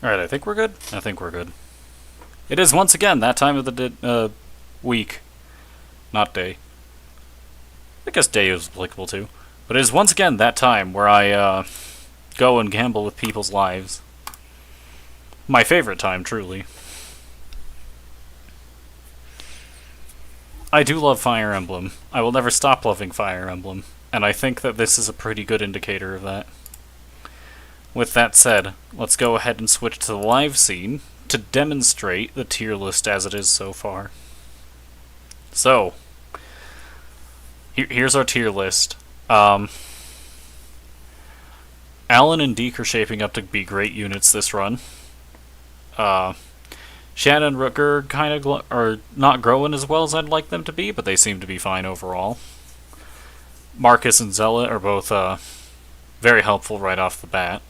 Alright, I think we're good. I think we're good. It is once again that time of the week. Not day. I guess day is applicable too. But it is once again that time where I go and gamble with people's lives. My favorite time, truly. I do love Fire Emblem. I will never stop loving Fire Emblem. And I think that this is a pretty good indicator of that. With that said, let's go ahead and switch to the live scene to demonstrate the tier list as it is so far. So, here's our tier list. Alan and Deke are shaping up to be great units this run. Shannon and Rooker kind of are not growing as well as I'd like them to be, but they seem to be fine overall. Marcus and Zealot are both very helpful right off the bat.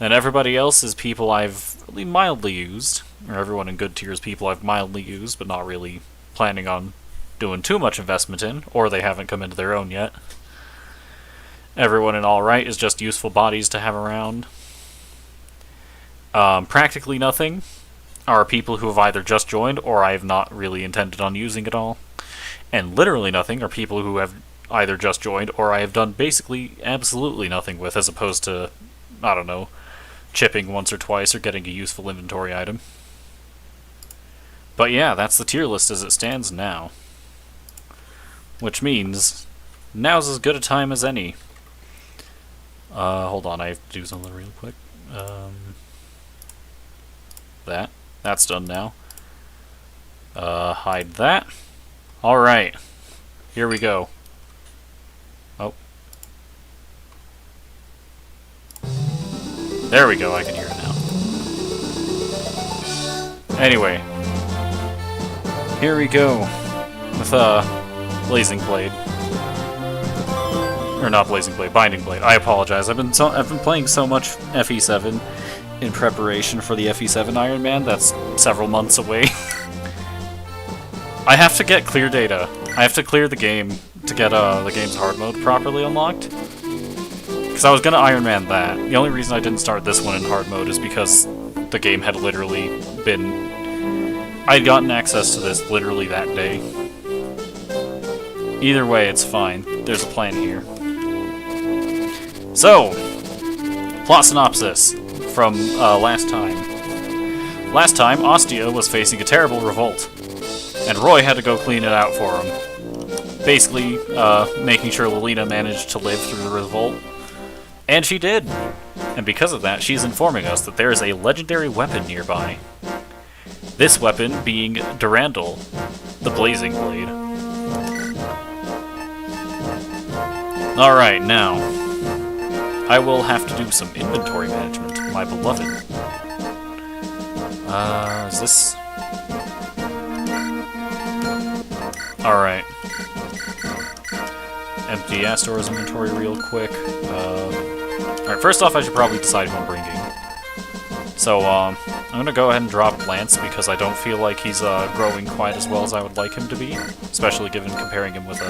And everybody else is people I've really mildly used, or everyone in good tier is people I've mildly used, but not really planning on doing too much investment in, or they haven't come into their own yet. Everyone in Alright is just useful bodies to have around. Practically nothing are people who have either just joined or I have not really intended on using at all. And literally nothing are people who have either just joined or I have done basically absolutely nothing with, as opposed to, I don't know, chipping once or twice or getting a useful inventory item. But yeah, that's the tier list as it stands now. Which means, now's as good a time as any. Hold on, I have to do something real quick. That's done now. Hide that. Alright. Here we go. Oh. There we go, I can hear it now. Anyway. Here we go. With, Blazing Blade. Or not Blazing Blade, Binding Blade. I apologize. I've been playing so much FE7 in preparation for the FE7 Iron Man that's several months away. I have to get clear data. I have to clear the game to get the game's hard mode properly unlocked. Because I was gonna Iron Man that. The only reason I didn't start this one in hard mode is because the game had literally been... I'd gotten access to this literally that day. Either way, it's fine. There's a plan here. So, plot synopsis from last time. Last time, Ostia was facing a terrible revolt, and Roy had to go clean it out for him. Basically, making sure Lilina managed to live through the revolt. And she did! And because of that, she's informing us that there is a legendary weapon nearby. This weapon being Durandal, the Blazing Blade. Alright, now, I will have to do some inventory management, my beloved. Is this... Alright. Empty Astor's inventory real quick. Alright, first off I should probably decide who I'm bringing. So, I'm gonna go ahead and drop Lance because I don't feel like he's growing quite as well as I would like him to be. Especially given comparing him with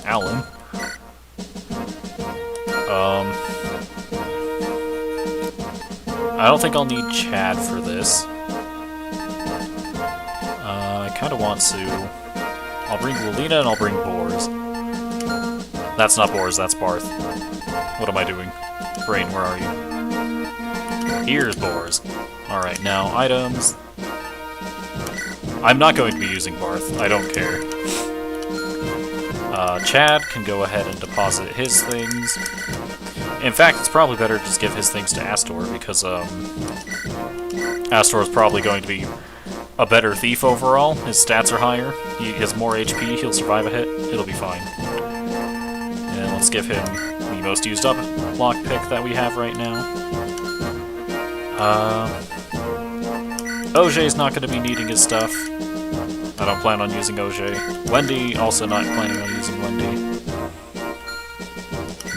Alan. I don't think I'll need Chad for this. I kind of want to... I'll bring Lilina and I'll bring Bors. That's not Bors, that's Barth. What am I doing? Brain, where are you? Here's Bors. Alright, now, items... I'm not going to be using Barth, I don't care. Chad can go ahead and deposit his things. In fact, it's probably better to just give his things to Astor, because, Astor is probably going to be a better thief overall. His stats are higher, he has more HP, he'll survive a hit, it'll be fine. And let's give him the most used up lockpick that we have right now. OJ's not going to be needing his stuff. I don't plan on using OJ. Wendy, also not planning on using Wendy.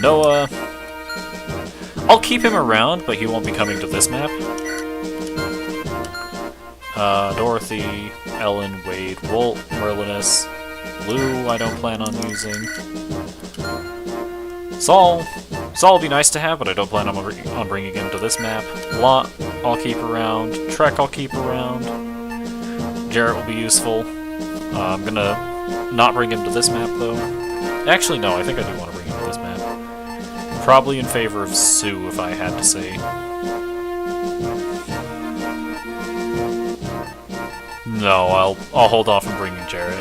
Noah... I'll keep him around, but he won't be coming to this map. Dorothy, Ellen, Wade, Wolt, Merlinus, Lou I don't plan on using. Saul, Saul will be nice to have, but I don't plan on bringing him to this map. Lot, I'll keep around. Trek, I'll keep around. Jarrett will be useful. I'm gonna not bring him to this map, though. Actually, no, I think I do want to bring him to this map. Probably in favor of Sue, if I had to say. No, I'll hold off on bringing Jarrett.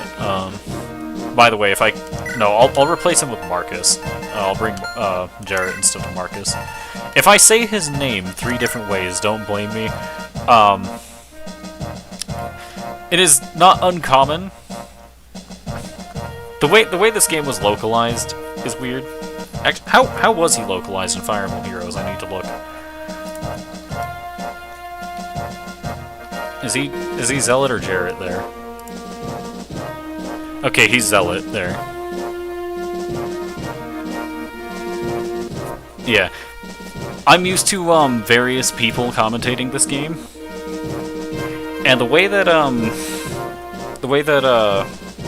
By the way, if I... No, I'll replace him with Marcus. I'll bring Jarrett instead of Marcus. If I say his name 3 different ways, don't blame me. It is not uncommon. The way this game was localized is weird. Actually, how was he localized in Fire Emblem Heroes? I need to look. Is he Zealot or Jarrett there? Okay, he's Zealot there. Yeah. I'm used to various people commentating this game. And the way that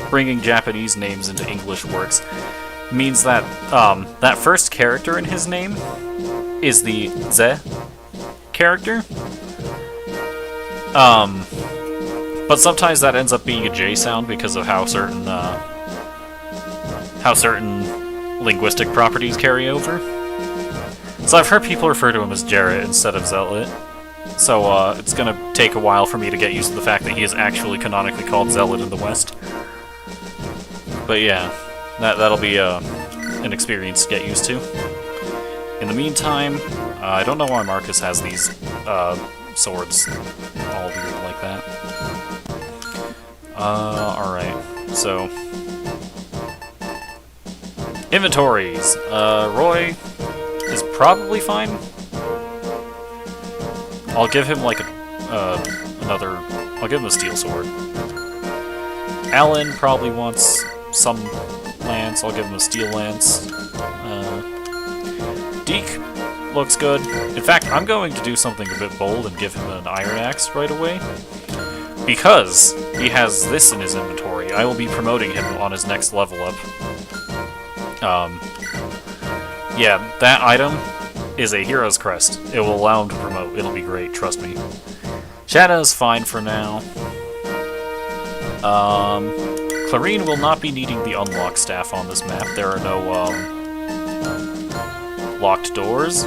bringing Japanese names into English works means that that first character in his name is the ze character. But sometimes that ends up being a J sound because of how certain linguistic properties carry over. So I've heard people refer to him as Jarrett instead of Zealot. So it's gonna take a while for me to get used to the fact that he is actually canonically called Zealot in the West. But yeah, that'll be an experience to get used to. In the meantime, I don't know why Marcus has these swords all weird like that. Alright, so... Inventories! Roy is probably fine. I'll give him, like, I'll give him a steel sword. Alan probably wants some lance. I'll give him a steel lance. Deke looks good. In fact, I'm going to do something a bit bold and give him an iron axe right away. Because he has this in his inventory, I will be promoting him on his next level up. Yeah, that item is a Hero's Crest. It will allow him to promote. It'll be great, trust me. Shadow's fine for now. Clarine will not be needing the unlock staff on this map. There are no, locked doors.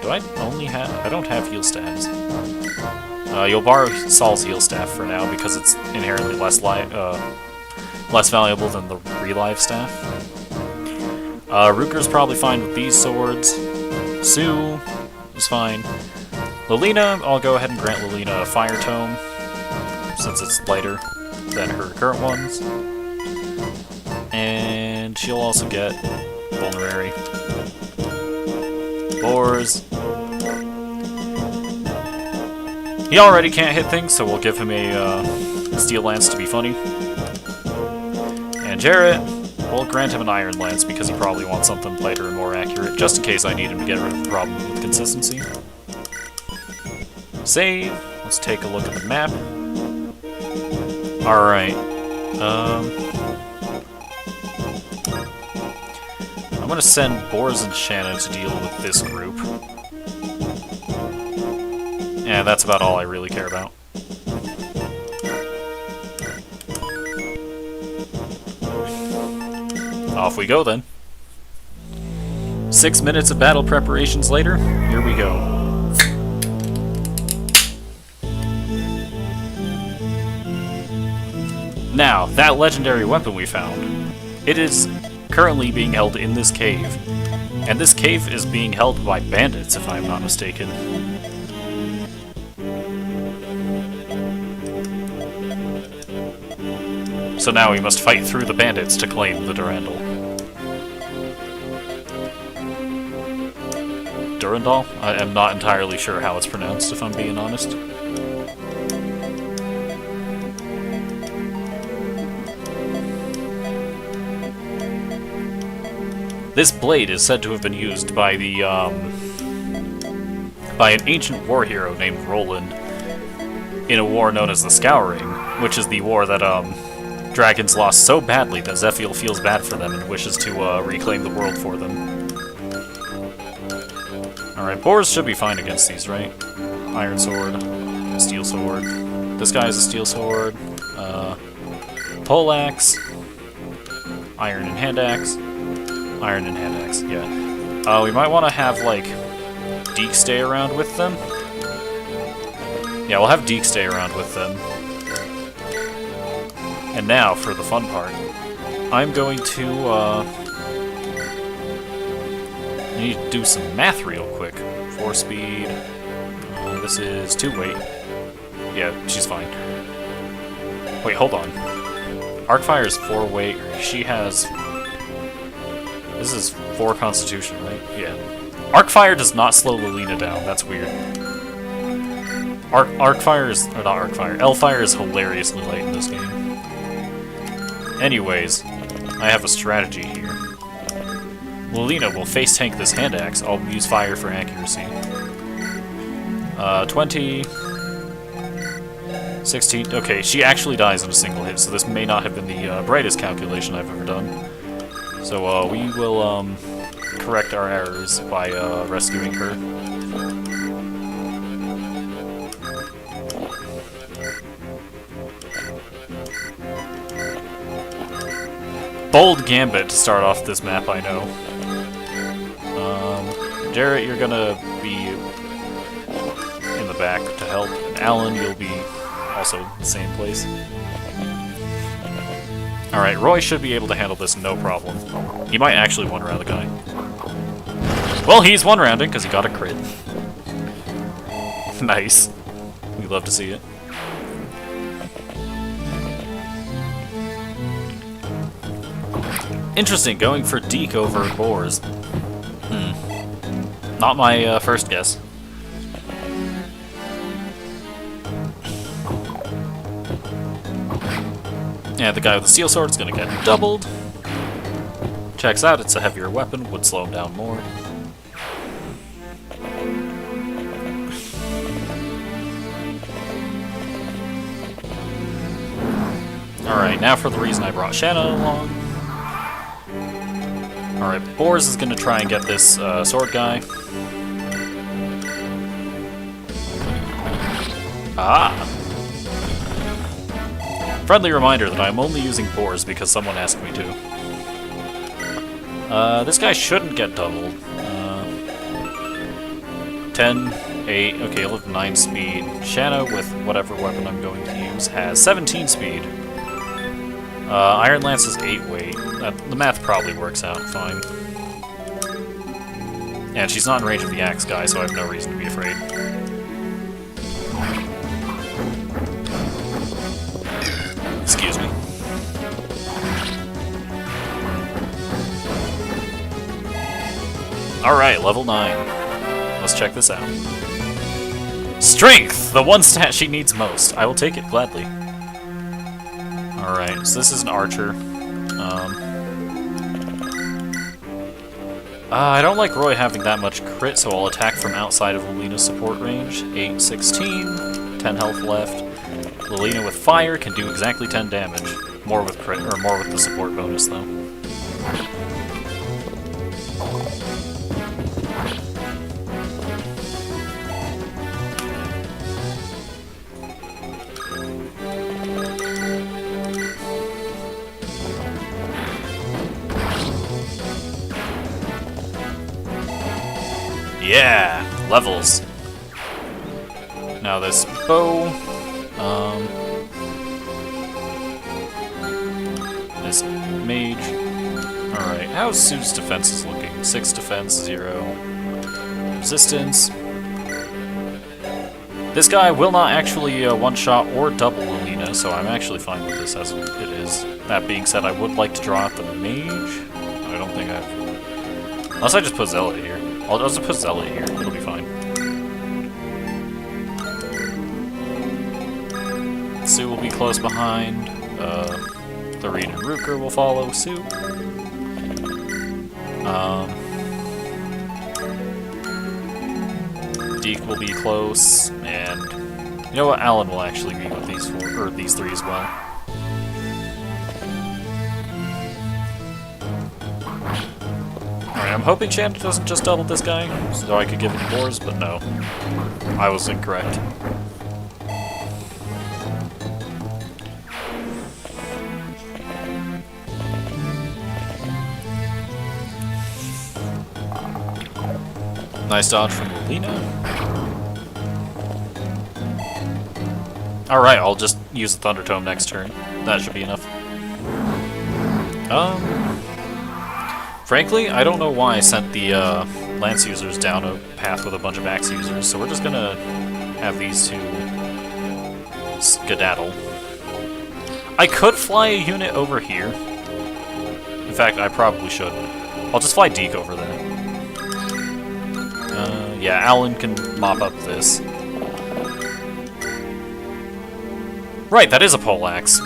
Do I only have... I don't have heal staffs. You'll borrow Saul's heal staff for now because it's inherently less valuable than the relive staff. Ruker's probably fine with these swords. Sue is fine. Lilina, I'll go ahead and grant Lilina a Fire Tome, since it's lighter than her current ones. And she'll also get Vulnerary. Boars. He already can't hit things, so we'll give him a Steel Lance to be funny. And Jarrett, we'll grant him an Iron Lance because he probably wants something lighter and more accurate, just in case I need him to get rid of the problem with consistency. Save. Let's take a look at the map. Alright. I'm gonna send Boars and Shannon to deal with this group. Yeah, that's about all I really care about. Off we go, then. 6 minutes of battle preparations later, here we go. Now, that legendary weapon we found, it is currently being held in this cave. And this cave is being held by bandits, if I'm not mistaken. So now we must fight through the bandits to claim the Durandal. Durandal? I am not entirely sure how it's pronounced, if I'm being honest. This blade is said to have been used by the, by an ancient war hero named Roland in a war known as the Scouring, which is the war that, dragons lost so badly that Zephiel feels bad for them and wishes to reclaim the world for them. Alright, boars should be fine against these, right? Iron sword, steel sword. This guy has a steel sword. Poleaxe. Iron and hand axe. Iron and hand axe, yeah. We might want to have, like, Deke stay around with them. Yeah, we'll have Deke stay around with them. And now, for the fun part. I'm going to, I need to do some math real quick. 4 speed. This is 2 weight. Yeah, she's fine. Wait, hold on. Arcfire is 4 weight. She has... This is 4 constitution, right? Yeah. Arcfire does not slow Lilina down. That's weird. Arcfire is... Or not Arcfire. Elfire is hilariously light in this game. Anyways, I have a strategy here. Lilina will face tank this hand axe. I'll use fire for accuracy. 20... 16... Okay, she actually dies in a single hit, so this may not have been the brightest calculation I've ever done. So, we will, correct our errors by, rescuing her. Bold gambit to start off this map, I know. Jarrett, you're gonna be in the back to help. And Alan, you'll be also in the same place. Alright, Roy should be able to handle this no problem. He might actually one-round the guy. Well, he's one-rounding because he got a crit. Nice. We love to see it. Interesting, going for Deke over boars. Not my first guess. Yeah, the guy with the steel sword is gonna get doubled. Checks out, it's a heavier weapon, would slow him down more. Alright, now for the reason I brought Shanna along. Alright, Boars is gonna try and get this sword guy. Ah! Friendly reminder that I'm only using Boars because someone asked me to. This guy shouldn't get doubled. 10, 8, okay, he'll have 9 speed. Shanna, with whatever weapon I'm going to use, has 17 speed. Iron Lance is 8 weight. The math probably works out fine. And she's not in range of the axe guy, so I have no reason to be afraid. Excuse me. Alright, level 9. Let's check this out. Strength! The one stat she needs most. I will take it gladly. Alright, so this is an archer. I don't like Roy having that much crit, so I'll attack from outside of Lilina's support range. 8, 16, 10 health left. Lilina with fire can do exactly 10 damage. More with crit, or more with the support bonus, though. Yeah! Levels. Now this bow. This mage. Alright, how's Sue's defenses looking? 6 defense, 0 resistance. This guy will not actually one-shot or double Lilina, so I'm actually fine with this as it is. That being said, I would like to draw out the mage. I don't think I've... Unless I just put Zealot here. I'll just put Zealot here, it'll be fine. Sue will be close behind. The Reed and Rooker will follow Sue. Deke will be close, and you know what? Alan will actually be with these 4 or these 3 as well. Alright, I'm hoping Shannon doesn't just double this guy, so I could give him boars, but no. I was incorrect. Nice dodge from Lina. Alright, I'll just use the Thunder Tome next turn. That should be enough. Frankly, I don't know why I sent the Lance users down a path with a bunch of Axe users, so we're just gonna have these two skedaddle. I could fly a unit over here. In fact, I probably should. I'll just fly Deke over there. Yeah, Alan can mop up this. Right, that is a poleaxe.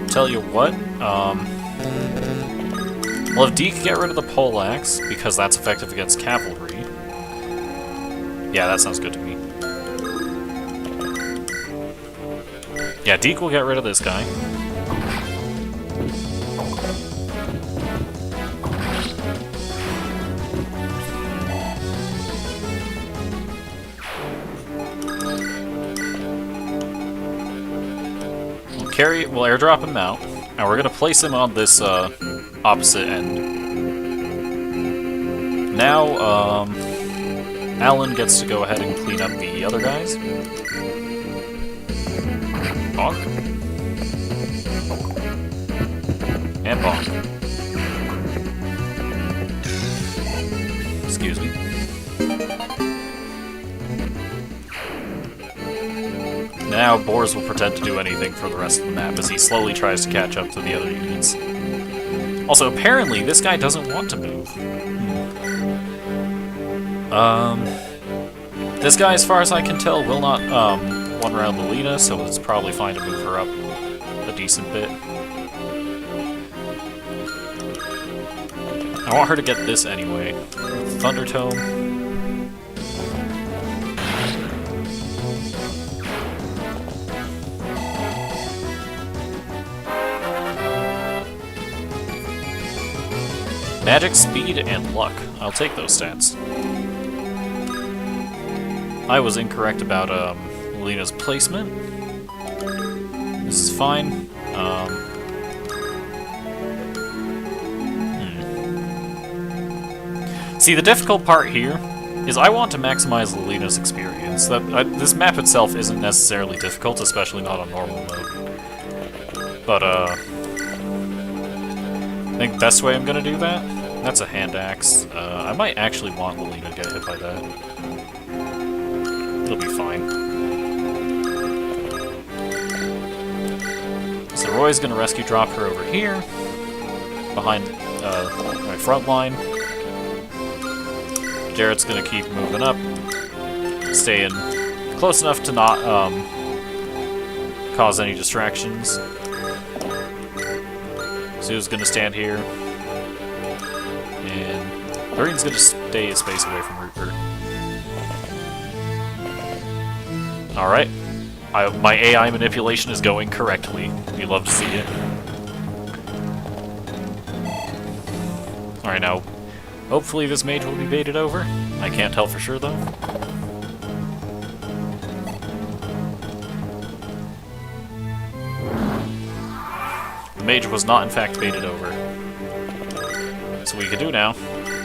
Tell you what, well, if Deke get rid of the poleaxe, because that's effective against cavalry. Yeah, that sounds good to me. Yeah, Deke will get rid of this guy. We'll airdrop him out, and we're gonna place him on this opposite end. Now, Alan gets to go ahead and clean up the other guys. Bonk. And bonk. Excuse me. Now, Boars will pretend to do anything for the rest of the map as he slowly tries to catch up to the other units. Also, apparently, this guy doesn't want to move. This guy, as far as I can tell, will not one-round Lelina, so it's probably fine to move her up a decent bit. I want her to get this anyway. Thunder Tome. Magic, speed, and luck. I'll take those stats. I was incorrect about Lelina's placement. This is fine. See, the difficult part here is I want to maximize Lelina's experience. This map itself isn't necessarily difficult, especially not on normal mode. But, I think best way I'm gonna do that? That's a hand axe. I might actually want Lelina to get hit by that. It'll be fine. So Roy's gonna rescue drop her over here, behind my front line. Jarrett's gonna keep moving up, staying close enough to not cause any distractions. Sue's gonna stand here, and Lorraine's gonna stay a space away from Rupert. Alright, my AI manipulation is going correctly. We love to see it. Alright, now, hopefully this mage will be baited over. I can't tell for sure, though. The mage was not, in fact, baited over. So we can do now,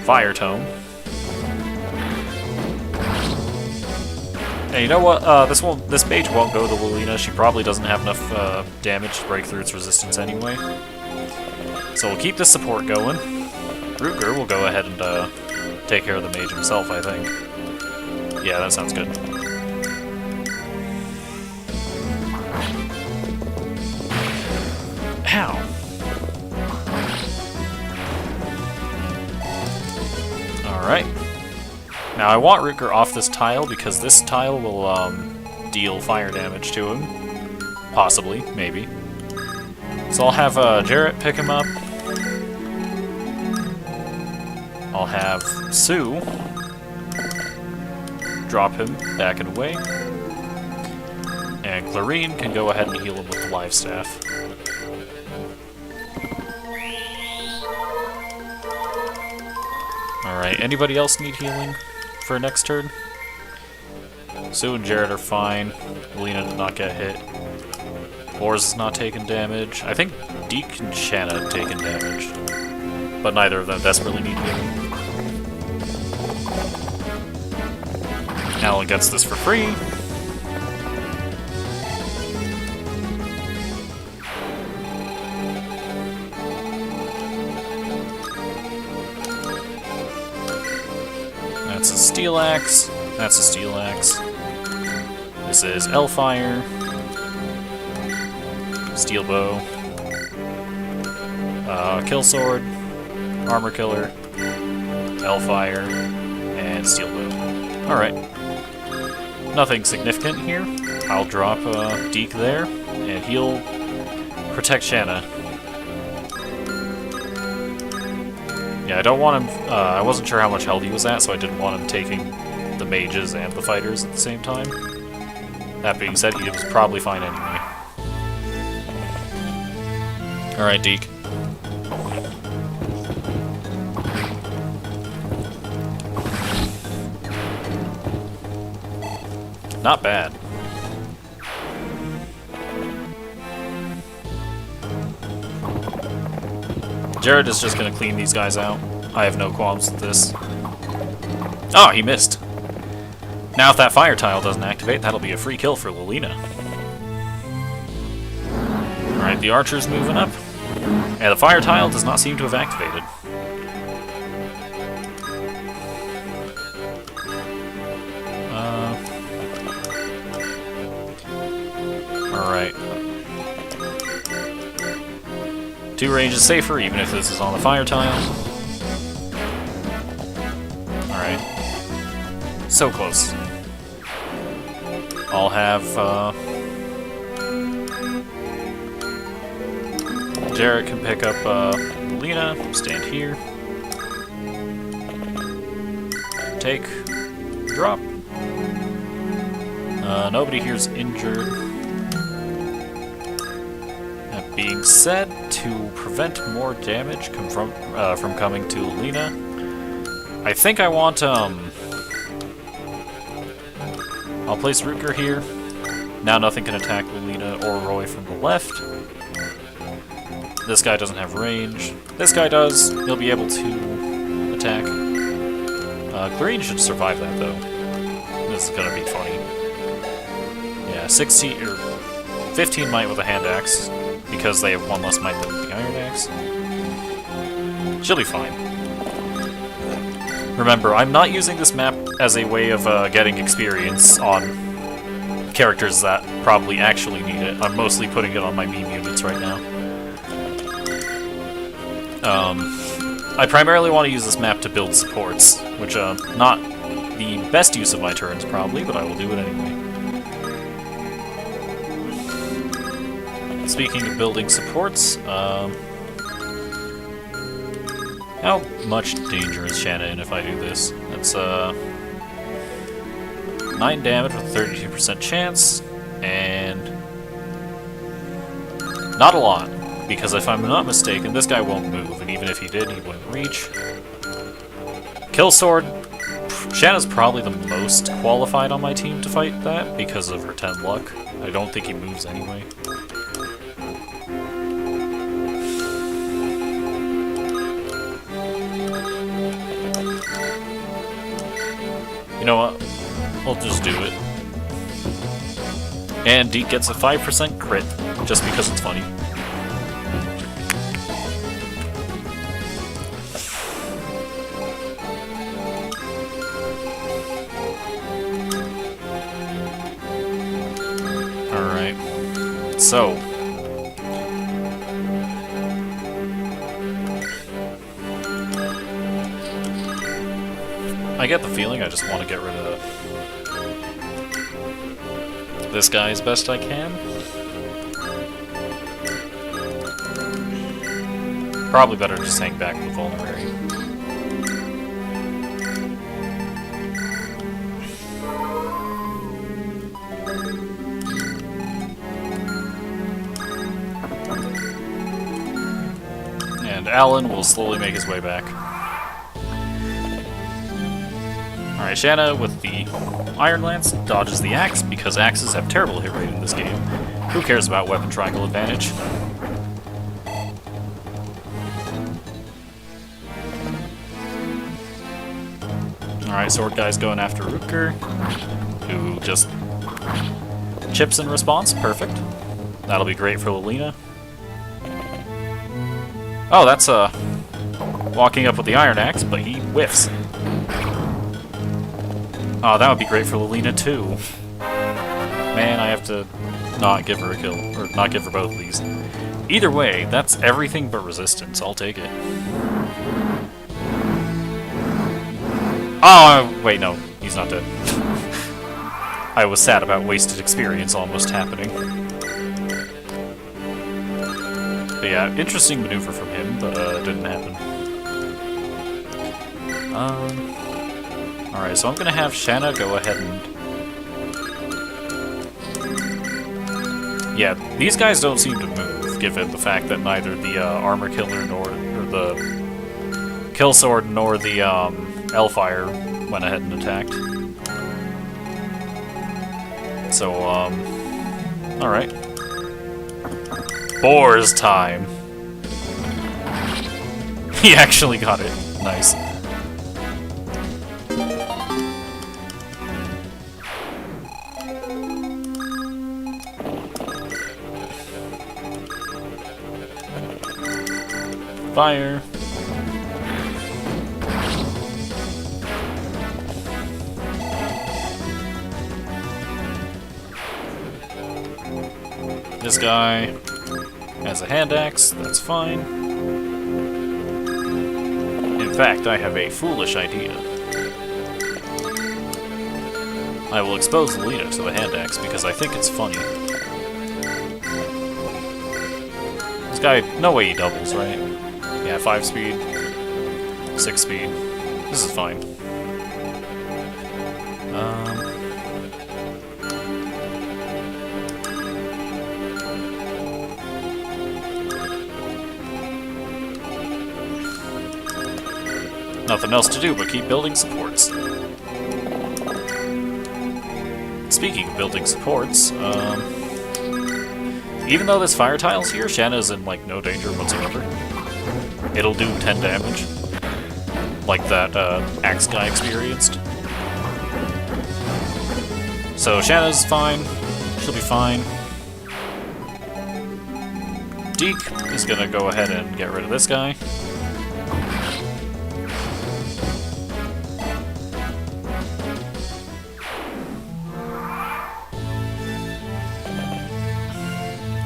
Fire Tome. And you know what? This mage won't go to Lelina. She probably doesn't have enough damage to break through its resistance anyway. So we'll keep this support going. Rutger will go ahead and take care of the mage himself, I think. Yeah, that sounds good. Ow! Alright. Now I want Rutger off this tile because this tile will deal fire damage to him. Possibly, maybe. So I'll have Jarrett pick him up. I'll have Sue drop him back and away. And Clarine can go ahead and heal him with the live staff. Alright, anybody else need healing for next turn? Sue and Jared are fine. Lena did not get hit. Boris is not taking damage. I think Deke and Shanna have taken damage. But neither of them desperately need healing. Alan gets this for free. That's a steel axe. That's a steel axe. This is Hellfire. Steel bow. Kill sword. Armor killer. Hellfire. And steel bow. Alright. Nothing significant here. I'll drop Deke there, and he'll protect Shanna. Yeah, I don't want him... I wasn't sure how much health he was at, so I didn't want him taking the mages and the fighters at the same time. That being said, he was probably fine anyway. Alright, Deke. Not bad. Jared is just gonna clean these guys out. I have no qualms with this. Oh, he missed. Now if that fire tile doesn't activate, that'll be a free kill for Lilina. Alright, the archer's moving up. And the fire tile does not seem to have activated. Alright. 2 range is safer, even if this is on the fire tile. Alright. So close. I'll have, Jarrett can pick up, Lena, stand here. Take. Drop. Nobody here's injured. That being said, to prevent more damage from coming to Lena, I think I want, I'll place Rutger here. Now nothing can attack Lilina or Roy from the left. This guy doesn't have range. This guy does. He'll be able to attack. Clarine should survive that, though. This is gonna be funny. Yeah, 16 or 15 might with a hand axe, because they have 1 less might than the iron axe. She'll be fine. Remember, I'm not using this map as a way of getting experience on characters that probably actually need it. I'm mostly putting it on my meme units right now. I primarily want to use this map to build supports, which not the best use of my turns probably, but I will do it anyway. Speaking of building supports, how much danger is Shanna in if I do this? That's 9 damage with a 32% chance, and not a lot, because if I'm not mistaken, this guy won't move, and even if he did, he wouldn't reach. Kill sword. Shanna's probably the most qualified on my team to fight that, because of her 10 luck. I don't think he moves anyway. You know what? We'll just do it. And Deke gets a 5% crit, just because it's funny. Alright. So. I get the feeling I just want to get rid of this guy as best I can. Probably better just hang back with Vulnerary. And Alan will slowly make his way back. Alright, Shanna with the Iron Lance dodges the axe because axes have terrible hit rate in this game. Who cares about weapon triangle advantage? Alright, Sword Guy's going after Rutger, who just chips in response. Perfect. That'll be great for Lilina. Oh, that's walking up with the Iron Axe, but he whiffs. Oh, that would be great for Lilina too. Man, I have to not give her a kill, or not give her both of these. Either way, that's everything but resistance. I'll take it. Oh, wait, no, he's not dead. I was sad about wasted experience almost happening. But yeah, interesting maneuver from him, but it didn't happen. Alright, so I'm gonna have Shanna go ahead and... Yeah, these guys don't seem to move, given the fact that neither the Armor Killer nor the Kill Sword nor the Hellfire went ahead and attacked. So, alright. Boar's time! He actually got it. Nice. Fire. This guy has a hand axe, that's fine. In fact, I have a foolish idea. I will expose Lilina to the hand axe because I think it's funny. This guy, no way he doubles, right? Yeah, 5 speed, 6 speed. This is fine. Nothing else to do but keep building supports. Speaking of building supports, even though there's fire tiles here, Shanna's in, like, no danger whatsoever. It'll do 10 damage. Like that, axe guy experienced. So Shanna's fine. She'll be fine. Deke is gonna go ahead and get rid of this guy.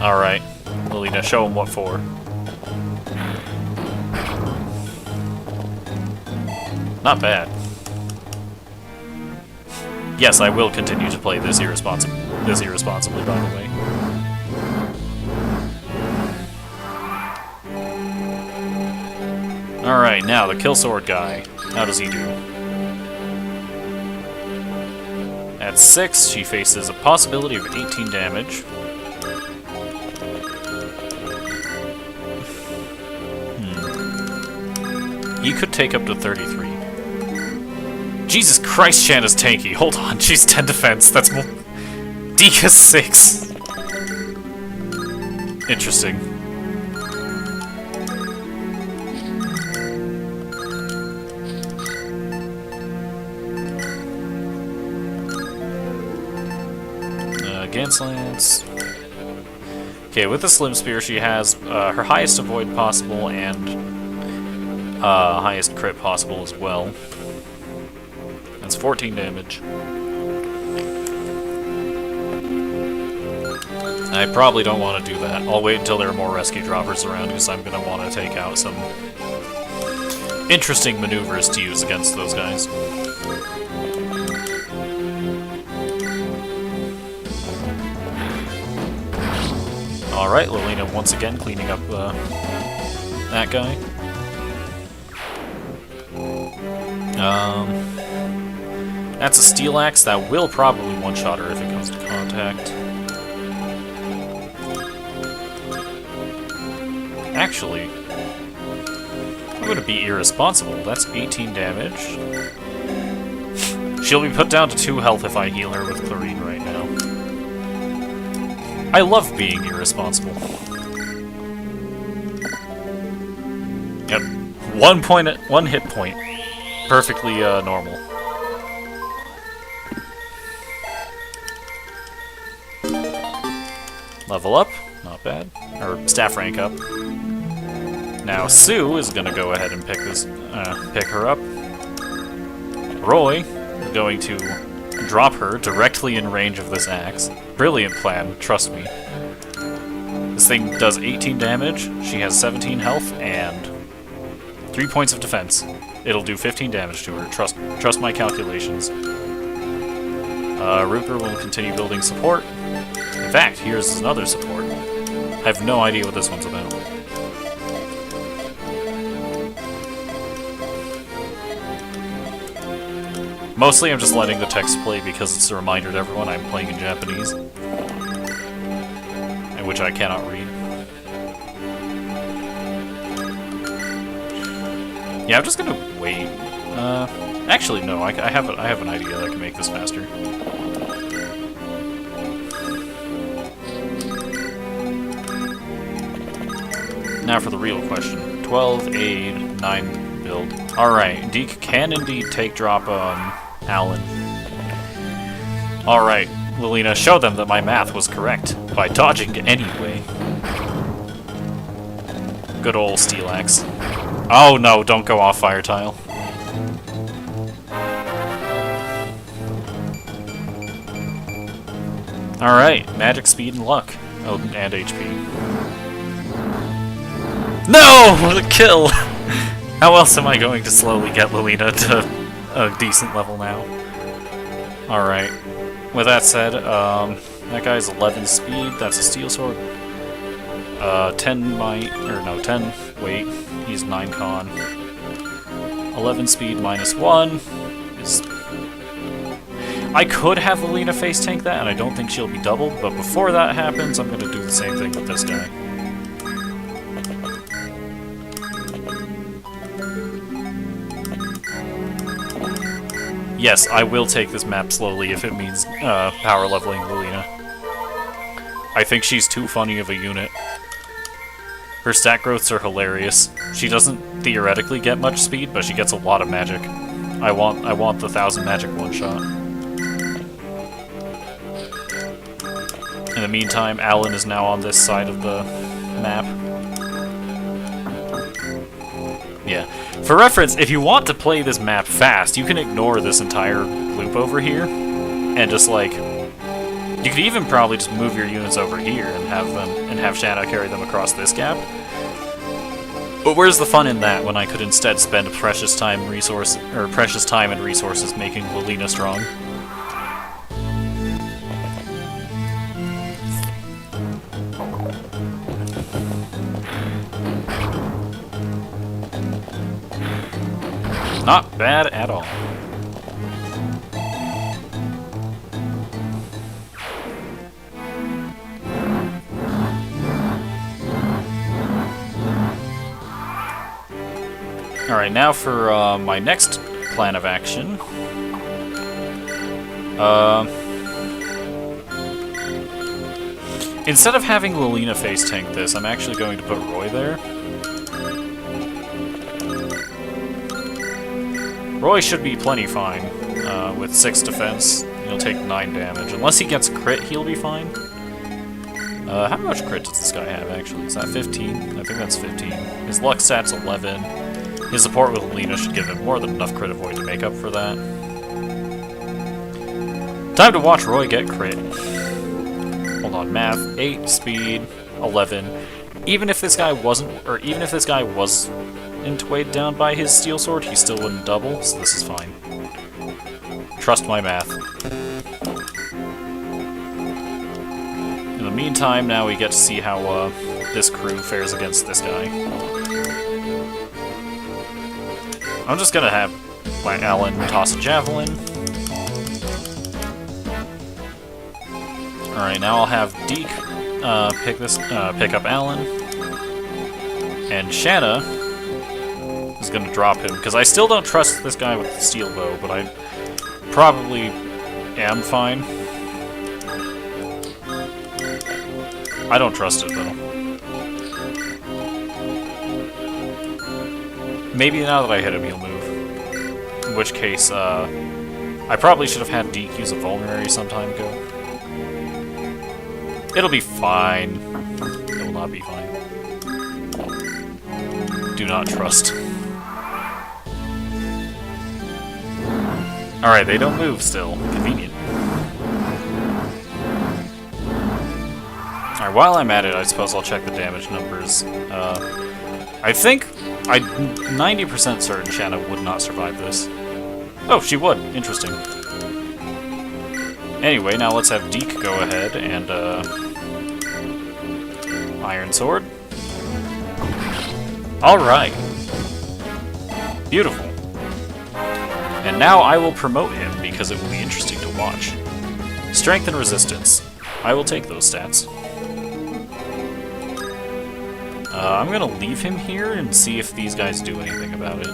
Alright, Lilina, show him what for. Not bad. Yes, I will continue to play this irresponsibly, by the way. Alright, now the Kill Sword guy. How does he do? At 6, she faces a possibility of 18 damage. You could take up to 33. Jesus Christ, Shanna's tanky. Hold on, she's 10 defense. That's more. Deke has 6. Interesting. Gans Lance. Okay, with the Slim Spear, she has her highest avoid possible and highest crit possible as well. That's 14 damage. I probably don't want to do that. I'll wait until there are more rescue droppers around because I'm going to want to take out some interesting maneuvers to use against those guys. Alright, Lilina once again cleaning up that guy. That's a steel axe that will probably one-shot her if it comes to contact. Actually, I'm gonna be irresponsible. That's 18 damage. She'll be put down to 2 health if I heal her with Chlorine right now. I love being irresponsible. Yep. 1 hit point. Perfectly normal. Level up. Not bad. Or staff rank up. Now Sue is gonna go ahead and pick her up. Roy is going to drop her directly in range of this axe. Brilliant plan, trust me. This thing does 18 damage, she has 17 health, and 3 points of defense. It'll do 15 damage to her, trust my calculations. Rupert will continue building support. In fact, here's another support. I have no idea what this one's about. Mostly I'm just letting the text play because it's a reminder to everyone I'm playing in Japanese. And which I cannot read. Yeah, I'm just gonna wait. Actually no, I have an idea that can make this faster. Now for the real question. 12, aid, 9 build. Alright, Deke can indeed take drop Alan. Alright, Lilina, show them that my math was correct, by dodging anyway. Good old Steel Axe. Oh no, don't go off Fire Tile. Alright, magic, speed, and luck. Oh, and HP. No! The kill! How else am I going to slowly get Lilina to a decent level now? Alright. With that said, that guy's 11 speed, that's a steel sword. 10 might, or no, 10 weight, he's 9 con. 11 speed minus 1 is... I could have Lilina face tank that, and I don't think she'll be doubled, but before that happens, I'm gonna do the same thing with this guy. Yes, I will take this map slowly if it means power leveling Lilina. I think she's too funny of a unit. Her stat growths are hilarious. She doesn't theoretically get much speed, but she gets a lot of magic. I want the 1000 magic one-shot. In the meantime, Alan is now on this side of the map. Yeah. For reference, if you want to play this map fast, you can ignore this entire loop over here, and just like... You could even probably just move your units over here and have Shanna carry them across this gap. But where's the fun in that when I could instead spend precious time and resources making Lilina strong? Not bad at all. Alright, now for my next plan of action. Instead of having Lilina face tank this, I'm actually going to put Roy there. Roy should be plenty fine. With 6 defense, he'll take 9 damage. Unless he gets crit, he'll be fine. How much crit does this guy have, actually? Is that 15? I think that's 15. His luck stat's 11. His support with Lilina should give him more than enough crit avoid to make up for that. Time to watch Roy get crit. Hold on, math. 8, speed, 11. Even if this guy was weighed down by his steel sword, he still wouldn't double, so this is fine. Trust my math. In the meantime, now we get to see how this crew fares against this guy. I'm just gonna have my Alan toss a javelin. Alright, now I'll have Deke pick up Alan. And Shanna is gonna drop him, because I still don't trust this guy with the steel bow, but probably am fine. I don't trust it, though. Maybe now that I hit him, he'll move. In which case, I probably should have had Deke use a Vulnerary some time ago. It'll be fine. It will not be fine. Do not trust. Alright, they don't move still. Convenient. Alright, while I'm at it, I suppose I'll check the damage numbers. I'm 90% certain Shanna would not survive this. Oh, she would. Interesting. Anyway, now let's have Deke go ahead and, Iron Sword. Alright. Beautiful. And now I will promote him, because it will be interesting to watch. Strength and Resistance. I will take those stats. I'm gonna leave him here and see if these guys do anything about it.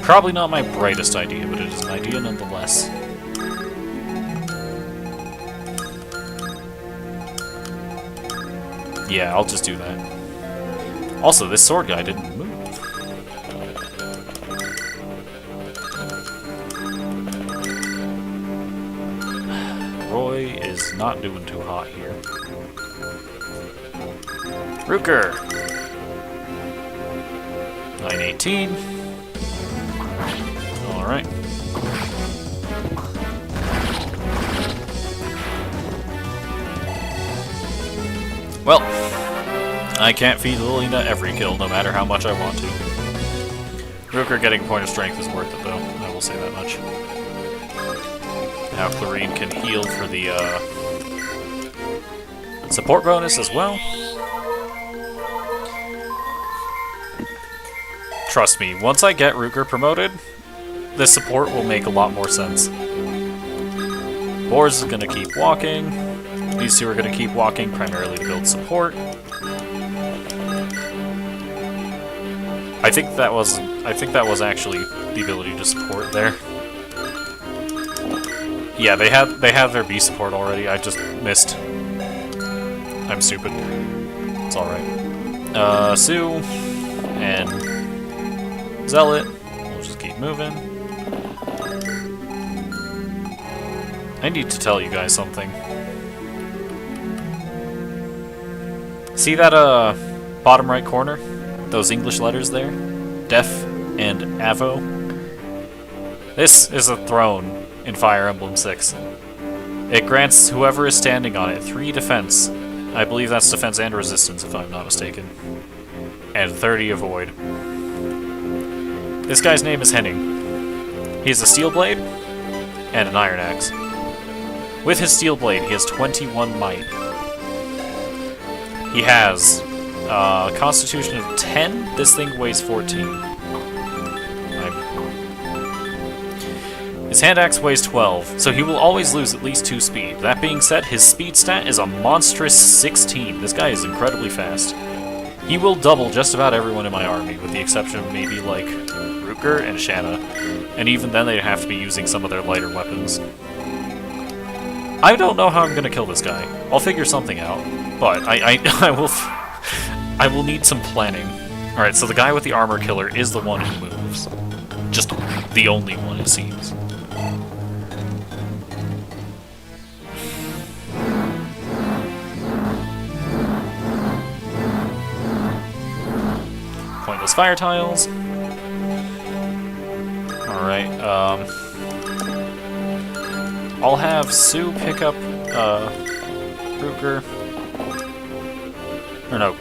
Probably not my brightest idea, but it is an idea nonetheless. Yeah, I'll just do that. Also, this sword guy didn't move. Roy is not doing too hot here. Rooker! 918. Alright. Well, I can't feed Lilina every kill, no matter how much I want to. Rooker getting Point of Strength is worth it, though. I will say that much. Now Clarine can heal for the, support bonus as well. Trust me, once I get Rooker promoted, this support will make a lot more sense. Boars is gonna keep walking. These two are gonna keep walking primarily to build support. I think that was actually the ability to support there. Yeah, they have their B support already. I just missed. I'm stupid. It's alright. Sue and Zealot. We'll just keep moving. I need to tell you guys something. See that bottom right corner? Those English letters there? Def and Avo? This is a throne in Fire Emblem 6. It grants whoever is standing on it 3 defense. I believe that's defense and resistance, if I'm not mistaken. And 30 avoid. This guy's name is Henning. He has a steel blade and an iron axe. With his steel blade, he has 21 might. He has Constitution of 10. This thing weighs 14. His hand axe weighs 12, so he will always lose at least 2 speed. That being said, his speed stat is a monstrous 16. This guy is incredibly fast. He will double just about everyone in my army, with the exception of maybe, like, Rooker and Shanna. And even then, they'd have to be using some of their lighter weapons. I don't know how I'm gonna kill this guy. I'll figure something out, but I will need some planning. Alright, so the guy with the armor killer is the one who moves. Just the only one, it seems. Pointless fire tiles. Alright, I'll have Sue pick up, Rooker. Or no.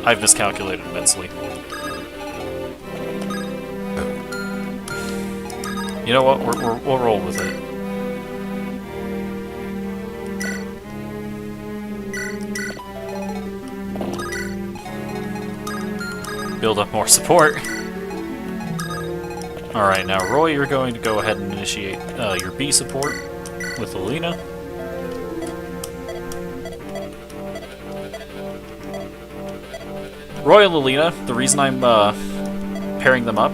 I've miscalculated immensely. You know what? We'll roll with it. Build up more support. Alright, now Roy, you're going to go ahead and initiate your B support with Alina. Roy and Lilina, the reason I'm pairing them up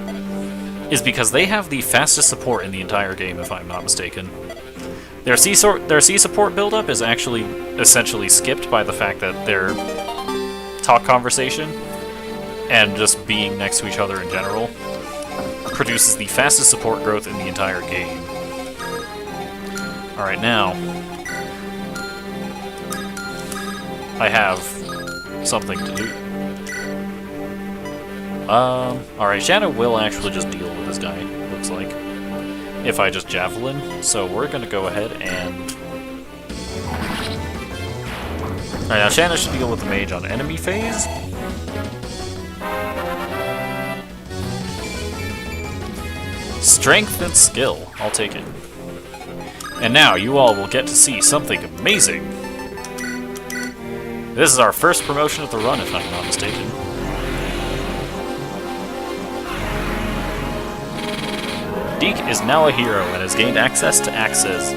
is because they have the fastest support in the entire game, if I'm not mistaken. Their C support buildup is actually essentially skipped by the fact that their talk conversation and just being next to each other in general produces the fastest support growth in the entire game. Alright, now I have something to do. Alright, Shanna will actually just deal with this guy, looks like. If I just javelin, so we're gonna go ahead and... Alright, now Shanna should deal with the mage on enemy phase. Strength and skill, I'll take it. And now you all will get to see something amazing. This is our first promotion of the run, if I'm not mistaken. Deke is now a hero and has gained access to axes.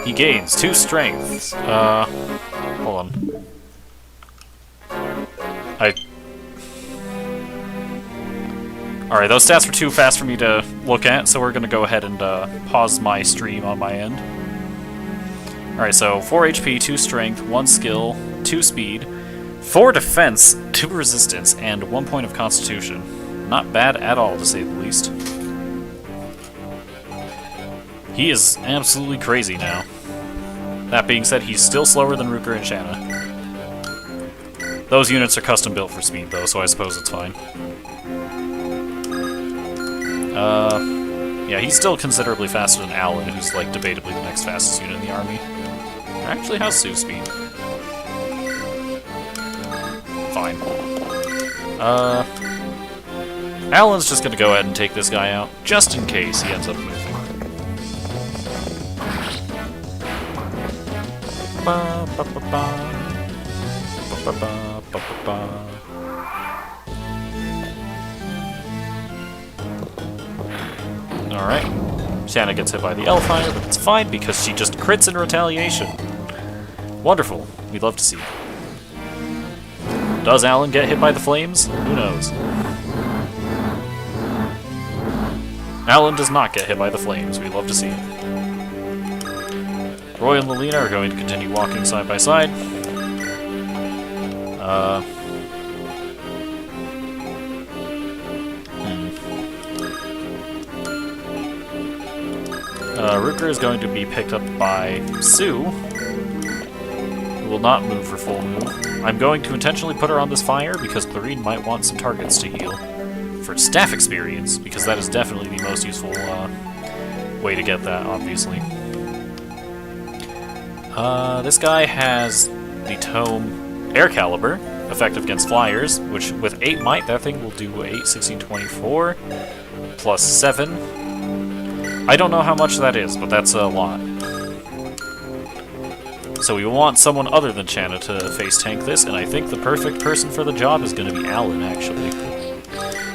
He gains 2 strengths. Hold on. Alright, those stats were too fast for me to look at, so we're gonna go ahead and pause my stream on my end. Alright, so 4 HP, 2 strength, 1 skill, 2 speed, 4 defense, 2 resistance, and 1 point of constitution. Not bad at all, to say the least. He is absolutely crazy now. That being said, he's still slower than Ruker and Shanna. Those units are custom built for speed, though, so I suppose it's fine. Yeah, he's still considerably faster than Alan, who's, like, debatably the next fastest unit in the army. Actually, how's Sue's speed? Fine. Alan's just gonna go ahead and take this guy out, just in case he ends up moving. Ba, ba, ba, ba. Ba, ba, ba, ba, ba. Alright. Shanna gets hit by the Hellfire, but it's fine because she just crits in retaliation. Wonderful. We'd love to see it. Does Alan get hit by the flames? Who knows? Alan does not get hit by the flames. We'd love to see it. Roy and Lelina are going to continue walking side by side. Ruker is going to be picked up by Sue, who will not move for full move. I'm going to intentionally put her on this fire because Clarine might want some targets to heal. For staff experience, because that is definitely the most useful way to get that, obviously. This guy has the tome Air Caliber, effective against flyers, which with 8 might, that thing will do 8, 16, 24, plus 7. I don't know how much that is, but that's a lot. So we want someone other than Shanna to face tank this, and I think the perfect person for the job is going to be Alan, actually.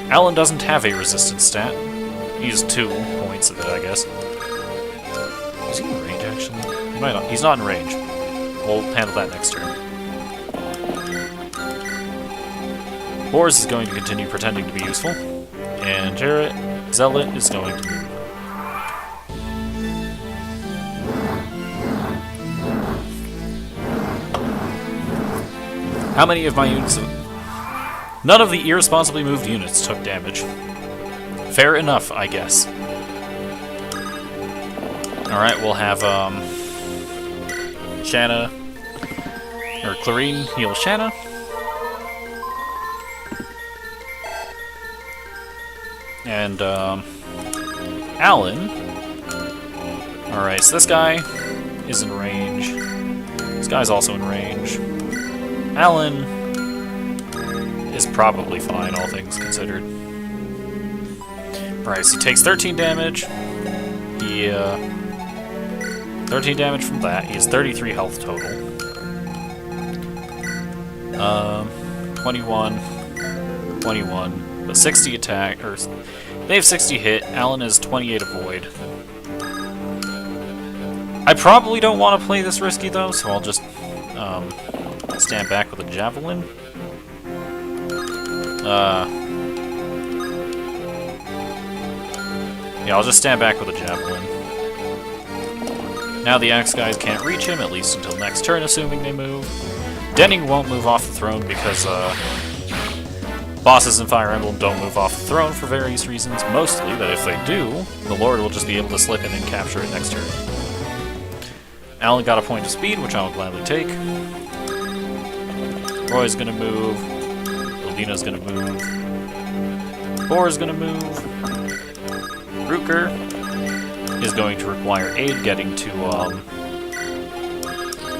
Alan doesn't have a resistance stat. He has 2 points of it, I guess. Is he in range, actually? He might not. He's not in range. We'll handle that next turn. Boris is going to continue pretending to be useful. And Jarrett, Zealot, is going to move. How many of my units... None of the irresponsibly moved units took damage. Fair enough, I guess. Alright, we'll have, Shanna... or Clarine heal Shanna. And, Alan... Alright, so this guy is in range. This guy's also in range. Alan... is probably fine, all things considered. Right, so he takes 13 damage. He, 13 damage from that. He has 33 health total. 21. 21. But 60 attack, or... They have 60 hit. Alan is 28 avoid. I probably don't want to play this risky, though, so I'll just, stand back with a javelin. Yeah, I'll just stand back with a javelin. Now the axe guys can't reach him, at least until next turn, assuming they move. Denning won't move off the throne because bosses in Fire Emblem don't move off the throne for various reasons. Mostly that if they do, the Lord will just be able to slip in and capture it next turn. Alan got a point of speed, which I'll gladly take. Roy's gonna move. Alina's gonna move. Boar's gonna move. Rutger is going to require aid getting to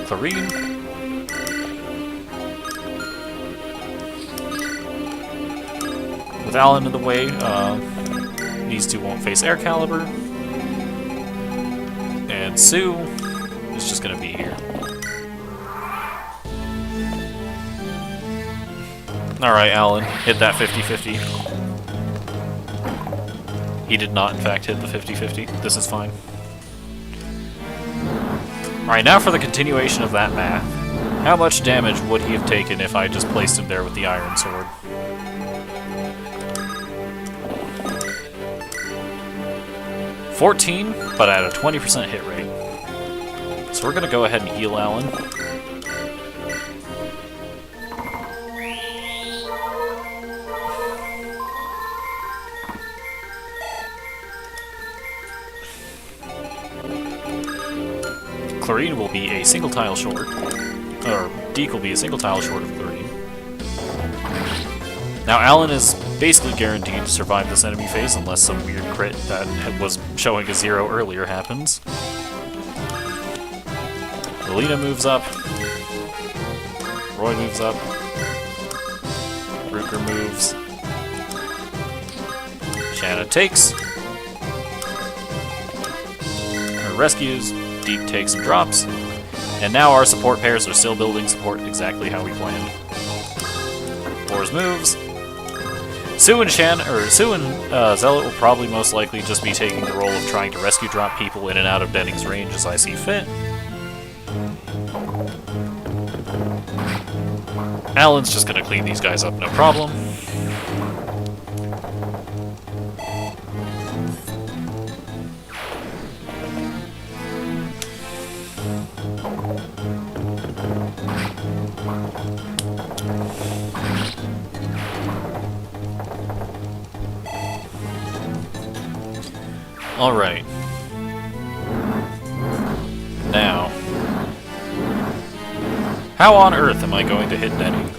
Clarine. With Alan in the way, these two won't face Air Caliber. And Sue is just going to be here. Alright, Alan, hit that 50-50. He did not, in fact, hit the 50-50. This is fine. Alright, now for the continuation of that math. How much damage would he have taken if I just placed him there with the Iron Sword? $14, but at a 20% hit rate. So we're going to go ahead and heal Alan. Clarine will be a single tile short. Or Deke will be a single tile short of Clarine. Now Alan is basically guaranteed to survive this enemy phase unless some weird crit that was showing a 0 earlier happens. Alina moves up. Roy moves up. Rutger moves. Shanna takes. Her rescues. Deep takes and drops. And now our support pairs are still building support exactly how we planned. Boars moves. Sue and Zealot will probably most likely just be taking the role of trying to rescue drop people in and out of Denning's range as I see fit. Alan's just gonna clean these guys up, no problem. Alright. Now, how on earth am I going to hit Denning?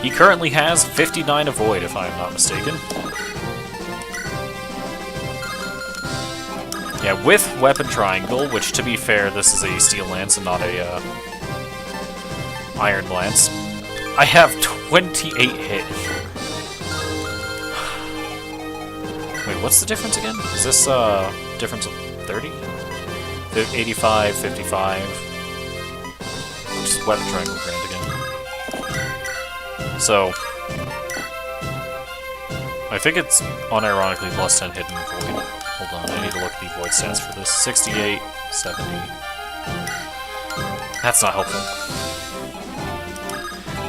He currently has 59 Avoid, if I'm not mistaken. Yeah, with Weapon Triangle, which to be fair, this is a Steel Lance and not a Iron Lance, I have 28 hit. Wait, what's the difference again? Is this difference of 30? 85, 55. Just Weapon Triangle grant again. So, I think it's unironically plus 10 hidden void. Hold on, I need to look at the void stats for this. 68, 70. That's not helpful.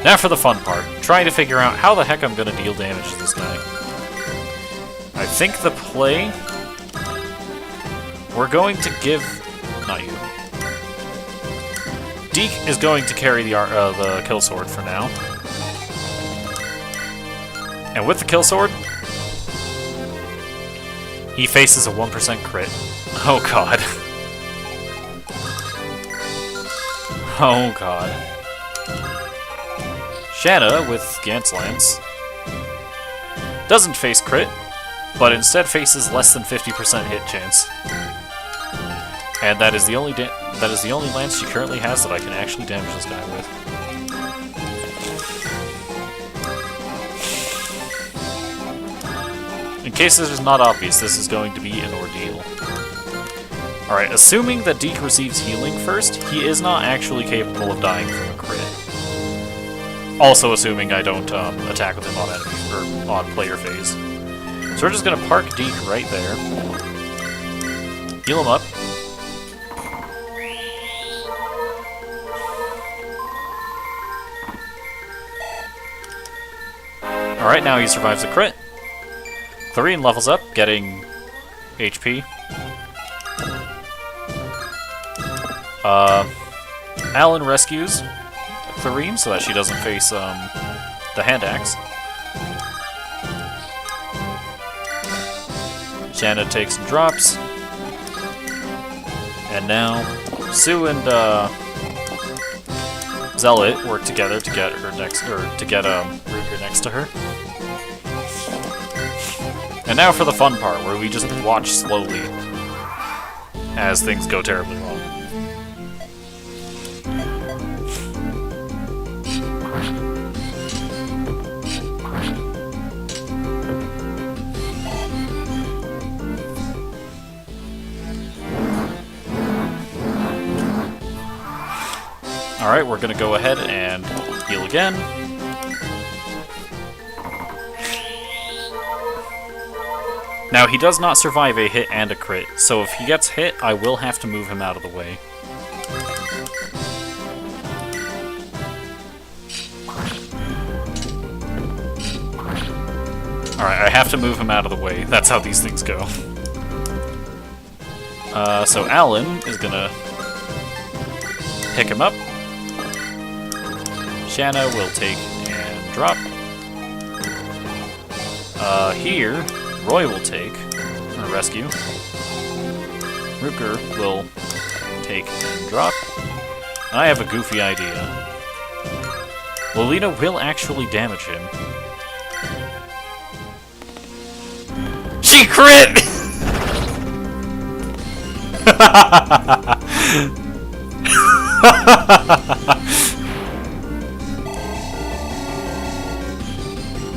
Now for the fun part. Trying to figure out how the heck I'm going to deal damage to this guy. I think the play... We're going to give... Not you. Deke is going to carry the kill sword for now. And with the kill sword, he faces a 1% crit. Oh god. Oh god. Shanna, with Gant's Lance, doesn't face crit, but instead faces less than 50% hit chance. And that is the only lance she currently has that I can actually damage this guy with. In case this is not obvious, this is going to be an ordeal. Alright, assuming that Deke receives healing first, he is not actually capable of dying from a crit. Also assuming I don't attack with him on enemy or on player phase. So we're just gonna park Deke right there. Heal him up. Alright, now he survives a crit. Clarine levels up, getting HP. Alan rescues Clarine so that she doesn't face the hand axe. Shanna takes some drops. And now Sue and Zealot work together to get her next, to get Ruger next to her. And now for the fun part, where we just watch slowly as things go terribly wrong. Alright, we're gonna go ahead and heal again. Now, he does not survive a hit and a crit, so if he gets hit, I will have to move him out of the way. Alright, I have to move him out of the way. That's how these things go. So Alan is gonna pick him up. Shanna will take and drop. Here, Roy will take, or rescue. Ruger will take and drop. I have a goofy idea. Lolita will actually damage him. She crit!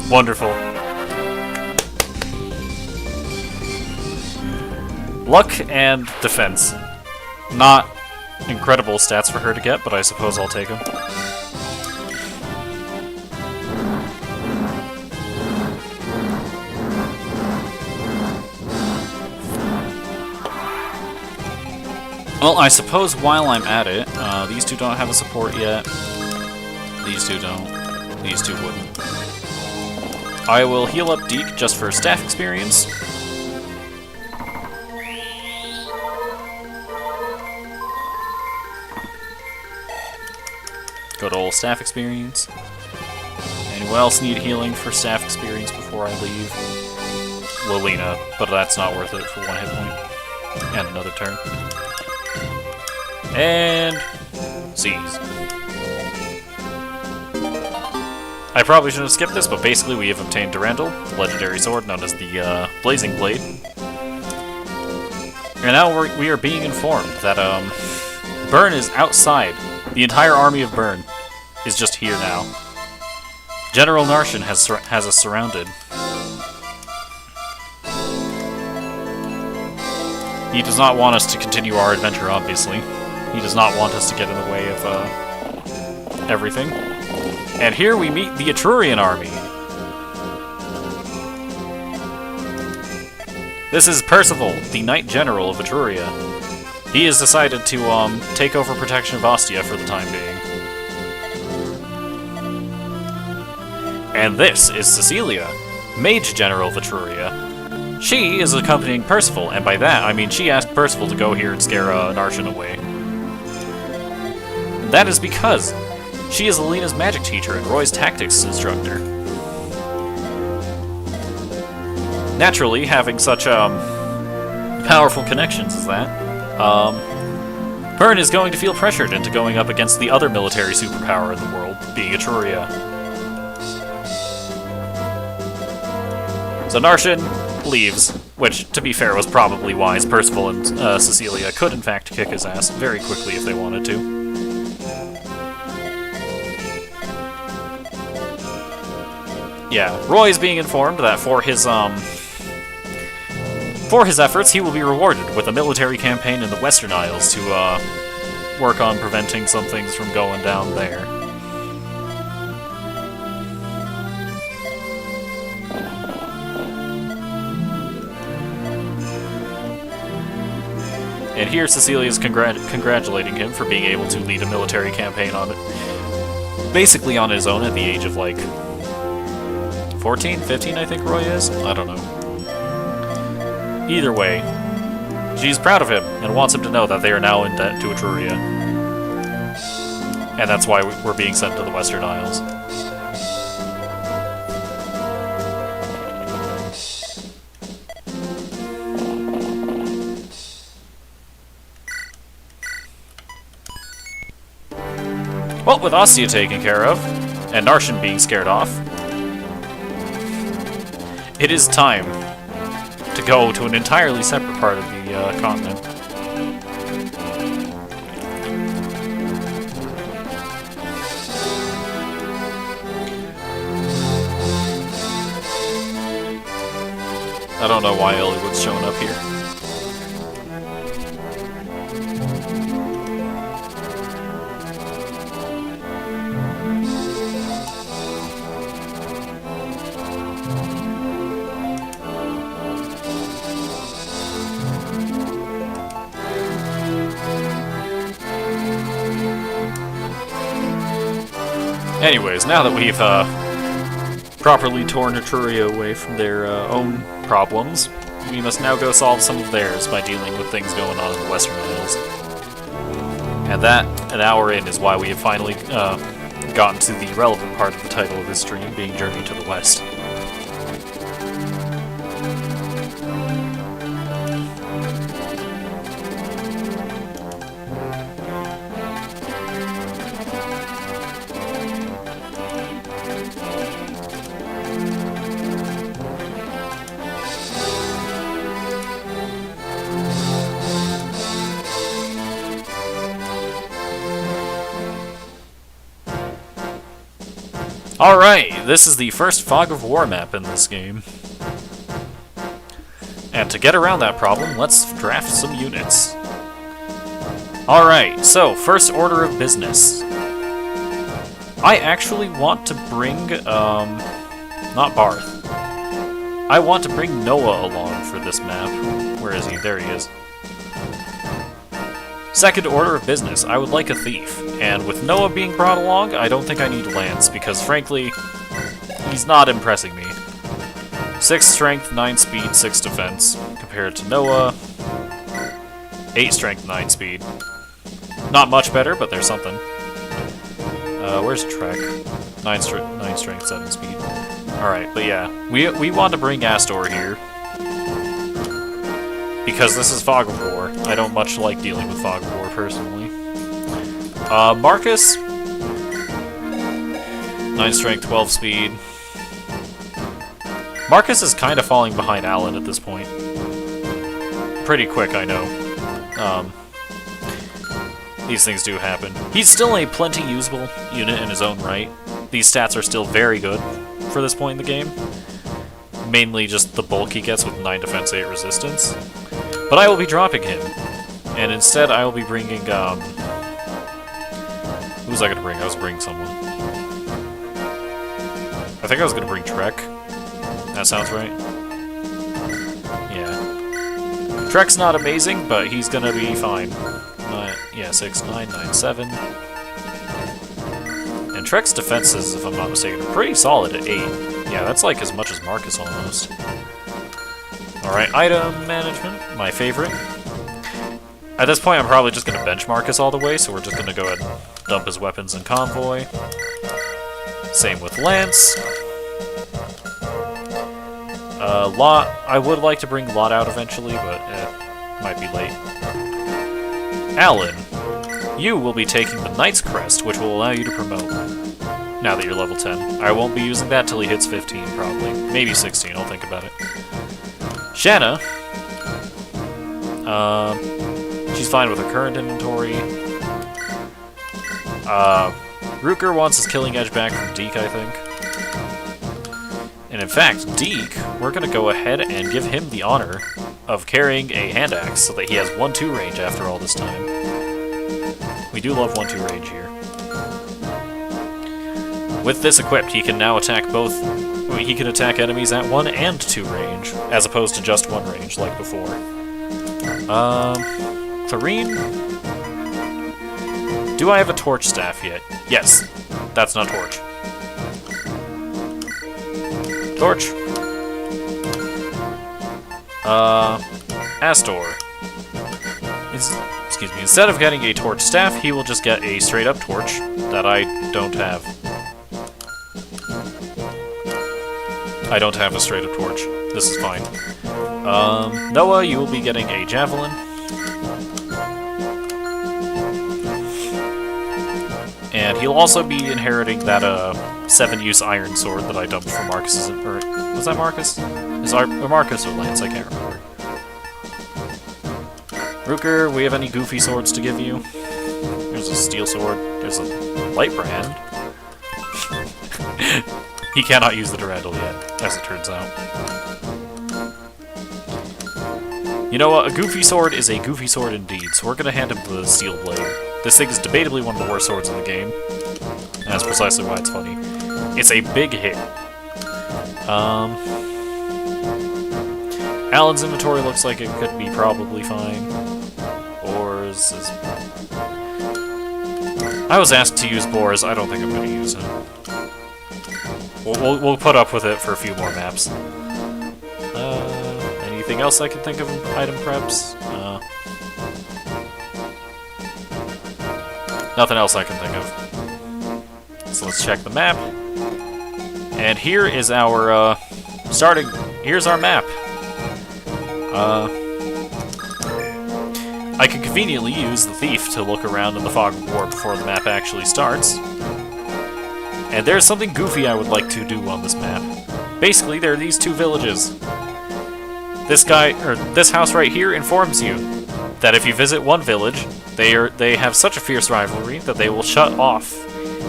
Wonderful. Luck and defense. Not incredible stats for her to get, but I suppose I'll take them. Well, I suppose while I'm at it, these two don't have a support yet. These two don't. These two wouldn't. I will heal up Deke just for staff experience. Good old staff experience. Anyone else need healing for staff experience before I leave? Lolina, but that's not worth it for one hit point. And another turn. And seize. I probably shouldn't have skipped this, but basically we have obtained Durandal, the legendary sword known as the Blazing Blade. And now we are being informed that Byrne is outside. The entire army of Byrne is just here now. General Narshan has us surrounded. He does not want us to continue our adventure, obviously. He does not want us to get in the way of everything. And here we meet the Etrurian army. This is Percival, the Knight General of Etruria. He has decided to take over protection of Ostia for the time being. And this is Cecilia, Mage General of Etruria. She is accompanying Percival, and by that I mean she asked Percival to go here and scare Narshan away. And that is because she is Alina's magic teacher and Roy's tactics instructor. Naturally, having such powerful connections as that, Byrne is going to feel pressured into going up against the other military superpower in the world, being Etruria. So Narshan leaves, which, to be fair, was probably wise. Percival and Cecilia could, in fact, kick his ass very quickly if they wanted to. Yeah, Roy is being informed that for his efforts, he will be rewarded with a military campaign in the Western Isles to work on preventing some things from going down there. And here Cecilia is congratulating him for being able to lead a military campaign on it, basically on his own at the age of like 14, 15, I think Roy is? I don't know. Either way, she's proud of him and wants him to know that they are now in debt to Etruria. And that's why we're being sent to the Western Isles. Well, with Ostia taken care of, and Narshan being scared off, it is time to go to an entirely separate part of the continent. I don't know why Eliwood's showing up here. Anyways, now that we've properly torn Etruria away from their own problems, we must now go solve some of theirs by dealing with things going on in the Western Isles. And that, an hour in, is why we have finally gotten to the relevant part of the title of this stream, being Journey to the West. Alright, this is the first Fog of War map in this game. And to get around that problem, let's draft some units. Alright, so, first order of business. I actually want to bring, not Barth. I want to bring Noah along for this map. Where is he? There he is. Second order of business, I would like a thief, and with Noah being brought along, I don't think I need Lance, because frankly, he's not impressing me. 6 strength, 9 speed, 6 defense, compared to Noah, 8 strength, 9 speed. Not much better, but there's something. Where's Trek? 9 strength, 7 speed. Alright, but yeah, we want to bring Astor here. Because this is Fog of War. I don't much like dealing with Fog of War, personally. Marcus? 9 strength, 12 speed. Marcus is kind of falling behind Alan at this point. Pretty quick, I know. These things do happen. He's still a plenty usable unit in his own right. These stats are still very good for this point in the game. Mainly just the bulk he gets with 9 defense, 8 resistance. But I will be dropping him, and instead I will be bringing, who was I going to bring? I was bringing someone. I think I was going to bring Trek. That sounds right. Yeah. Trek's not amazing, but he's going to be fine. 6, 9, 9, 7. And Trek's defenses, if I'm not mistaken, are pretty solid at 8. Yeah, that's like as much as Marcus almost. Alright, item management, my favorite. At this point, I'm probably just going to bench Marcus all the way, so we're just going to go ahead and dump his weapons in convoy. Same with Lance. Lot, I would like to bring Lot out eventually, but might be late. Alan, you will be taking the Knight's Crest, which will allow you to promote. Now that you're level 10. I won't be using that till he hits 15, probably. Maybe 16, I'll think about it. Shanna, she's fine with her current inventory. Rutger wants his killing edge back from Deke, I think. And in fact, Deke, we're going to go ahead and give him the honor of carrying a hand axe so that he has 1-2 range after all this time. We do love 1-2 range here. With this equipped, he can now attack both. He can attack enemies at 1 and 2 range, as opposed to just 1 range like before. Clarine? Do I have a torch staff yet? Yes. That's not torch. Torch. Astor. Excuse me. Instead of getting a torch staff, he will just get a straight-up torch that I don't have. I don't have a straight-up torch. This is fine. Noah, you will be getting a javelin. And he'll also be inheriting that 7-use iron sword that I dumped for Marcus's. Or was that Marcus? Marcus or Lance? I can't remember. Rooker, we have any goofy swords to give you? There's a steel sword. There's a light brand. He cannot use the Durandal yet, as it turns out. You know what? A goofy sword is a goofy sword indeed, so we're gonna hand him the steel blade. This thing is debatably one of the worst swords in the game. And that's precisely why it's funny. It's a big hit. Alan's inventory looks like it could be probably fine. Boars is... I was asked to use Boars. I don't think I'm going to use it. We'll put up with it for a few more maps. Anything else I can think of in item preps? Nothing else I can think of. So let's check the map. And here is our, here's our map. I could conveniently use the thief to look around in the fog of war before the map actually starts. And there's something goofy I would like to do on this map. Basically, there are these two villages. This house right here informs you that if you visit one village, they have such a fierce rivalry that they will shut off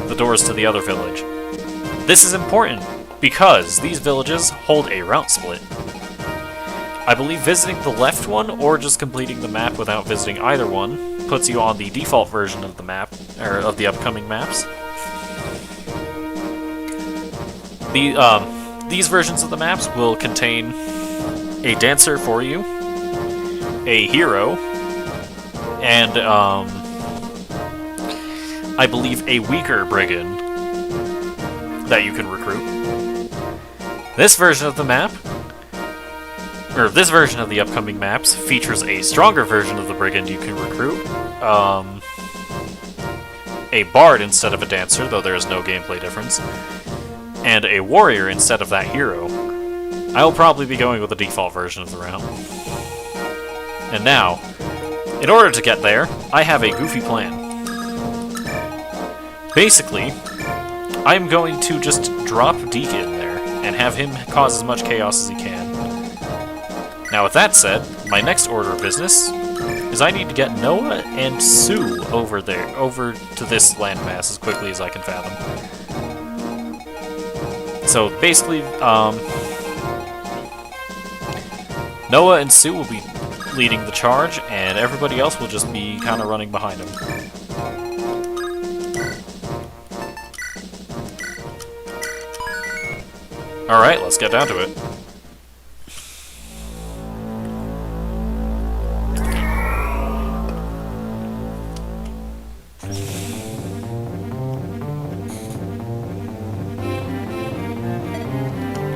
the doors to the other village. This is important because these villages hold a route split. I believe visiting the left one or just completing the map without visiting either one puts you on the default version of the map, or of the upcoming maps. These versions of the maps will contain a dancer for you, a hero, and I believe a weaker brigand that you can recruit. This version of the map, or this version of the upcoming maps, features a stronger version of the brigand you can recruit, a bard instead of a dancer, though there is no gameplay difference, and a warrior instead of that hero. I will probably be going with the default version of the route. And now, in order to get there, I have a goofy plan. Basically, I'm going to just drop Deke in there and have him cause as much chaos as he can. Now with that said, my next order of business is I need to get Noah and Sue over to this landmass as quickly as I can fathom. So basically, Noah and Sue will be leading the charge, and everybody else will just be kind of running behind them. Alright, let's get down to it.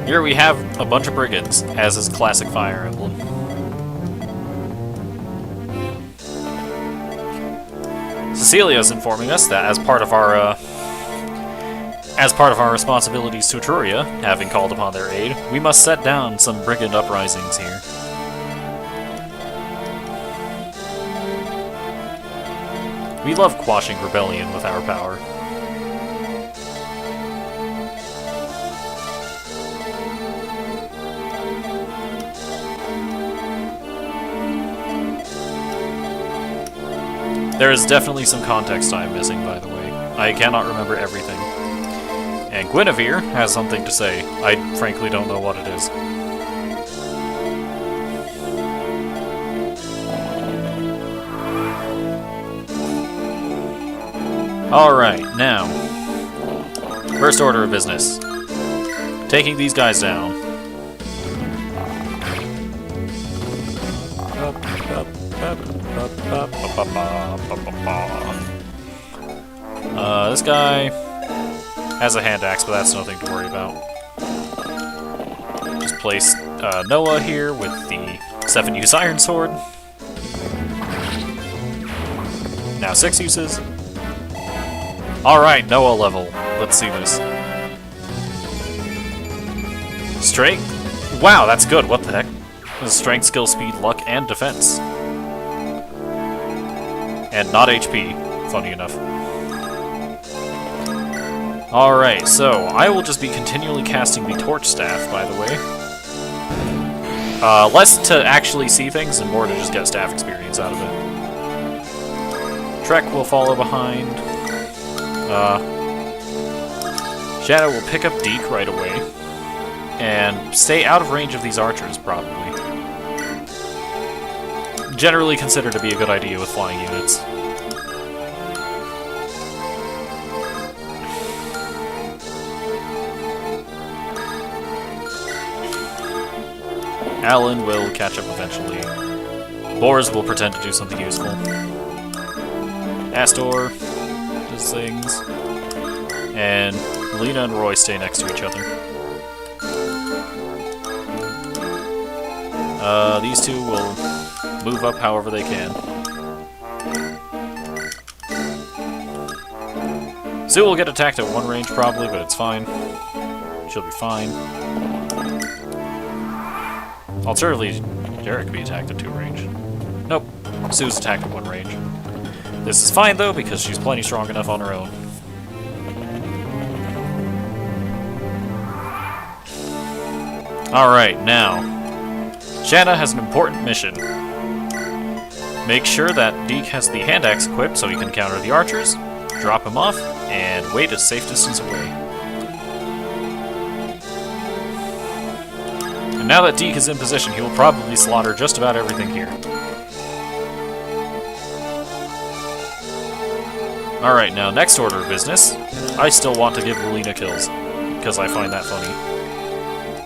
Here we have a bunch of brigands, as is classic Fire Emblem. Cecilia is informing us that as part of our responsibilities to Etruria, having called upon their aid, we must set down some brigand uprisings here. We love quashing rebellion with our power. There is definitely some context I'm missing, by the way. I cannot remember everything. And Guinevere has something to say. I frankly don't know what it is. Alright, now. First order of business. Taking these guys down. This guy has a hand axe, but that's nothing to worry about. Just place Noah here with the 7-use Iron Sword. Now 6 uses. Alright, Noah level. Let's see this. Strength? Wow, that's good. What the heck? This is strength, skill, speed, luck, and defense. And not HP, funny enough. Alright, so I will just be continually casting the Torch Staff, by the way. Less to actually see things and more to just get staff experience out of it. Trek will follow behind. Shadow will pick up Deke right away. And stay out of range of these archers, probably. Generally considered to be a good idea with flying units. Alan will catch up eventually. Boars will pretend to do something useful. Astor does things. And Lena and Roy stay next to each other. These two will move up however they can. Sue will get attacked at 1 range probably, but it's fine. She'll be fine. Alternatively, Jarrett could be attacked at 2 range. Nope. Sue's attacked at 1 range. This is fine though, because she's plenty strong enough on her own. Alright, now. Shanna has an important mission. Make sure that Deke has the hand axe equipped so he can counter the archers, drop him off, and wait a safe distance away. And now that Deke is in position, he will probably slaughter just about everything here. Alright, now next order of business. I still want to give Lena kills, because I find that funny.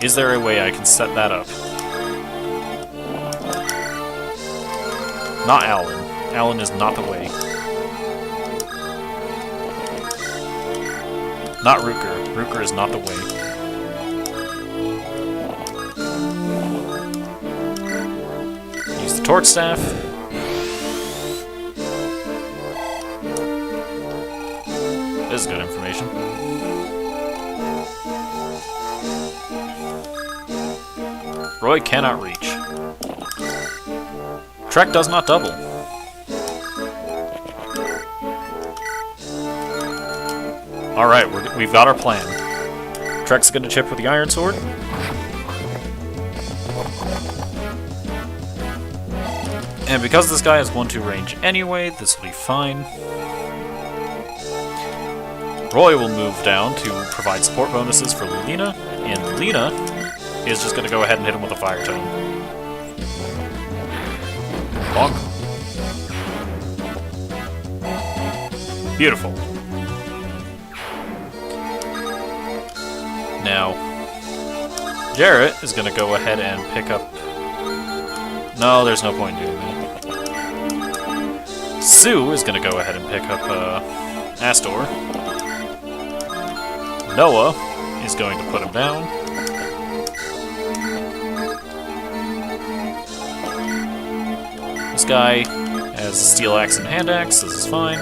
Is there a way I can set that up? Not Alan. Alan is not the way. Not Rooker. Rooker is not the way. Use the Torch Staff. This is good information. Roy cannot reach. Trek does not double. Alright, we've got our plan. Trek's gonna chip with the Iron Sword. And because this guy has 1-2 range anyway, this will be fine. Roy will move down to provide support bonuses for Lena, and Lena is just gonna go ahead and hit him with a Fire Tome. Bonk. Beautiful. Now, Jarrett is going to go ahead and pick up... No, there's no point in doing that. Sue is going to go ahead and pick up Astor. Noah is going to put him down. This guy has a steel axe and hand axe. This is fine.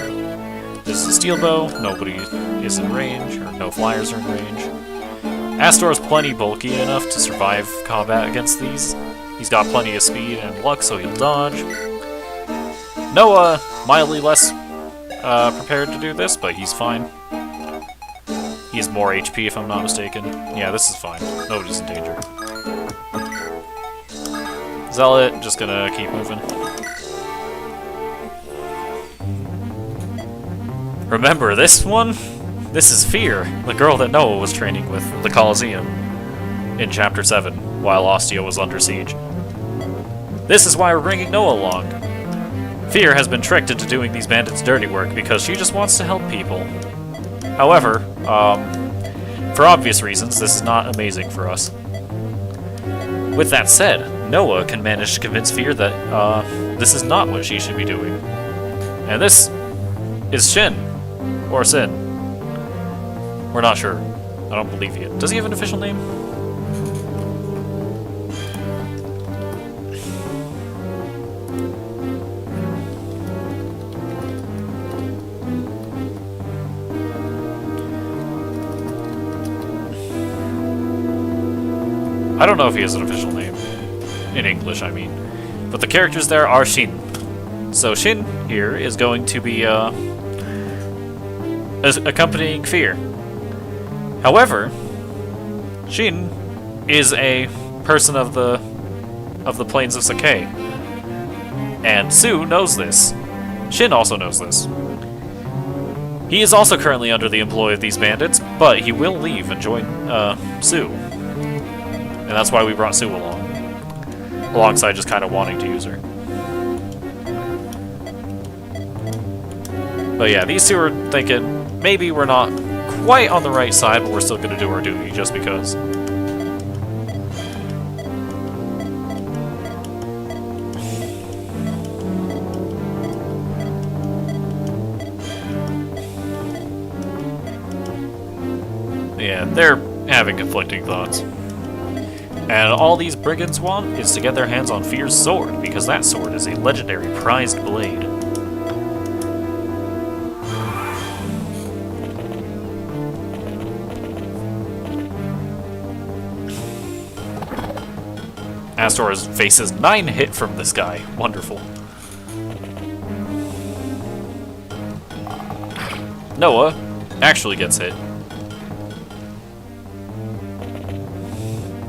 This is a steel bow. Nobody is in range, or no flyers are in range. Astor is plenty bulky enough to survive combat against these. He's got plenty of speed and luck, so he'll dodge. Noah, mildly less prepared to do this, but he's fine. He has more HP, if I'm not mistaken. Yeah, this is fine. Nobody's in danger. Zealot, just gonna keep moving. Remember this one? This is Fear, the girl that Noah was training with at the Colosseum in Chapter 7, while Ostia was under siege. This is why we're bringing Noah along. Fear has been tricked into doing these bandits' dirty work because she just wants to help people. However, for obvious reasons, this is not amazing for us. With that said, Noah can manage to convince Fear that this is not what she should be doing. And this is Shin. Or Sin. We're not sure. I don't believe yet. Does he have an official name? I don't know if he has an official name. In English, I mean. But the characters there are Shin. So Shin here is going to be accompanying Fear. However, Shin is a person of the plains of Sakai. And Sue knows this. Shin also knows this. He is also currently under the employ of these bandits, but he will leave and join Sue. And that's why we brought Sue along. Alongside just kind of wanting to use her. But yeah, these two are thinking, maybe we're not quite on the right side, but we're still going to do our duty, just because. Yeah, they're having conflicting thoughts. And all these brigands want is to get their hands on Fear's sword, because that sword is a legendary prized blade. Astor faces 9 hit from this guy. Wonderful. Noah actually gets hit.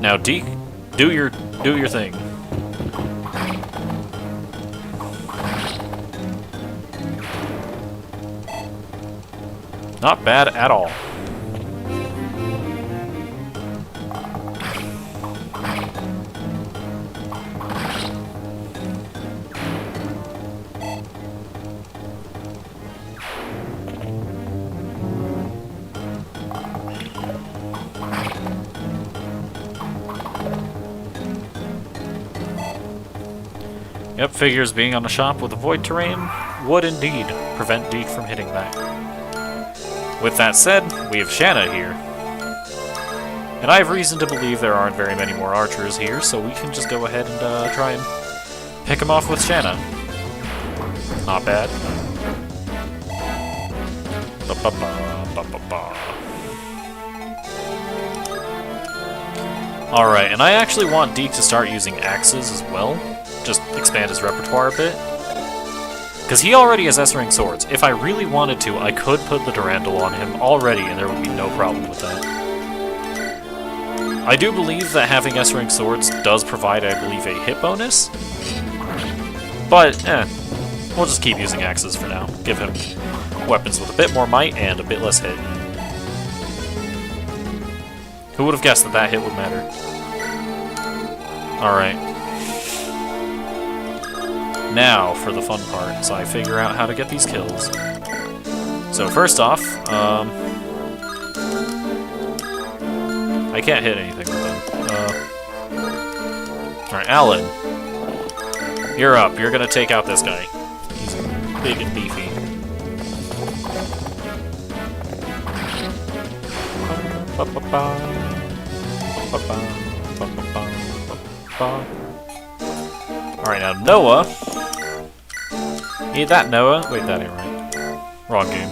Now, Deke, do your thing. Not bad at all. Yep, figures being on a shop with a void terrain would indeed prevent Deke from hitting that. With that said, we have Shanna here. And I have reason to believe there aren't very many more archers here, so we can just go ahead and try and pick him off with Shanna. Not bad. Alright, and I actually want Deke to start using axes as well. Just expand his repertoire a bit. Because he already has S-ring swords. If I really wanted to, I could put the Durandal on him already, and there would be no problem with that. I do believe that having S-ring swords does provide, I believe, a hit bonus. But, we'll just keep using axes for now. Give him weapons with a bit more might and a bit less hit. Who would have guessed that that hit would matter? Alright. Now for the fun part, as I figure out how to get these kills. So first off, I can't hit anything with them. Alright, Alan. You're up. You're gonna take out this guy. He's big and beefy. Alright, now Noah. Need that, Noah. Wait, that ain't right. Wrong game.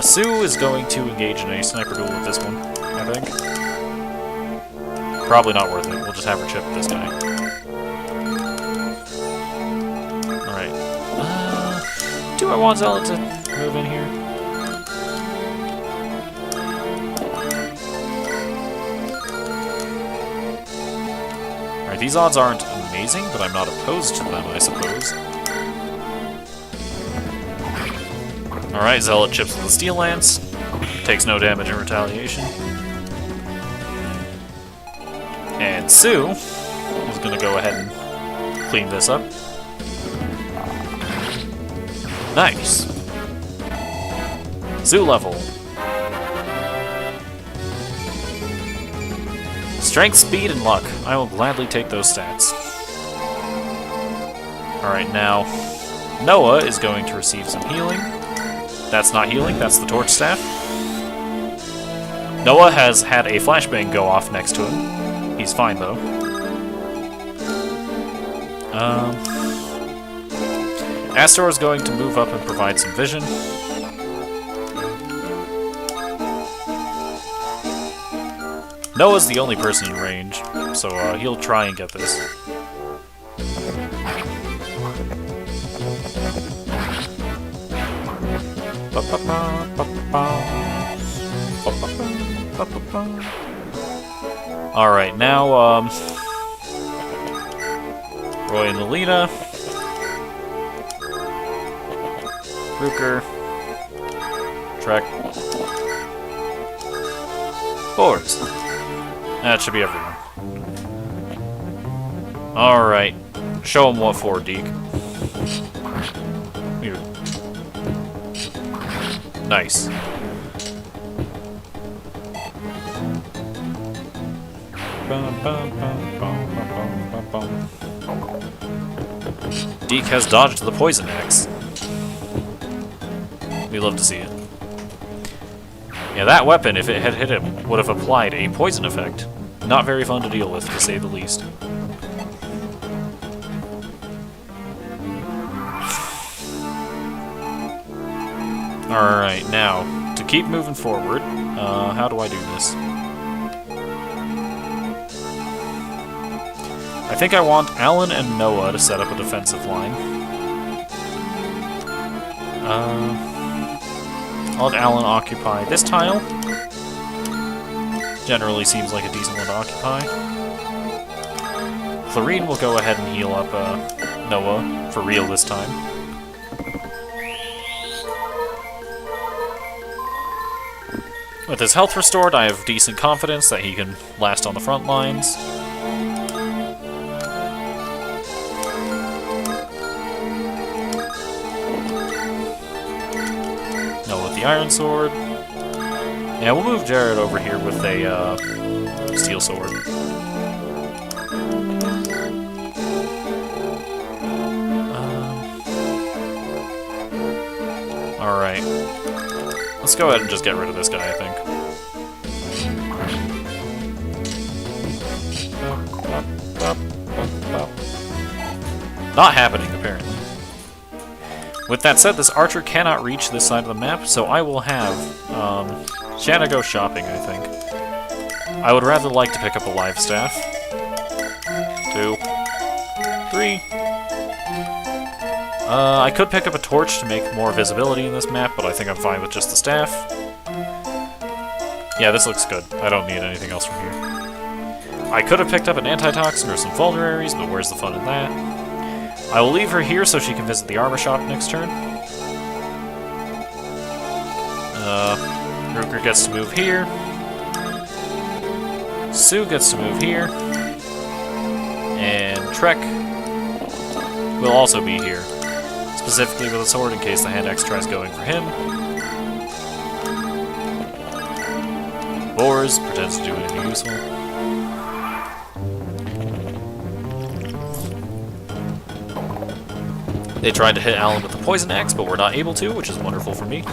Sue is going to engage in a sniper duel with this one, I think. Probably not worth it. We'll just have her chip this guy. Alright. Do I want Zealot to move in here? Alright, these odds aren't amazing, but I'm not opposed to them, I suppose. Alright, Zealot chips with the Steel Lance. Takes no damage in retaliation. And Sue is going to go ahead and clean this up. Nice. Sue level. Strength, speed, and luck. I will gladly take those stats. Alright, now Noah is going to receive some healing. That's not healing, that's the Torch Staff. Noah has had a flashbang go off next to him. He's fine, though. Astor is going to move up and provide some vision. Noah's the only person in range, so he'll try and get this. Alright, now, Roy and Alina. Ruker. Trek. Boars. That should be everyone. Alright. Show him what for, Deke. Here. Nice. Deke has dodged the poison axe. We love to see it. Yeah, that weapon, if it had hit him, would have applied a poison effect. Not very fun to deal with, to say the least. Alright, now, to keep moving forward, how do I do this? I think I want Alan and Noah to set up a defensive line. I'll have Alan occupy this tile. Generally seems like a decent one to occupy. Clarine will go ahead and heal up Noah, for real this time. With his health restored, I have decent confidence that he can last on the front lines. Iron Sword. Yeah, we'll move Jared over here with a Steel Sword. Alright. Let's go ahead and just get rid of this guy, I think. Not happening, apparently. With that said, this archer cannot reach this side of the map, so I will have Shanna go shopping, I think. I would rather like to pick up a live staff. 2, 3. I could pick up a torch to make more visibility in this map, but I think I'm fine with just the staff. Yeah, this looks good. I don't need anything else from here. I could have picked up an antitoxin or some vulneraries, but where's the fun in that? I will leave her here so she can visit the armor shop next turn. Ruker gets to move here. Sue gets to move here. And Trek will also be here. Specifically with a sword in case the hand axe tries going for him. Boars pretends to do anything useful. They tried to hit Alan with the poison axe, but were not able to, which is wonderful for me.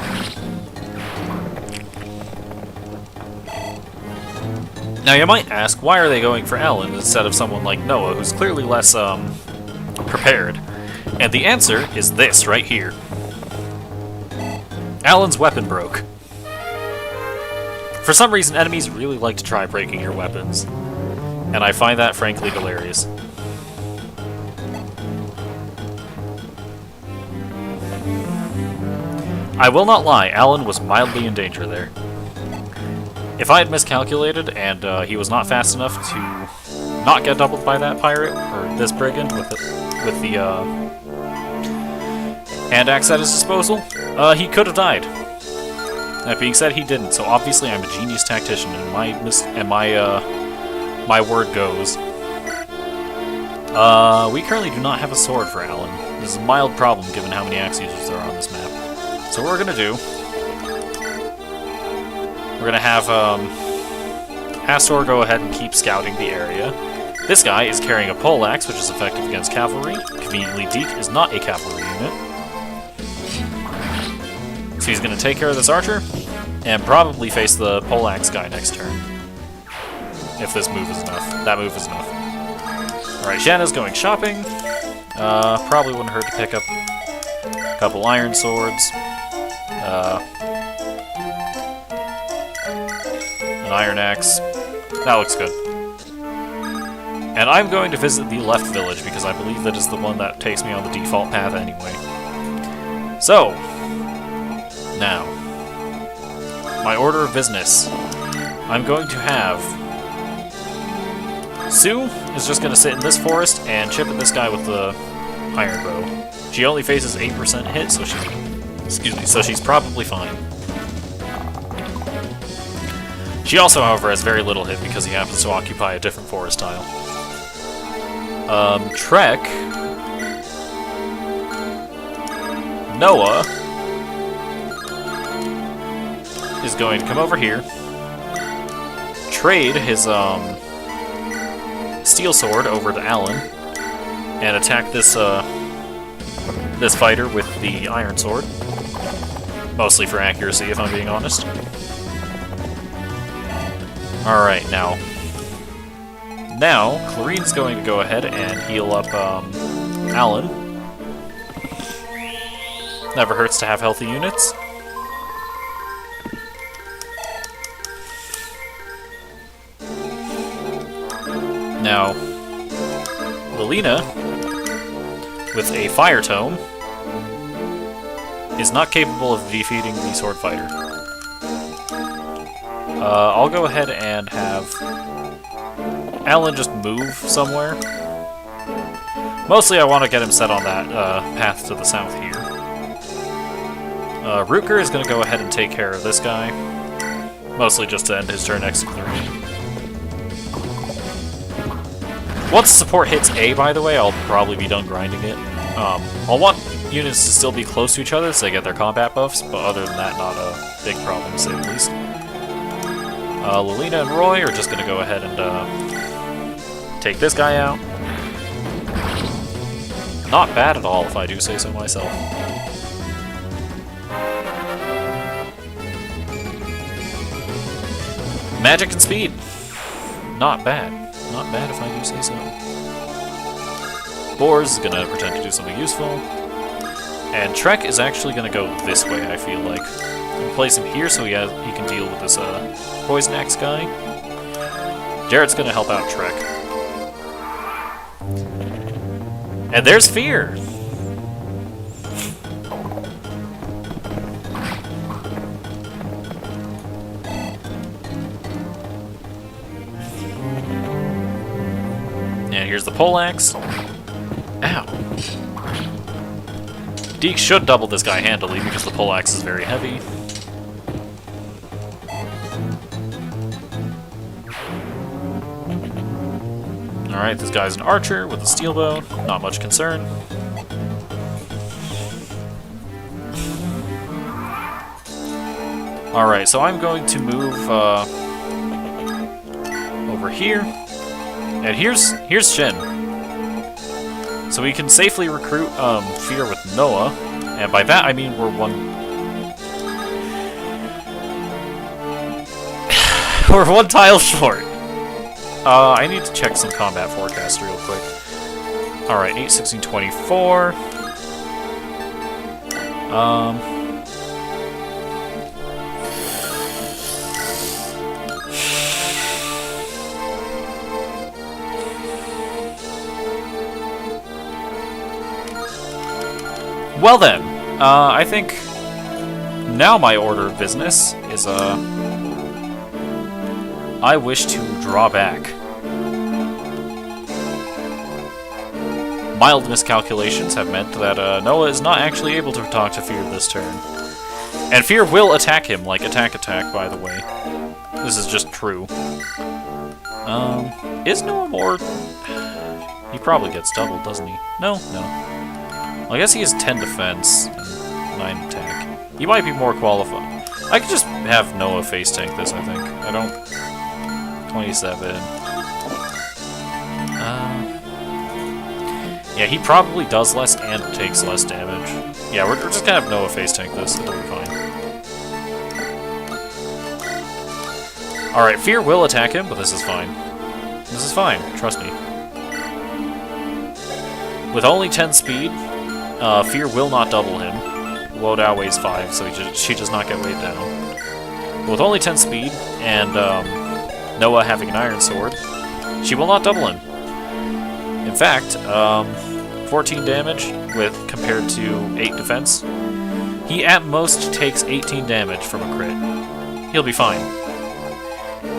Now you might ask, why are they going for Alan instead of someone like Noah, who's clearly less, prepared? And the answer is this right here. Alan's weapon broke. For some reason, enemies really like to try breaking your weapons. And I find that frankly hilarious. I will not lie, Alan was mildly in danger there. If I had miscalculated and he was not fast enough to not get doubled by that pirate, or this brigand with the hand axe at his disposal, he could have died. That being said, he didn't, so obviously I'm a genius tactician, and my word goes. We currently do not have a sword for Alan. This is a mild problem given how many axe users there are on this map. So what we're gonna do, we're gonna have Astor go ahead and keep scouting the area. This guy is carrying a poleaxe, which is effective against cavalry. Conveniently, Deke is not a cavalry unit. So he's gonna take care of this archer, and probably face the poleaxe guy next turn. If this move is enough. That move is enough. Alright, Shanna's going shopping. Probably wouldn't hurt to pick up a couple iron swords. An iron axe. That looks good. And I'm going to visit the left village, because I believe that is the one that takes me on the default path anyway. So, now, my order of business. I'm going to have... Sue is just going to sit in this forest and chip at this guy with the iron bow. She only faces 8% hit, so so she's probably fine. She also, however, has very little hit because he happens to occupy a different forest tile. Trek... Noah... is going to come over here, trade his, steel sword over to Alan, and attack this, this fighter with the iron sword. Mostly for accuracy, if I'm being honest. Alright, now, Clarine's going to go ahead and heal up, Alan. Never hurts to have healthy units. Now, Lilina, with a Fire Tome, is not capable of defeating the Sword Fighter. I'll go ahead and have Alan just move somewhere. Mostly I want to get him set on that path to the south here. Rutger is going to go ahead and take care of this guy. Mostly just to end his turn next to Clarine. Once support hits A, by the way, I'll probably be done grinding it. I'll want units to still be close to each other so they get their combat buffs, but other than that, not a big problem, to say the least. Lilina and Roy are just going to go ahead and take this guy out. Not bad at all, if I do say so myself. Magic and speed. Not bad. Not bad if I do say so. Boars is going to pretend to do something useful. And Trek is actually going to go this way, I feel like. I'm going to place him here so he can deal with this Poison Axe guy. Jared's going to help out Trek. And there's Fear! And here's the poleaxe. Ow. Deke should double this guy handily because the poleaxe is very heavy. Alright, this guy's an archer with a steel bow. Not much concern. Alright, so I'm going to move over here. And here's Shin. So we can safely recruit Fear with Noah, and by that I mean we're one tile short. I need to check some combat forecast real quick. Alright, 8, 16, 24. Well then, I think now my order of business is, I wish to draw back. Mild miscalculations have meant that Noah is not actually able to talk to Fear this turn. And Fear will attack him, like attack, by the way. This is just true. Is Noah more... He probably gets doubled, doesn't he? No. Well, I guess he has 10 defense and 9 attack. He might be more qualified. I could just have Noah face tank this, I think. I don't... 27. Yeah, he probably does less and takes less damage. Yeah, we're just gonna have Noah face tank this, it'll be fine. Alright, Fear will attack him, but this is fine. This is fine, trust me. With only 10 speed, Fear will not double him. Wodao weighs 5, so she does not get weighed down. But with only 10 speed, and Noah having an iron sword. She will not double him. In fact, 14 damage with compared to 8 defense. He at most takes 18 damage from a crit. He'll be fine.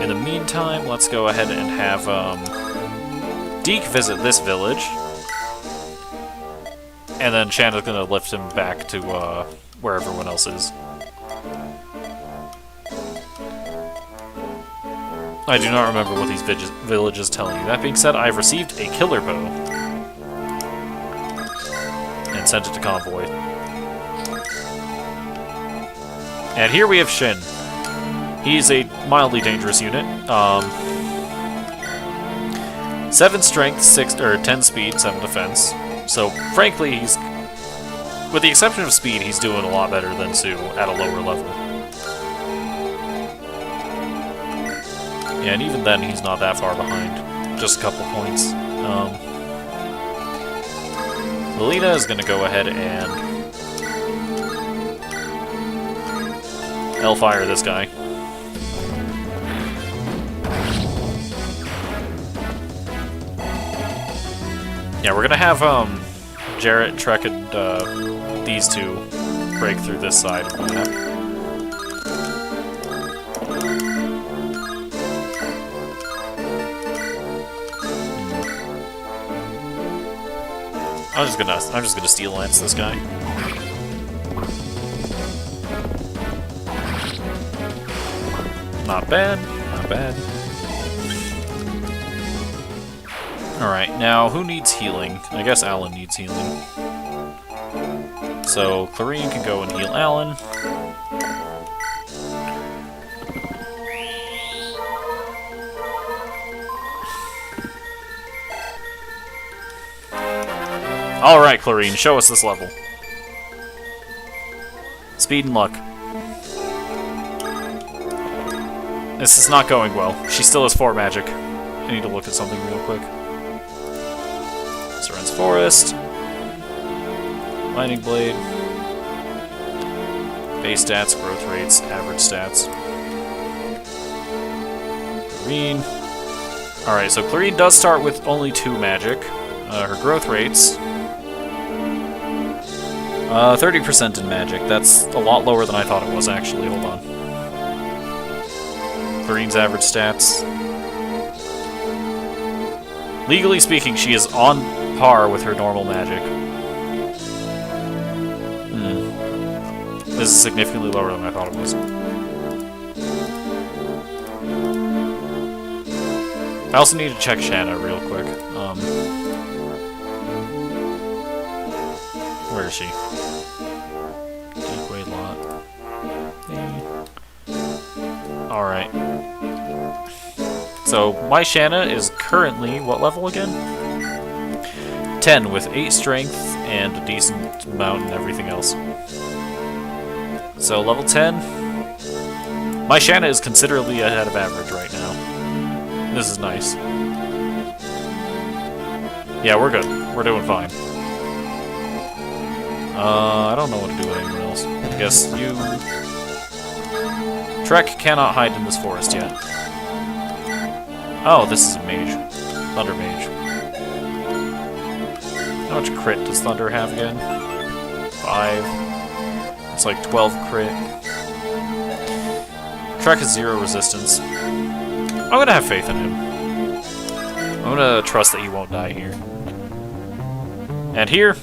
In the meantime, let's go ahead and have Deke visit this village. And then Shanna's gonna lift him back to where everyone else is. I do not remember what these villages tell you. That being said, I've received a killer bow. And sent it to convoy. And here we have Shin. He's a mildly dangerous unit. 7 strength, 10 speed, 7 defense. So, frankly, he's... with the exception of speed, he's doing a lot better than Sue at a lower level. Yeah, and even then, he's not that far behind. Just a couple points. Melina is going to go ahead and Hellfire this guy. Yeah, we're going to have Jarrett, Trek, and these two break through this side of the map. I'm just gonna Steel Lance this guy. Not bad, not bad. Alright, now who needs healing? I guess Alan needs healing. So Clarine can go and heal Alan. Alright, Clarine, show us this level. Speed and luck. This is not going well. She still has 4 magic. I need to look at something real quick. Seren's Forest. Lightning Blade. Base stats, growth rates, average stats. Clarine. Alright, so Clarine does start with only 2 magic. Her growth rates... 30% in magic. That's a lot lower than I thought it was, actually. Hold on. Clarine's average stats. Legally speaking, she is on par with her normal magic. This is significantly lower than I thought it was. I also need to check Shanna real quick. Where is she? Gateway lot. Alright. So, my Shanna is currently, what level again? 10, with 8 strength and a decent amount and everything else. So, level 10. My Shanna is considerably ahead of average right now. This is nice. Yeah, we're good. We're doing fine. I don't know what to do with anyone else. I guess you... Trek cannot hide in this forest yet. Oh, this is a mage. Thunder mage. How much crit does Thunder have again? 5. It's like 12 crit. Trek has 0 resistance. I'm gonna have faith in him. I'm gonna trust that he won't die here. And here...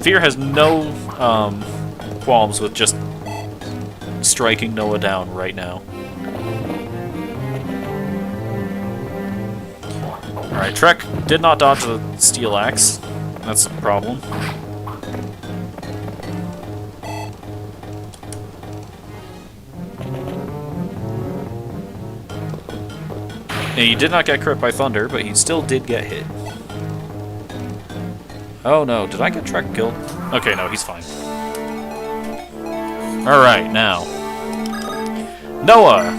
Fear has no qualms with just striking Noah down right now. Alright, Trek did not dodge the Steel Axe. That's a problem. And he did not get crit by Thunder, but he still did get hit. Oh no, did I get Trek killed? Okay, no, he's fine. Alright, now. Noah!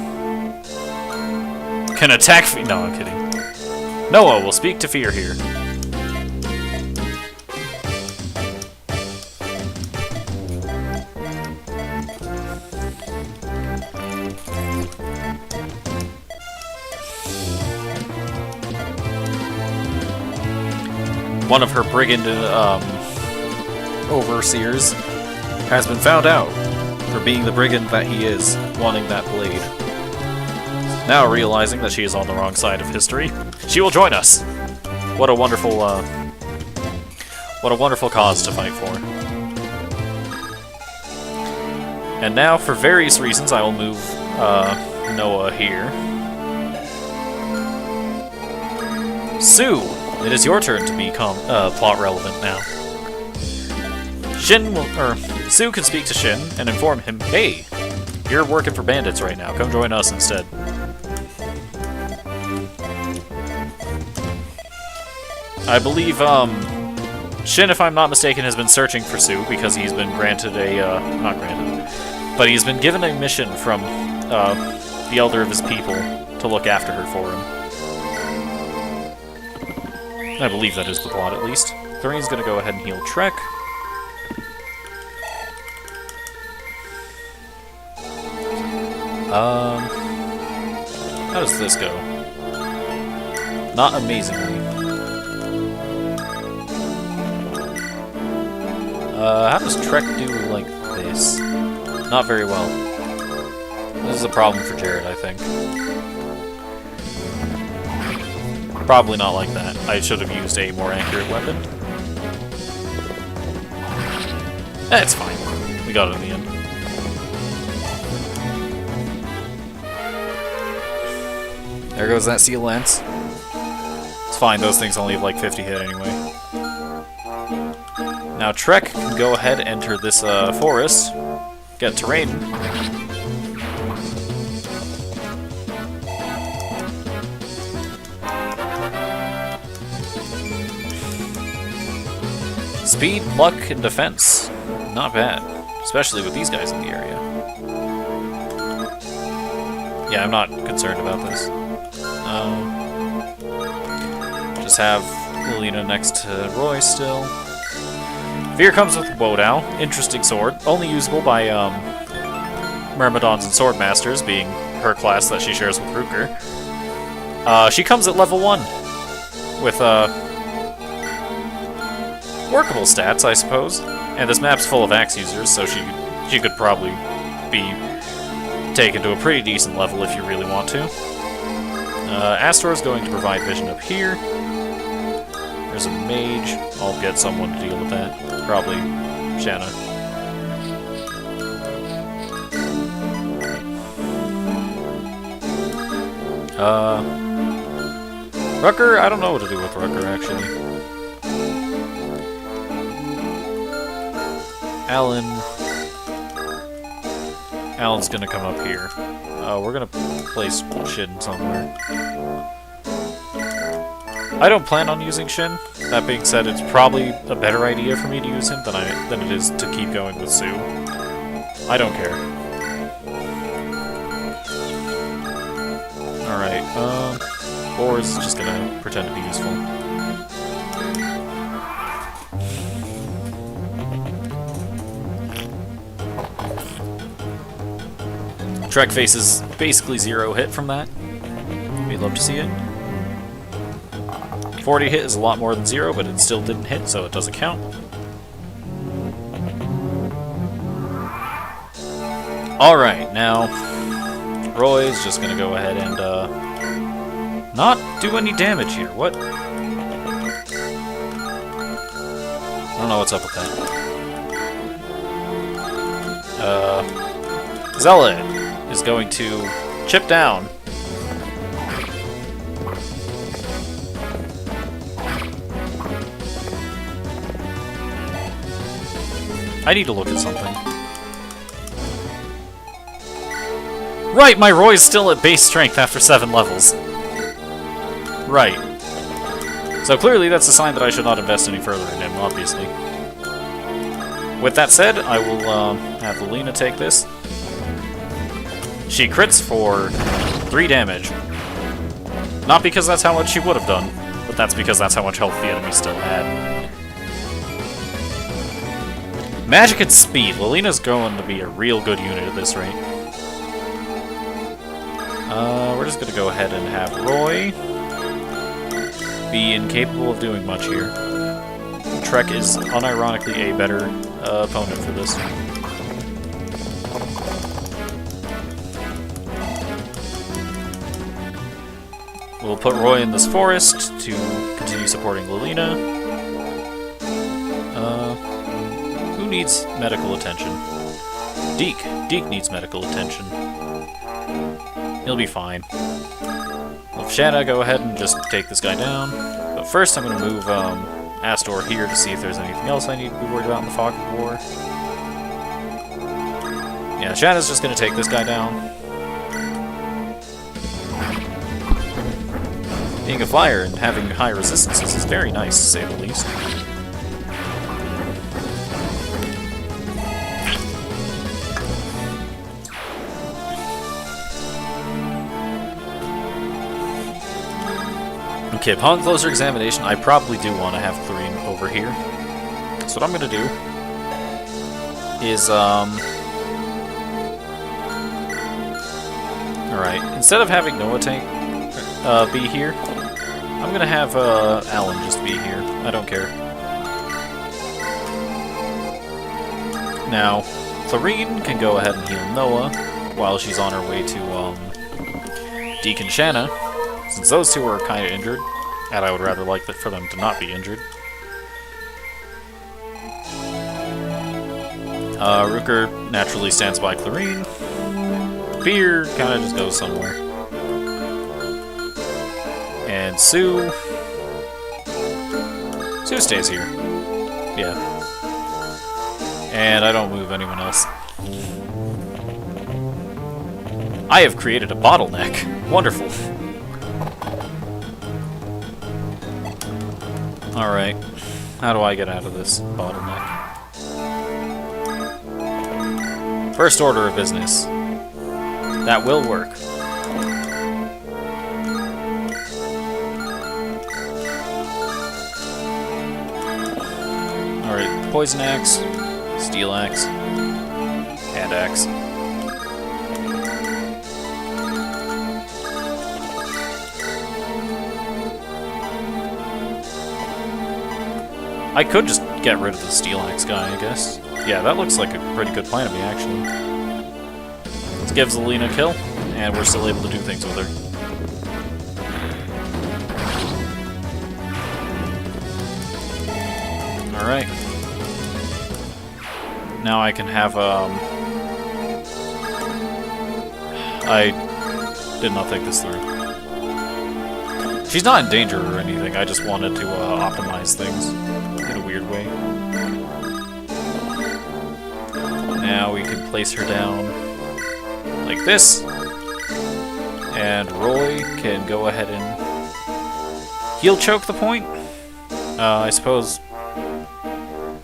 Can attack Fear. No, I'm kidding. Noah will speak to Fear here. one of her brigand overseers has been found out for being the brigand that he is, wanting that blade. Now realizing that she is on the wrong side of history, she will join us. What a wonderful cause to fight for. And now, for various reasons, I will move Noah here. Sue, it is your turn to become plot relevant now. Sue can speak to Shin and inform him, hey, you're working for bandits right now. Come join us instead. I believe Shin, if I'm not mistaken, has been searching for Sue because he's been granted a not granted, but he's been given a mission from the elder of his people to look after her for him. I believe that is the plot, at least. Thurine's gonna go ahead and heal Trek. How does this go? Not amazingly. How does Trek do like this? Not very well. This is a problem for Jared, I think. Probably not like that. I should have used a more accurate weapon. It's fine. We got it in the end. There goes that Sea Lance. It's fine, those things only have like 50 hit anyway. Now Trek can go ahead and enter this forest, get terrain. Speed, luck, and defense. Not bad. Especially with these guys in the area. Yeah, I'm not concerned about this. Just have Lilina next to Roy still. Veer comes with Wodao. Interesting sword. Only usable by Myrmidons and Swordmasters, being her class that she shares with Ruker. She comes at level 1 with workable stats, I suppose. And this map's full of axe users, so she could probably be taken to a pretty decent level if you really want to. Astor is going to provide vision up here. There's a mage. I'll get someone to deal with that. Probably Shanna. Rucker? I don't know what to do with Rucker, actually. Alan's gonna come up here. We're gonna place Shin somewhere. I don't plan on using Shin. That being said, it's probably a better idea for me to use him than it is to keep going with Sue. I don't care. Alright, Boris is just gonna pretend to be useful. Trek faces basically 0 hit from that. We'd love to see it. 40 hit is a lot more than 0, but it still didn't hit, so it doesn't count. Alright, now Roy's just gonna go ahead and not do any damage here. What? I don't know what's up with that. Zealot is going to chip down. I need to look at something. Right, my Roy's still at base strength after 7 levels. Right. So clearly that's a sign that I should not invest any further in him, obviously. With that said, I will have Lilina take this. She crits for 3 damage. Not because that's how much she would have done, but that's because that's how much health the enemy still had. Magic and speed. Lilina's going to be a real good unit at this rate. We're just going to go ahead and have Roy be incapable of doing much here. Trek is unironically a better opponent for this. We'll put Roy in this forest to continue supporting Lilina. Who needs medical attention? Deke. Deke needs medical attention. He'll be fine. Well, Shanna, go ahead and just take this guy down. But first I'm going to move Astor here to see if there's anything else I need to be worried about in the Fog of War. Yeah, Shanna's just going to take this guy down. Being a flyer and having high resistances is very nice, to say the least. Okay, upon closer examination, I probably do want to have Clarine over here. So what I'm going to do is, alright, instead of having Noah Tank be here, I'm going to have Alan just be here. I don't care. Now, Clarine can go ahead and heal Noah while she's on her way to Deacon Shanna, since those two are kind of injured, and I would rather like for them to not be injured. Rooker naturally stands by Clarine. Fear kind of just goes somewhere. And Sue stays here. Yeah. And I don't move anyone else. I have created a bottleneck. Wonderful. Alright. How do I get out of this bottleneck? First order of business. That will work. Alright, poison axe, steel axe, hand axe. I could just get rid of the steel axe guy, I guess. Yeah, that looks like a pretty good plan to me, actually. Let's give Zelina a kill, and we're still able to do things with her. Alright. Now I can have, I did not think this through. She's not in danger or anything, I just wanted to, optimize things in a weird way. Now we can place her down like this, and Roy can go ahead and heal choke the point. I suppose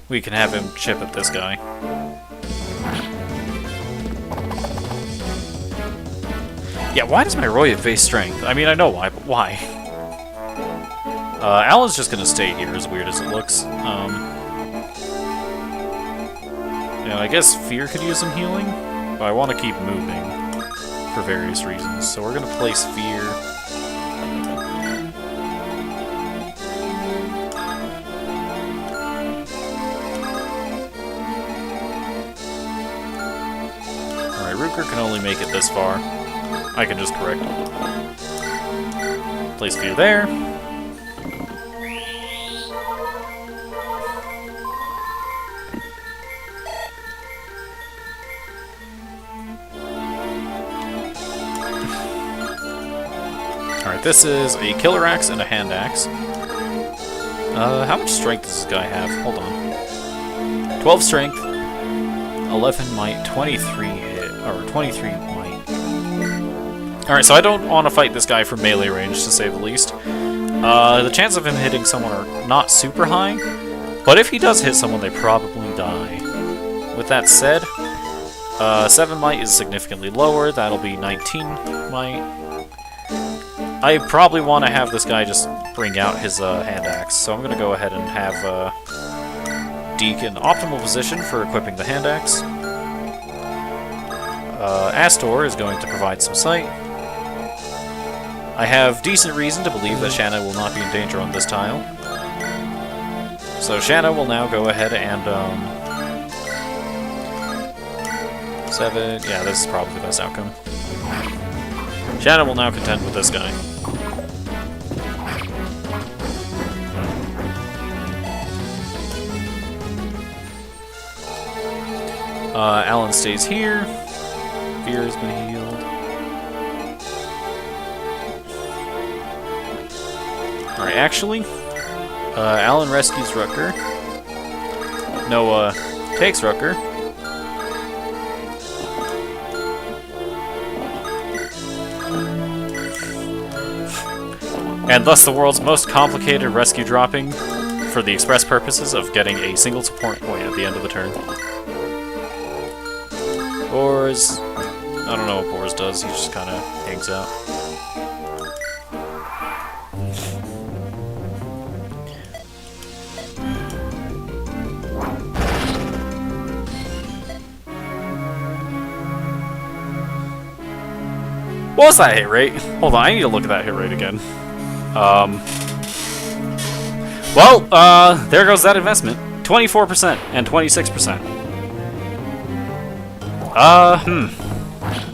we can have him chip at this guy. Yeah, why does my Roy have base strength? I mean, I know why, but why? Alan's just gonna stay here, as weird as it looks. Yeah, I guess Fear could use some healing, but I want to keep moving for various reasons. So we're gonna place Fear. Alright, Rooker can only make it this far. I can just correct him. Place Fear there. Alright, this is a killer axe and a hand axe. How much strength does this guy have? Hold on. 12 strength, 11 might, 23 hit, or 23 might. Alright, so I don't want to fight this guy from melee range, to say the least. The chance of him hitting someone are not super high, but if he does hit someone, they probably die. With that said, 7 might is significantly lower, that'll be 19 might. I probably want to have this guy just bring out his hand axe, so I'm going to go ahead and have Deke in optimal position for equipping the hand axe. Astor is going to provide some sight. I have decent reason to believe that Shanna will not be in danger on this tile. So Shanna will now go ahead and 7. Yeah, this is probably the best outcome. Shanna will now contend with this guy. Alan stays here. Fear has been healed. Alright, actually, Alan rescues Rutger. Noah takes Rutger. And thus the world's most complicated rescue dropping for the express purposes of getting a single support point at the end of the turn. Boars... I don't know what Boars does, he just kind of hangs out. What was that hit rate? Hold on, I need to look at that hit rate again. There goes that investment. 24% and 26%.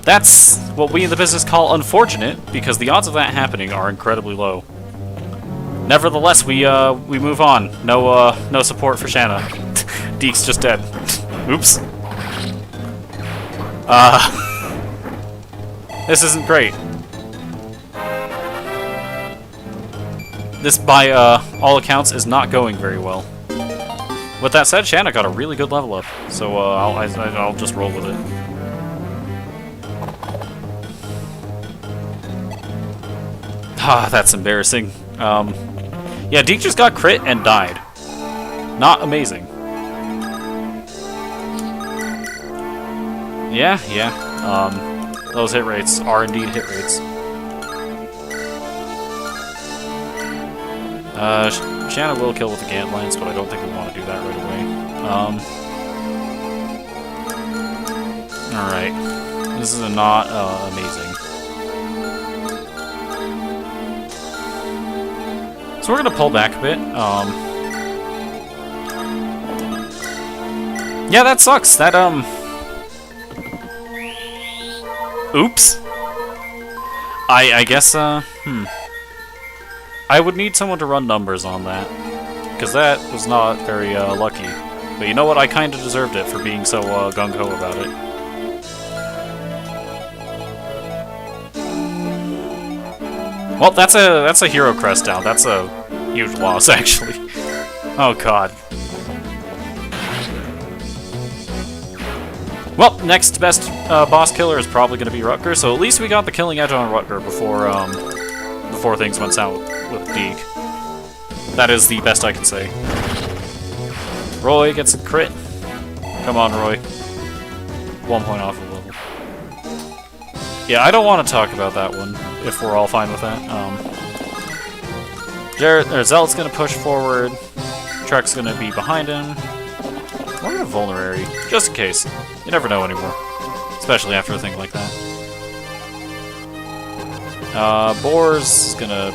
That's what we in the business call unfortunate, because the odds of that happening are incredibly low. Nevertheless, we move on. No support for Shanna. Deke's just dead. Oops. This isn't great. This, by all accounts, is not going very well. With that said, Shanna got a really good level up, so I'll just roll with it. Ah, that's embarrassing. Yeah, Deke just got crit and died. Not amazing. Yeah. Those hit rates are indeed hit rates. Shanna will kill with the Gant Lance, but I don't think we want to do that right away. Alright. This is not amazing. So we're gonna pull back a bit. Yeah, that sucks. That, oops. I guess, I would need someone to run numbers on that, because that was not very, lucky. But you know what? I kinda deserved it for being so, gung-ho about it. Well, that's a hero crest down. That's a huge loss, actually. Oh, God. Well, next best boss killer is probably going to be Rutger, so at least we got the killing edge on Rutger before things went south with Deke. That is the best I can say. Roy gets a crit. Come on, Roy. 1 point off of level. Yeah, I don't want to talk about that one, if we're all fine with that. Zealot's going to push forward. Trek's going to be behind him. We're going to Vulnerary, just in case. You never know anymore. Especially after a thing like that. Boars is gonna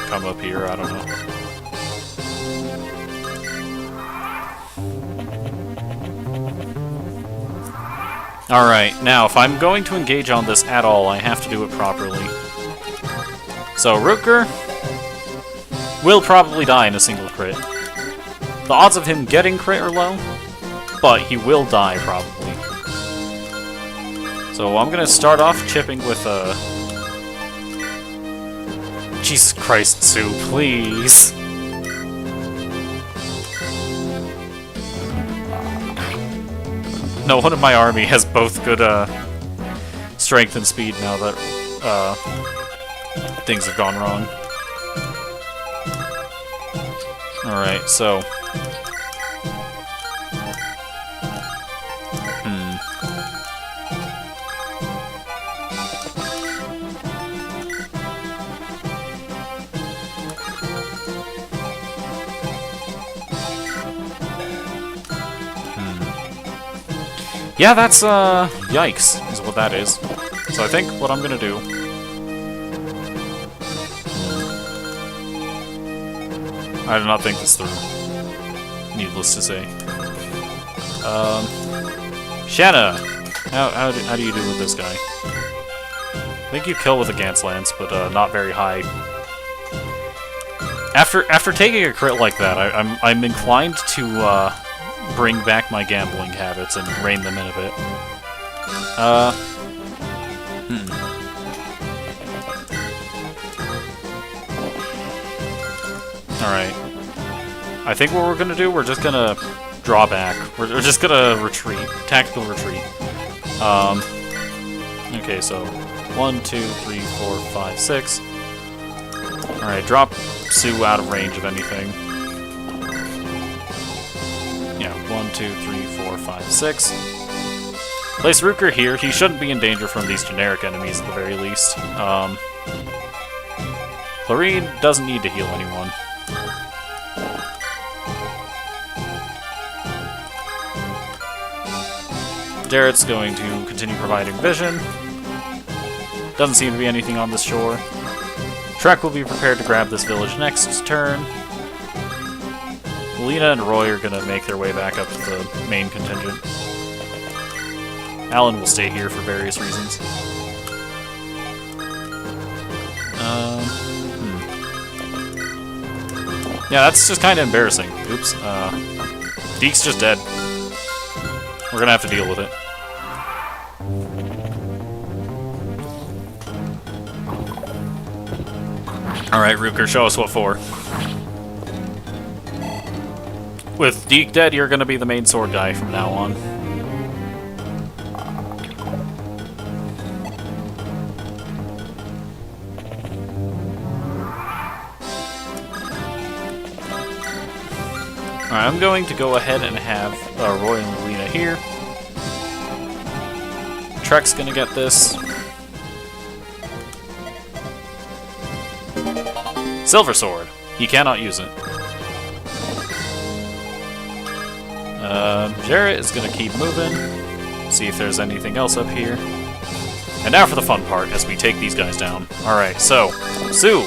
come up here, I don't know. Alright, now if I'm going to engage on this at all, I have to do it properly. So Rutger will probably die in a single crit. The odds of him getting crit are low, but he will die, probably. So I'm gonna start off chipping with a... Jesus Christ, Sue, please! No one in my army has both good, strength and speed now that, things have gone wrong. Alright, so... Yeah, that's, yikes, is what that is. So I think what I'm gonna do... I do not think this through. needless to say. Shanna! How do you do with this guy? I think you kill with a Gantz Lance, but not very high. After taking a crit like that, I'm inclined to bring back my gambling habits and rein them in a bit. Alright. I think what we're gonna do, we're just gonna draw back. We're just gonna retreat. Tactical retreat. Okay, so 1, 2, 3, 4, 5, 6. Alright, drop Sue out of range of anything. Yeah, 1, 2, 3, 4, 5, 6. Place Rutger here. He shouldn't be in danger from these generic enemies at the very least. Clarine doesn't need to heal anyone. Jarrett's going to continue providing vision. Doesn't seem to be anything on this shore. Trek will be prepared to grab this village next turn. Lena and Roy are going to make their way back up to the main contingent. Alan will stay here for various reasons. Yeah, that's just kind of embarrassing. Oops. Deke's just dead. We're going to have to deal with it. Alright, Rutger, show us what for. With Deke dead, you're gonna be the main sword guy from now on. Alright, I'm going to go ahead and have Roy and Lena here. Trek's gonna get this. Silver Sword. He cannot use it. Jarrett is going to keep moving. See if there's anything else up here. And now for the fun part, as we take these guys down. Alright, so, Sue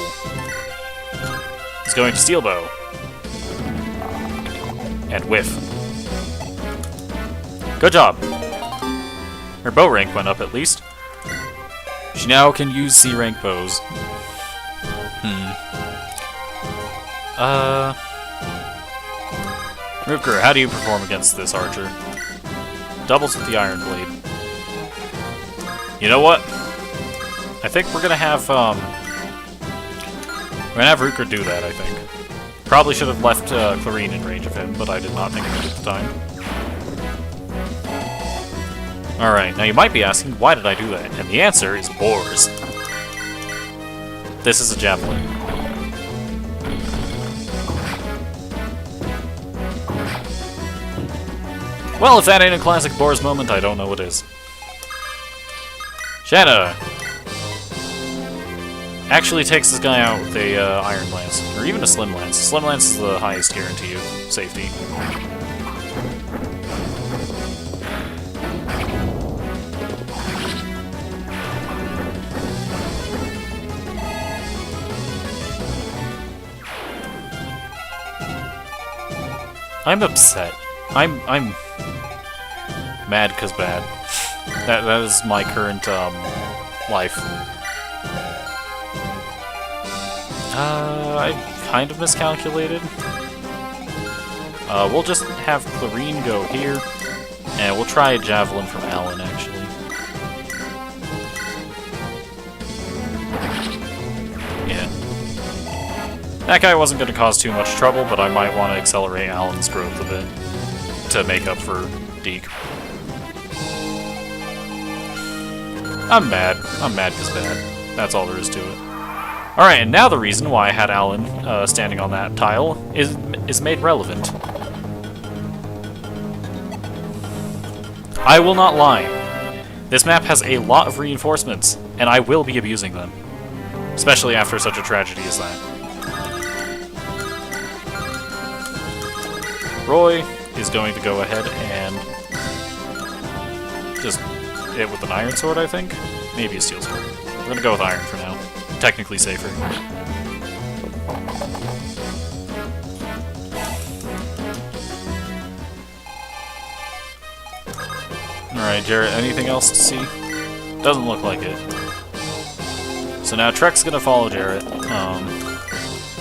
is going to Steel Bow. And whiff. Good job. Her bow rank went up, at least. She now can use C-rank bows. Rutger, how do you perform against this archer? Doubles with the Iron Blade. You know what? I think we're gonna have, Rutger do that, I think. Probably should have left Clarine in range of him, but I did not think of it at the time. Alright, now you might be asking, why did I do that? And the answer is boars. This is a javelin. Well, if that ain't a classic Boars moment, I don't know what is. Shanna actually takes this guy out with a Iron Lance, or even a Slim Lance. Slim Lance is the highest guarantee of safety. I'm upset. I'm mad 'cause bad. That is my current life. I kind of miscalculated. We'll just have Clarine go here, and we'll try a javelin from Alan actually. Yeah. That guy wasn't going to cause too much trouble, but I might want to accelerate Alan's growth a bit to make up for Deke. I'm mad. I'm mad 'cause bad. That's all there is to it. Alright, and now the reason why I had Alan standing on that tile is made relevant. I will not lie. This map has a lot of reinforcements, and I will be abusing them. Especially after such a tragedy as that. Roy is going to go ahead and just hit with an iron sword, I think? Maybe a steel sword. We're gonna go with iron for now. Technically safer. Alright, Jarrett, anything else to see? Doesn't look like it. So now Trek's gonna follow Jarrett.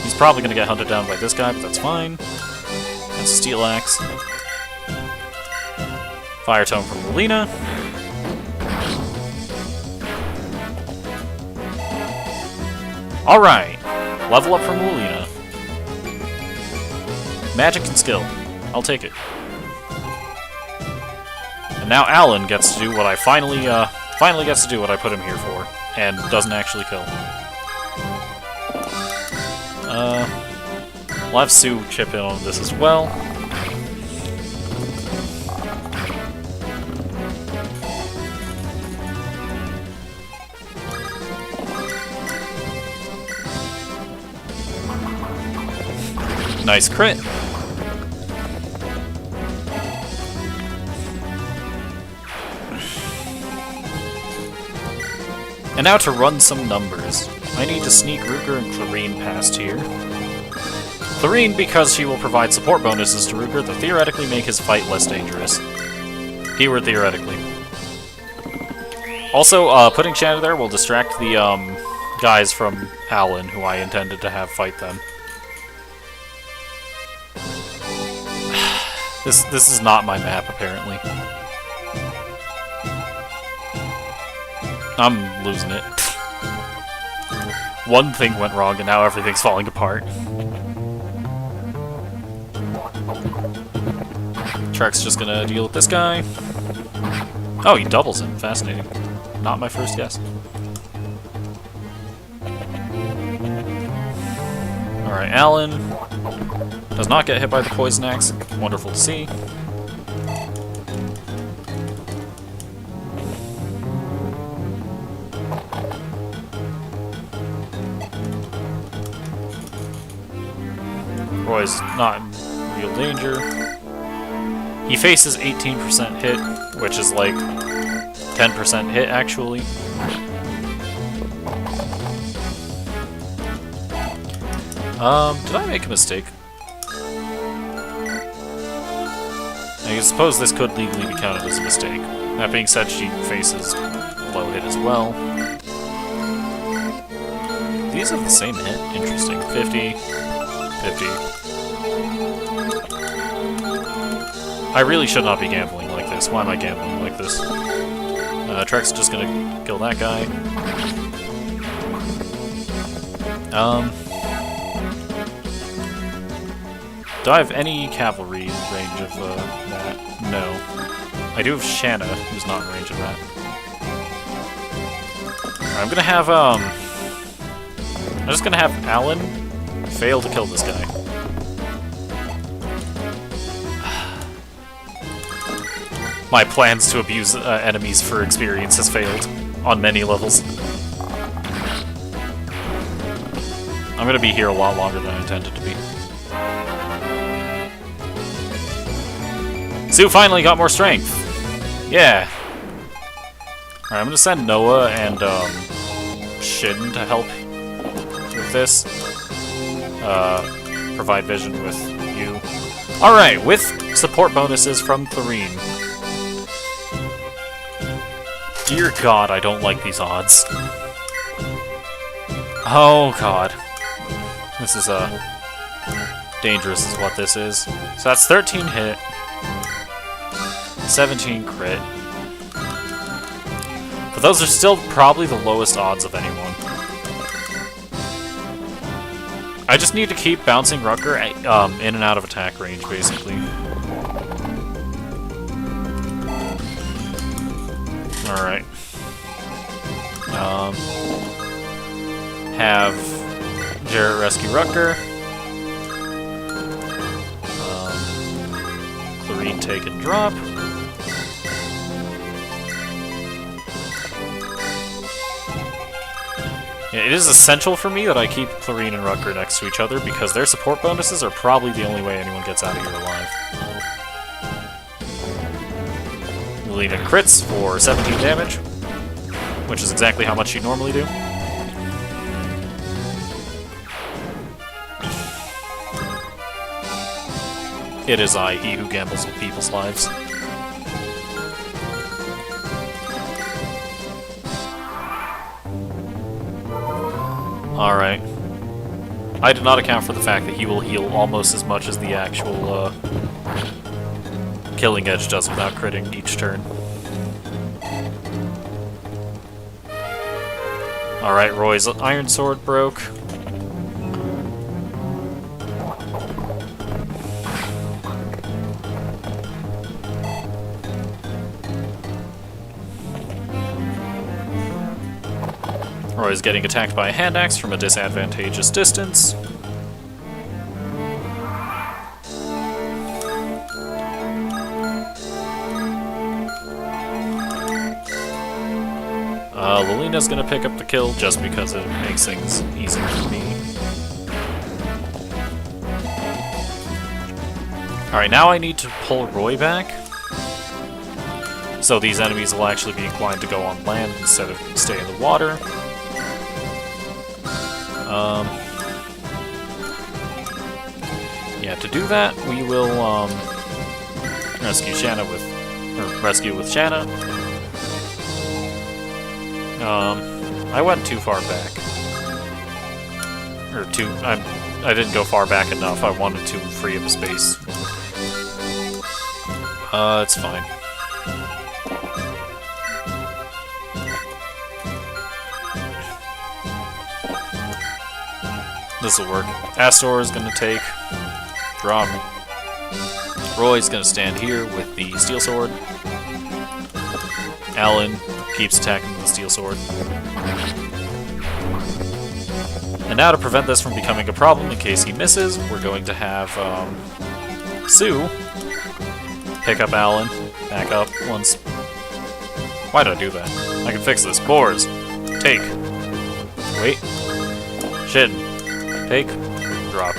He's probably gonna get hunted down by this guy, but that's fine. That's a Steel Axe. Fire Tome from Melina. Alright! Level up from Melina. Magic and skill. I'll take it. And now Alan gets to do what I finally gets to do what I put him here for, and doesn't actually kill. We'll have Sue chip in on this as well. Nice crit. And now to run some numbers. I need to sneak Ruger and Clarine past here. Clarine, because she will provide support bonuses to Ruger that theoretically make his fight less dangerous. Keyword theoretically. Also, putting Shanna there will distract the guys from Alan, who I intended to have fight them. This is not my map, apparently. I'm losing it. One thing went wrong and now everything's falling apart. Trek's just gonna deal with this guy. Oh, he doubles him. Fascinating. Not my first guess. Alright, Alan does not get hit by the Poison Axe. Wonderful to see. Roy's not in real danger. He faces 18% hit, which is like 10% hit, actually. Did I make a mistake? I suppose this could legally be counted as a mistake. That being said, she faces low hit as well. These have the same hit. Interesting. 50. 50. I really should not be gambling like this. Why am I gambling like this? Trek's just gonna kill that guy. Do I have any cavalry in range of that? No. I do have Shanna, who's not in range of that. I'm gonna have, I'm just gonna have Alan fail to kill this guy. My plans to abuse enemies for experience has failed on many levels. I'm gonna be here a lot longer than I intended to be. Sue finally got more strength! Yeah! Alright, I'm gonna send Noah and, Shin to help with this. Provide vision with you. Alright, with support bonuses from Clarine. Dear God, I don't like these odds. Oh God. This is, dangerous is what this is. So that's 13 hit. 17 crit. But those are still probably the lowest odds of anyone. I just need to keep bouncing Rucker in and out of attack range, basically. Alright. Have Jarrett rescue Rucker. Clarine take and drop. Yeah, it is essential for me that I keep Clarine and Rucker next to each other because their support bonuses are probably the only way anyone gets out of here alive. Melina crits for 17 damage, which is exactly how much she'd normally do. It is I, he who gambles with people's lives. Alright. I did not account for the fact that he will heal almost as much as the actual Killing Edge does without critting each turn. Alright, Roy's Iron Sword broke. Roy's getting attacked by a hand axe from a disadvantageous distance. Lilina's gonna pick up the kill just because it makes things easier for me. Alright, now I need to pull Roy back. So these enemies will actually be inclined to go on land instead of stay in the water. Yeah, to do that, we will rescue with Shanna. I went too far back. I didn't go far back enough. I wanted to free up a space. It's fine. This'll work. Astor is gonna take. Drop. Roy's gonna stand here with the steel sword. Alan keeps attacking with the steel sword. And now to prevent this from becoming a problem in case he misses, we're going to have Sue pick up Alan, back up once. Why did I do that? I can fix this. Boars. Take. Wait. Shin. Take. Drop.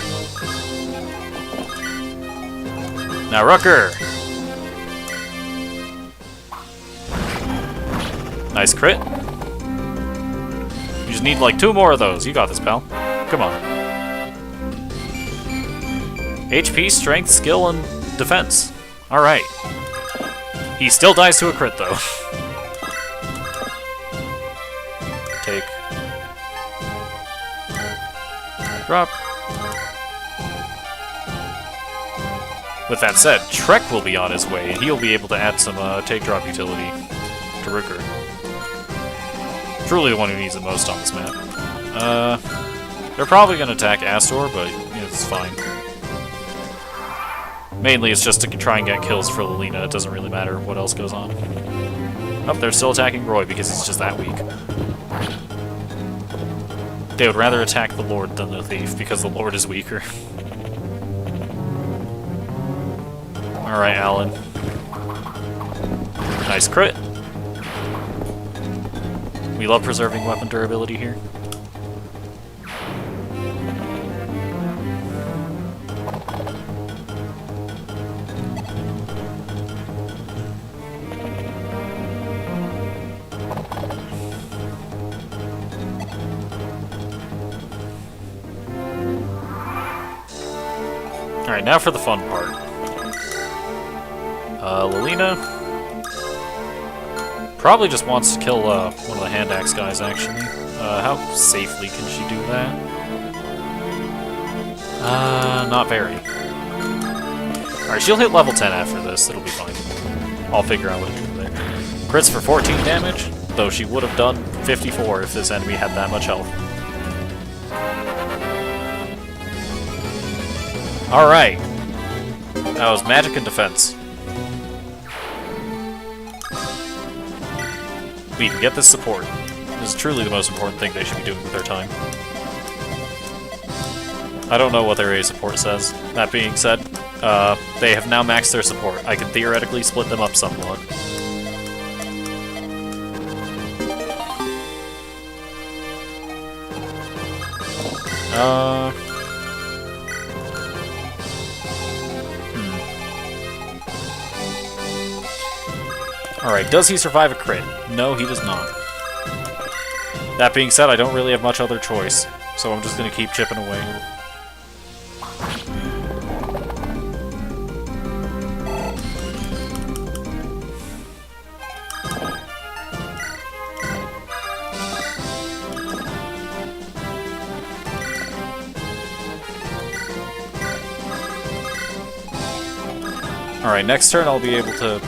Now Rucker! Nice crit. You just need like 2 more of those. You got this, pal. Come on. HP, strength, skill, and defense. Alright. He still dies to a crit, though. Take. Drop. With that said, Trek will be on his way, and he'll be able to add some take-drop utility to Rooker. Truly the one who needs it most on this map. They're probably going to attack Astor, but it's fine. Mainly it's just to try and get kills for Lilina. It doesn't really matter what else goes on. Oh, they're still attacking Roy because he's just that weak. They would rather attack the Lord than the Thief because the Lord is weaker. Alright, Alan. Nice crit. We love preserving weapon durability here. Alright, now for the fun part. Lilina probably just wants to kill one of the hand axe guys, actually. How safely can she do that? Not very. Alright, she'll hit level 10 after this, it'll be fine. I'll figure out what to do there. Crits for 14 damage, though she would have done 54 if this enemy had that much health. Alright. That was magic and defense. We can get this support. This is truly the most important thing they should be doing with their time. I don't know what their A support says. That being said, they have now maxed their support. I can theoretically split them up somewhat. Alright, does he survive a crit? No, he does not. That being said, I don't really have much other choice, so I'm just gonna keep chipping away. Alright, next turn I'll be able to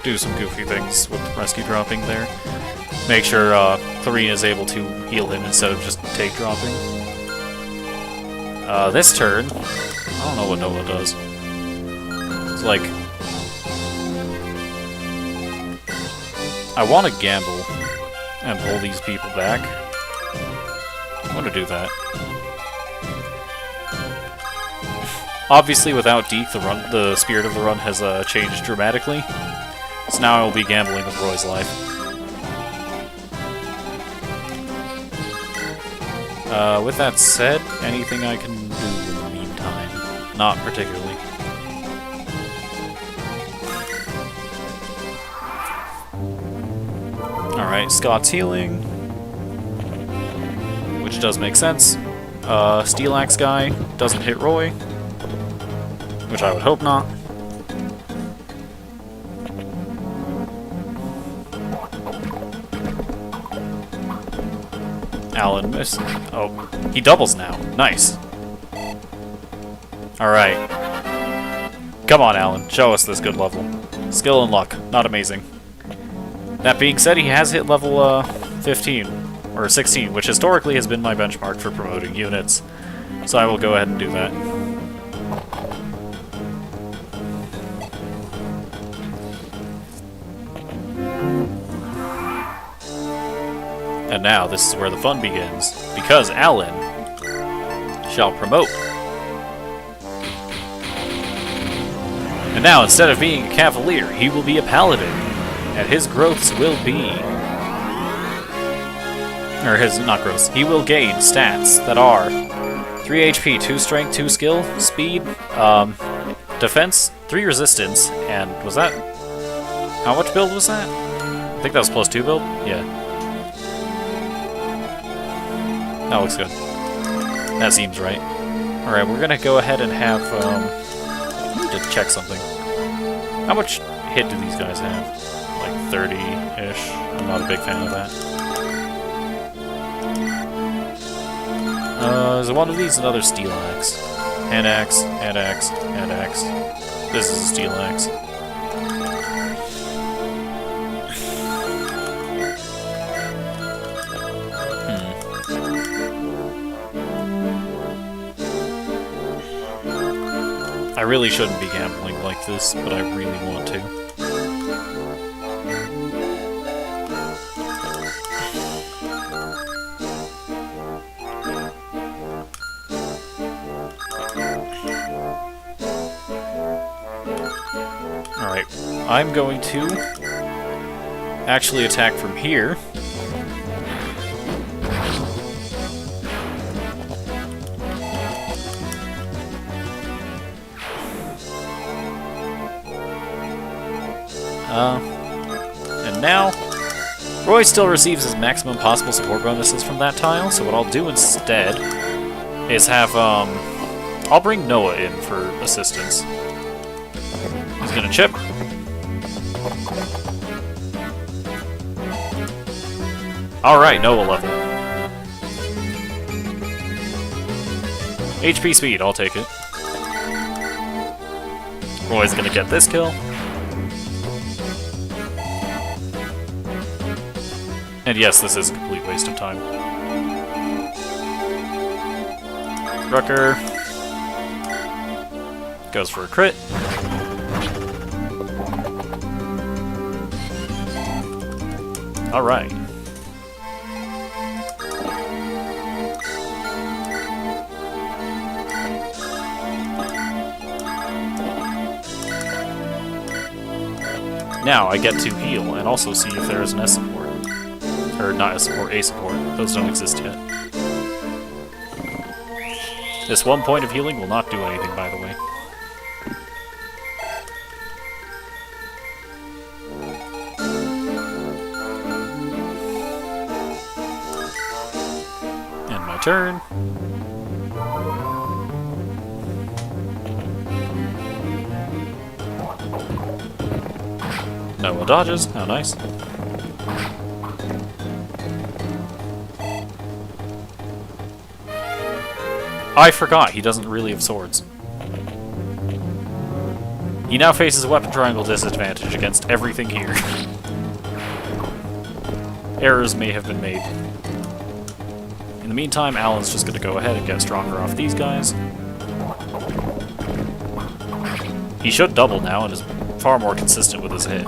do some goofy things with rescue dropping there. Make sure Clarine is able to heal him instead of just take dropping. This turn, I don't know what Noah does. It's like... I want to gamble and pull these people back. I'm going to do that. Obviously, without Deke, the spirit of the run has changed dramatically. So now I will be gambling with Roy's life. With that said, anything I can do in the meantime? Not particularly. Alright, Scott's healing. Which does make sense. Steel Axe guy doesn't hit Roy. Which I would hope not. Alan missed. Oh, he doubles now. Nice. Alright. Come on, Alan. Show us this good level. Skill and luck. Not amazing. That being said, he has hit level 15. Or 16, which historically has been my benchmark for promoting units. So I will go ahead and do that. And now, this is where the fun begins, because Alan shall promote. And now, instead of being a Cavalier, he will be a Paladin, and his growths will be... Or his, not growths, he will gain stats that are 3 HP, 2 Strength, 2 Skill, Speed, Defense, 3 Resistance, and was that... How much build was that? I think that was plus 2 build? Yeah. That looks good. That seems right. Alright, we're gonna go ahead and have, I need to check something. How much hit do these guys have? Like 30-ish? I'm not a big fan of that. Is one of these another Steel Axe? Hand Axe, Hand Axe, Hand Axe. This is a Steel Axe. I really shouldn't be gambling like this, but I really want to. Alright, I'm going to actually attack from here. And now, Roy still receives his maximum possible support bonuses from that tile, so what I'll do instead is have, I'll bring Noah in for assistance. He's gonna chip. Alright, Noah level. HP speed, I'll take it. Roy's gonna get this kill. And yes, this is a complete waste of time. Rucker goes for a crit. Alright. Now I get to heal and also see if there is an S support. Or not S support, A support. Those don't exist yet. This 1 point of healing will not do anything, by the way. End my turn. Noah dodges. How nice. I forgot, he doesn't really have swords. He now faces a weapon triangle disadvantage against everything here. Errors may have been made. In the meantime, Alan's just going to go ahead and get stronger off these guys. He should double now and is far more consistent with his hit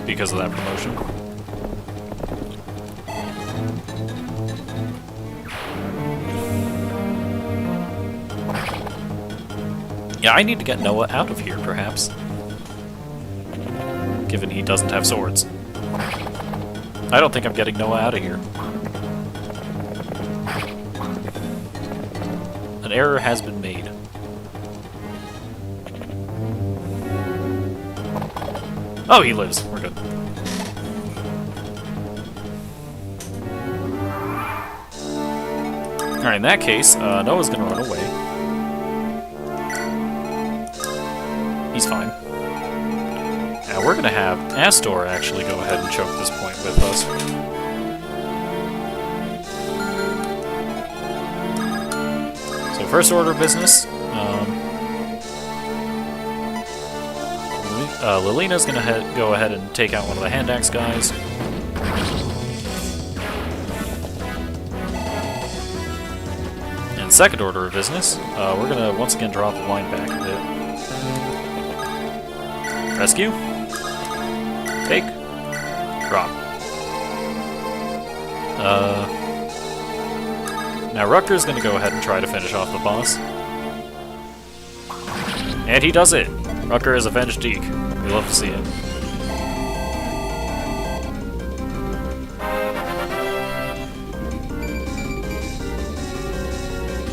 because of that promotion. Yeah, I need to get Noah out of here, perhaps. Given he doesn't have swords. I don't think I'm getting Noah out of here. An error has been made. Oh, he lives. We're good. Alright, in that case, Noah's gonna run away. He's fine. Now we're gonna have Astor actually go ahead and choke this point with us. So first order of business, Lilina's gonna go ahead and take out one of the hand axe guys. And second order of business, we're gonna once again draw the line back a bit. Rescue. Take. Drop. Now Rutger's gonna go ahead and try to finish off the boss. And he does it! Rutger is avenged Deke. We love to see it.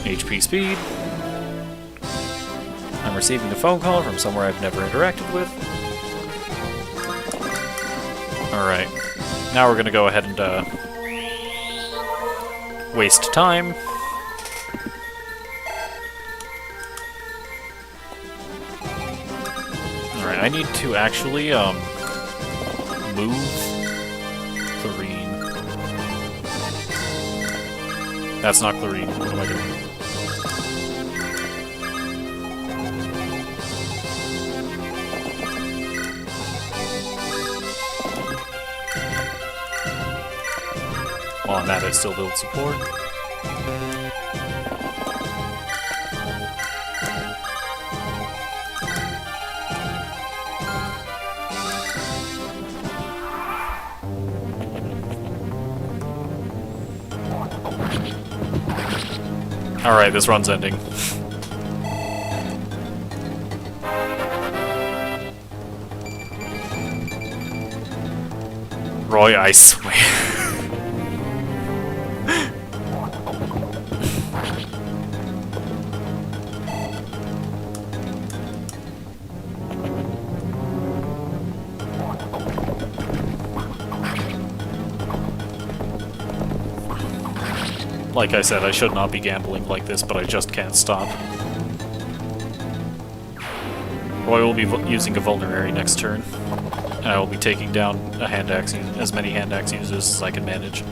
HP speed. I'm receiving a phone call from somewhere I've never interacted with. Alright. Now we're gonna go ahead and, waste time. Alright, I need to actually, move Clarine. That's not Clarine. What am I doing? While I'm at it, still build support. Alright, this run's ending. Roy, I swear. Like I said, I should not be gambling like this, but I just can't stop. Roy will be using a vulnerary next turn, and I will be taking down a hand axe, as many hand axe users as I can manage.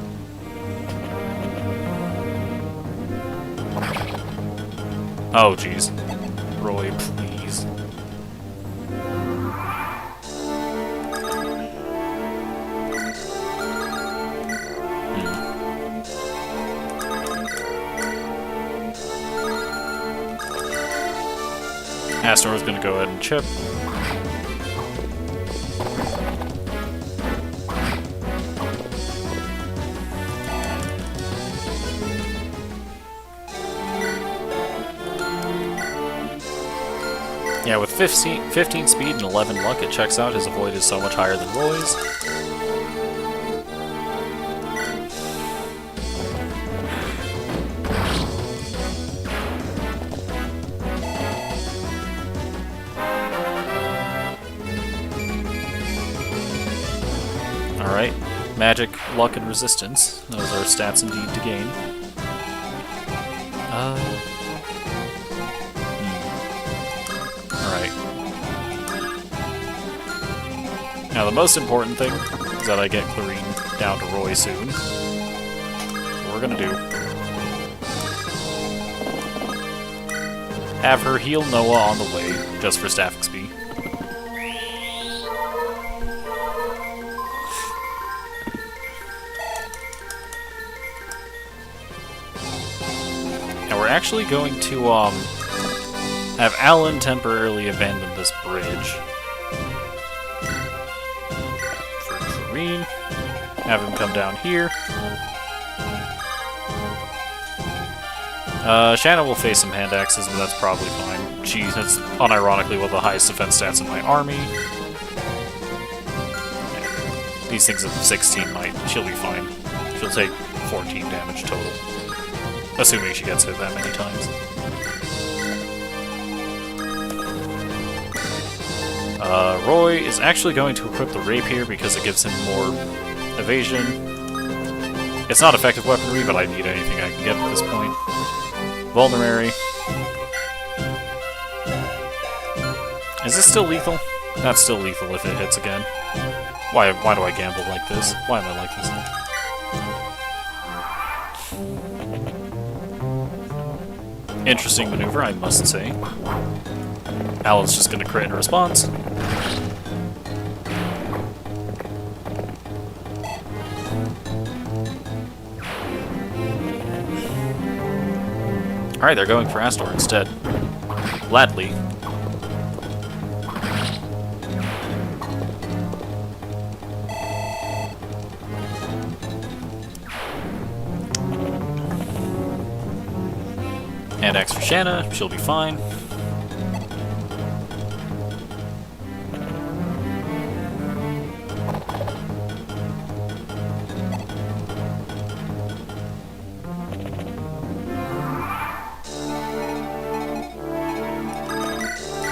Oh jeez. Roy, please. Astor's gonna go ahead and chip. Yeah, with 15 speed and 11 luck, it checks out. His avoid is so much higher than Roy's. Alright, magic, luck, and resistance. Those are stats indeed to gain. Alright. Now the most important thing is that I get Clarine down to Roy soon. What we're gonna do. Have her heal Noah on the way, just for staff XP. we're actually going to have Alan temporarily abandon this bridge. For Kareen. Have him come down here. Shanna will face some hand axes, but that's probably fine. She has, unironically, one of the highest defense stats in my army. These things at 16 she'll be fine. She'll take 14 damage total. Assuming she gets hit that many times. Roy is actually going to equip the rapier because it gives him more evasion. It's not effective weaponry, but I need anything I can get at this point. Vulnerary. Is this still lethal? That's still lethal if it hits again. Why do I gamble like this? Why am I like this? Interesting maneuver, I must say. Alan's just gonna crit in response. Alright, they're going for Astor instead. Gladly. And X for Shanna, she'll be fine.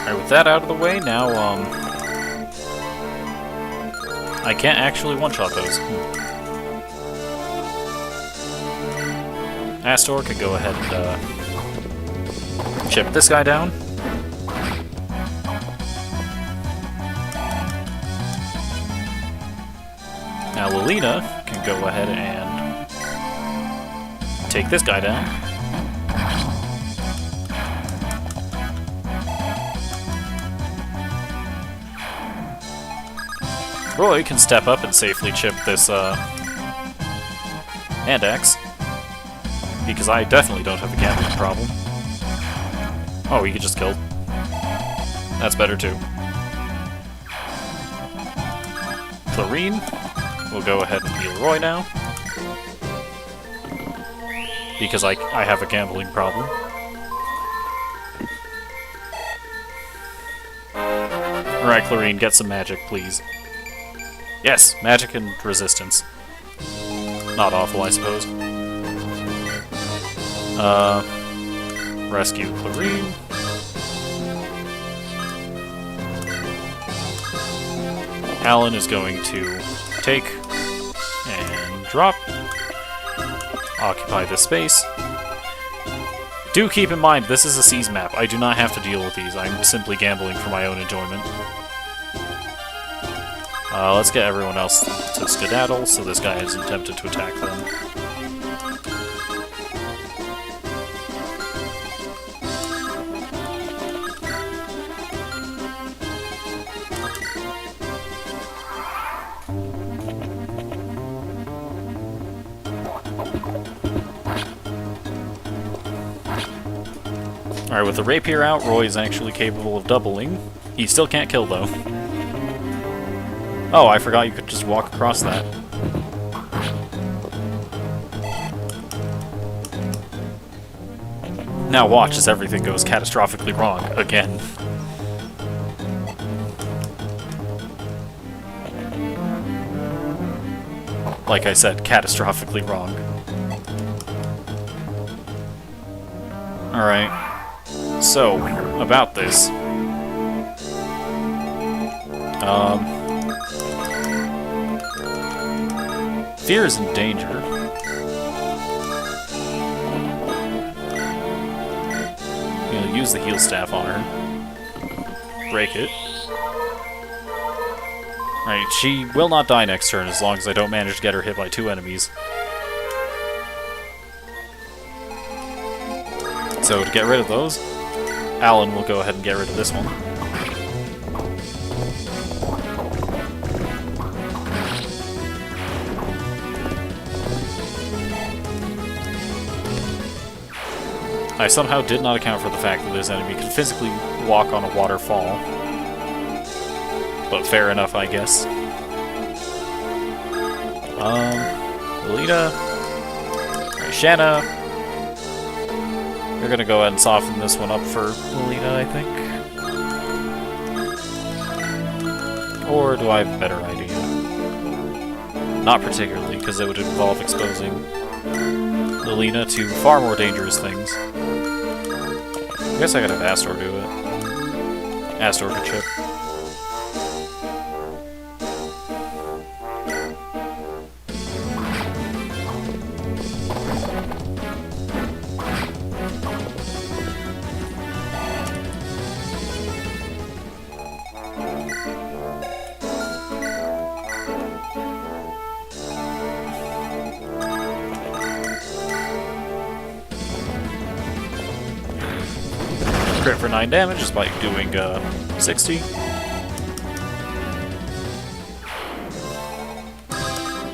Alright, with that out of the way, now, I can't actually one-shot those. Astor can go ahead and, chip this guy down. Now Lilina can go ahead and take this guy down. Roy can step up and safely chip this hand axe, because I definitely don't have a gambling problem. Oh, he just killed. That's better too. Clarine will go ahead and heal Roy now, because I have a gambling problem. Alright, Clarine, get some magic, please. Yes, magic and resistance. Not awful, I suppose. Rescue Clarine. Alan is going to take and drop. Occupy this space. Do keep in mind, this is a seas map. I do not have to deal with these. I'm simply gambling for my own enjoyment. Let's get everyone else to skedaddle, so this guy isn't tempted to attack them. Alright, with the rapier out, Roy is actually capable of doubling. He still can't kill, though. Oh, I forgot you could just walk across that. Now watch as everything goes catastrophically wrong, again. Like I said, catastrophically wrong. Alright. So, about this. Fear is in danger. You'll use the heal staff on her. Break it. Right, she will not die next turn as long as I don't manage to get her hit by 2 enemies. So to get rid of those, Alan will go ahead and get rid of this one. I somehow did not account for the fact that this enemy can physically walk on a waterfall. But fair enough, I guess. Lolita. Shanna. We're gonna go ahead and soften this one up for Lolita, I think. Or do I have a better idea? Not particularly, because it would involve exposing Lolita to far more dangerous things. I guess I could have Astor do it. Astor could chip. Crit for 9 damage just by doing 60.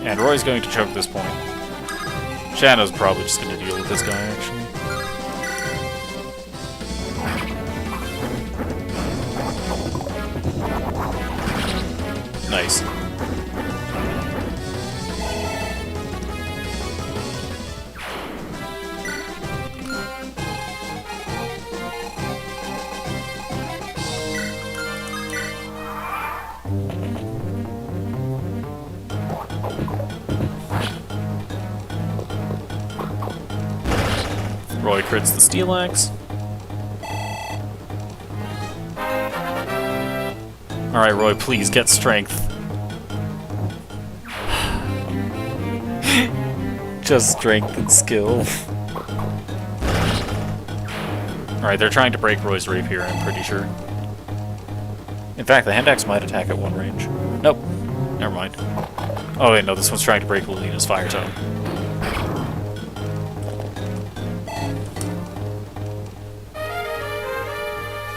And Roy's going to choke this point. Shanna's probably just going to deal with this guy, actually. Nice. Roy crits the Steel Axe. Alright, Roy, please get strength. Just strength and skill. Alright, they're trying to break Roy's rapier, I'm pretty sure. In fact, the hand axe might attack at one range. Nope. Never mind. Oh wait, no, this one's trying to break Lolita's fire tone.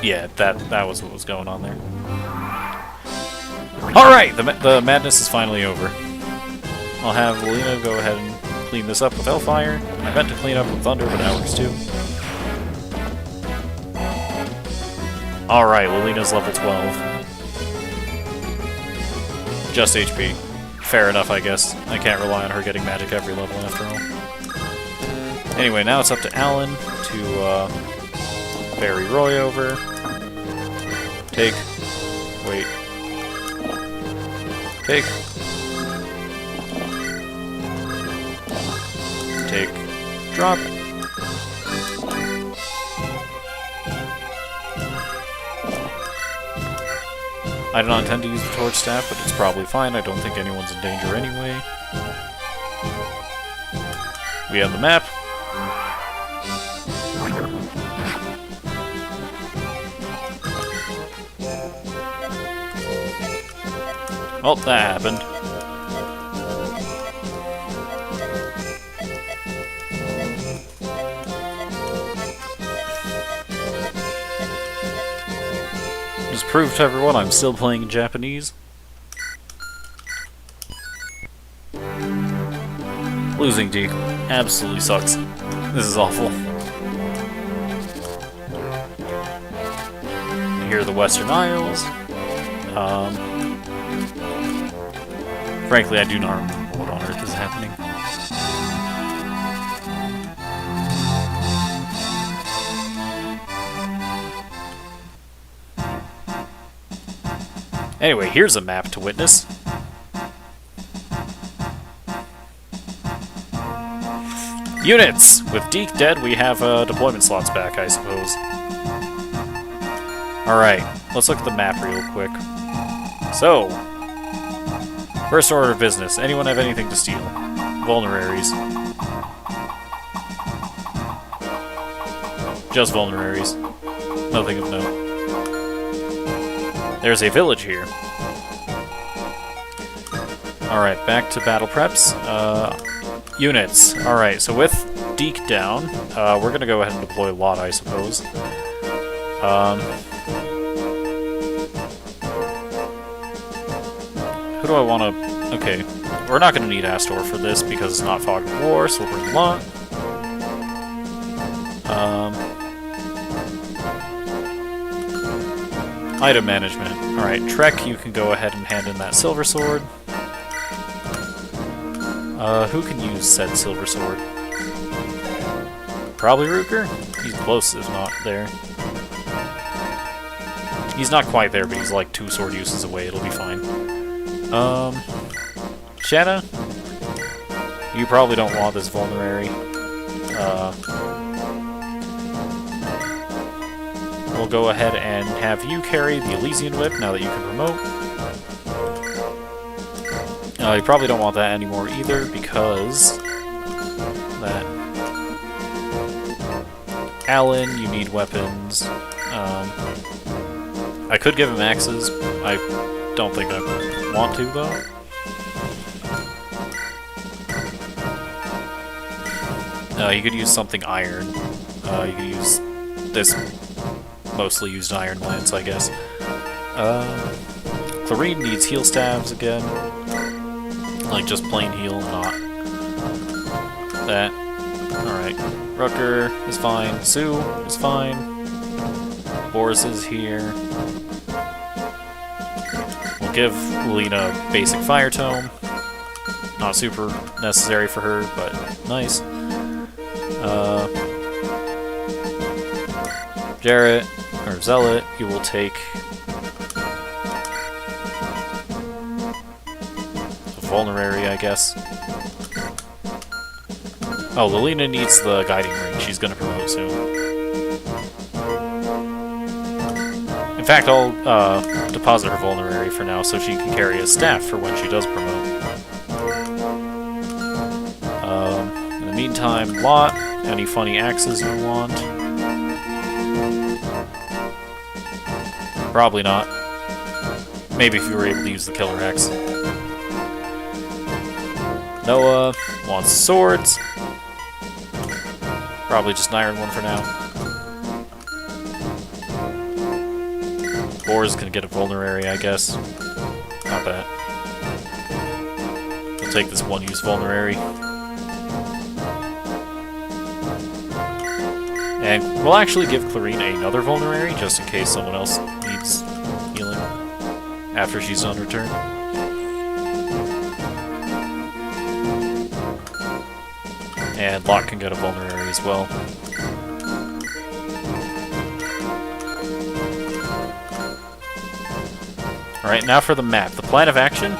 Yeah, that was what was going on there. Alright, the madness is finally over. I'll have Lolita go ahead and clean this up with Hellfire. I meant to clean up with Thunder, but that works too. Alright, Lolita's level 12. Just HP. Fair enough, I guess. I can't rely on her getting magic every level after all. Anyway, now it's up to Alan to ferry Roy over. Take. Wait. Take. Take. Drop. I do not intend to use the torch staff, but it's probably fine. I don't think anyone's in danger anyway. We have the map. Well, that happened. Just prove to everyone I'm still playing in Japanese. Losing D absolutely sucks. This is awful. Here are the Western Isles. Frankly, I do not remember what on earth is happening. Anyway, here's a map to witness. Units! With Deke dead, we have deployment slots back, I suppose. Alright, let's look at the map real quick. So, first order of business. Anyone have anything to steal? Vulneraries. Just vulneraries. Nothing of note. There's a village here. Alright, back to battle preps. Units. Alright, so with Deke down, we're gonna go ahead and deploy Lot, I suppose. Who do I want to... Okay, we're not going to need Astor for this because it's not Fog of War, so we'll bring Lot. Item management. Alright, Trek, you can go ahead and hand in that silver sword. Who can use said silver sword? Probably Ruker? He's close, if not there. He's not quite there, but he's like 2 sword uses away, it'll be fine. Shanna? You probably don't want this vulnerary. We'll go ahead and have you carry the Elysian Whip now that you can promote. You probably don't want that anymore either, because that... Alan, you need weapons. I could give him axes. I don't think I want to, though. You could use something iron. You could use this mostly used iron lance, I guess. Clarine needs heal stabs again. Like, just plain heal, not that. Alright. Rucker is fine. Sue is fine. Boris is here. We'll give Lena a basic fire tome. Not super necessary for her, but nice. Jarrett, or Zealot, you will take a Vulnerary, I guess. Oh, Lilina needs the Guiding Ring. She's gonna promote soon. In fact, I'll deposit her Vulnerary for now so she can carry a staff for when she does promote. In the meantime, Lot, any funny axes you want? Probably not. Maybe if you were able to use the Killer Axe. Noah wants swords. Probably just an iron one for now. Boris can get a Vulnerary, I guess. Not bad. We'll take this one-use Vulnerary. And we'll actually give Clarine another Vulnerary, just in case someone else needs healing after she's done her turn. And Locke can get a Vulnerary as well. Alright, now for the map. The plan of action?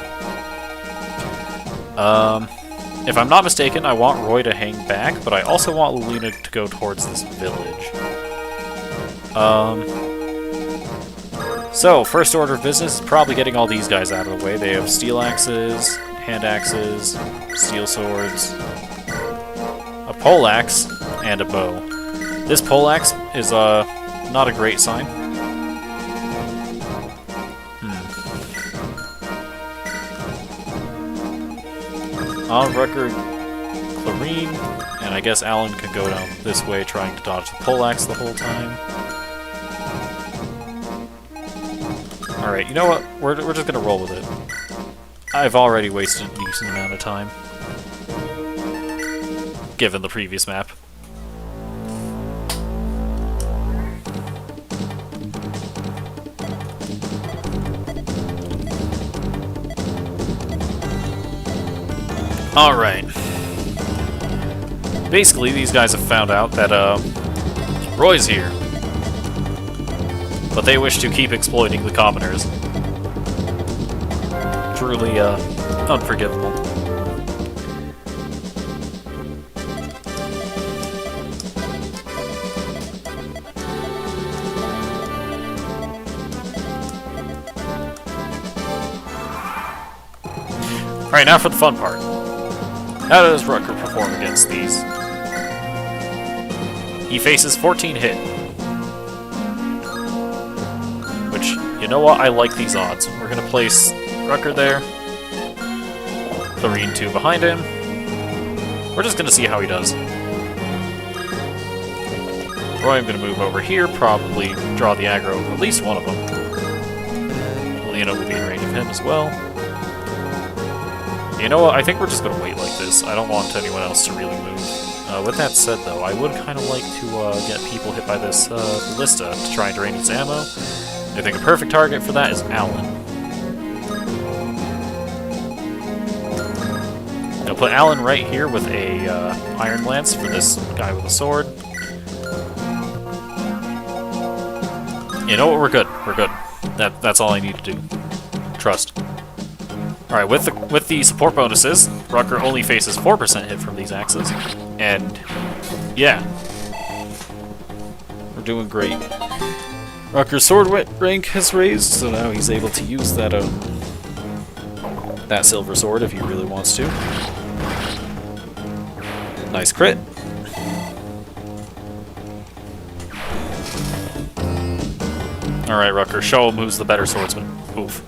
If I'm not mistaken, I want Roy to hang back, but I also want Lilina to go towards this village. So, first order of business is probably getting all these guys out of the way. They have steel axes, hand axes, steel swords, a poleaxe, and a bow. This poleaxe is not a great sign. On record, Clarine, and I guess Alan could go down this way trying to dodge the poleaxe the whole time. Alright, you know what? We're just gonna roll with it. I've already wasted a decent amount of time, given the previous map. Alright. Basically, these guys have found out that, Roy's here. But they wish to keep exploiting the commoners. Truly, unforgivable. Alright, now for the fun part. How does Rutger perform against these? He faces 14 hit. Which, you know what? I like these odds. We're gonna place Rutger there. Clarine 2 behind him. We're just gonna see how he does. Roy, I'm gonna move over here, probably draw the aggro of at least one of them. Lena will be in range of him as well. You know what, I think we're just gonna wait like this. I don't want anyone else to really move. With that said, though, I would kind of like to get people hit by this ballista to try and drain its ammo. I think a perfect target for that is Alan. I'll put Alan right here with a Iron Lance for this guy with a sword. You know what? We're good. We're good. That's all I need to do. Trust. All right. With the support bonuses, Rucker only faces 4% hit from these axes, and yeah, we're doing great. Rucker's sword rank has raised, so now he's able to use that that silver sword if he really wants to. Nice crit. Alright, Rucker, show him who's the better swordsman. Oof.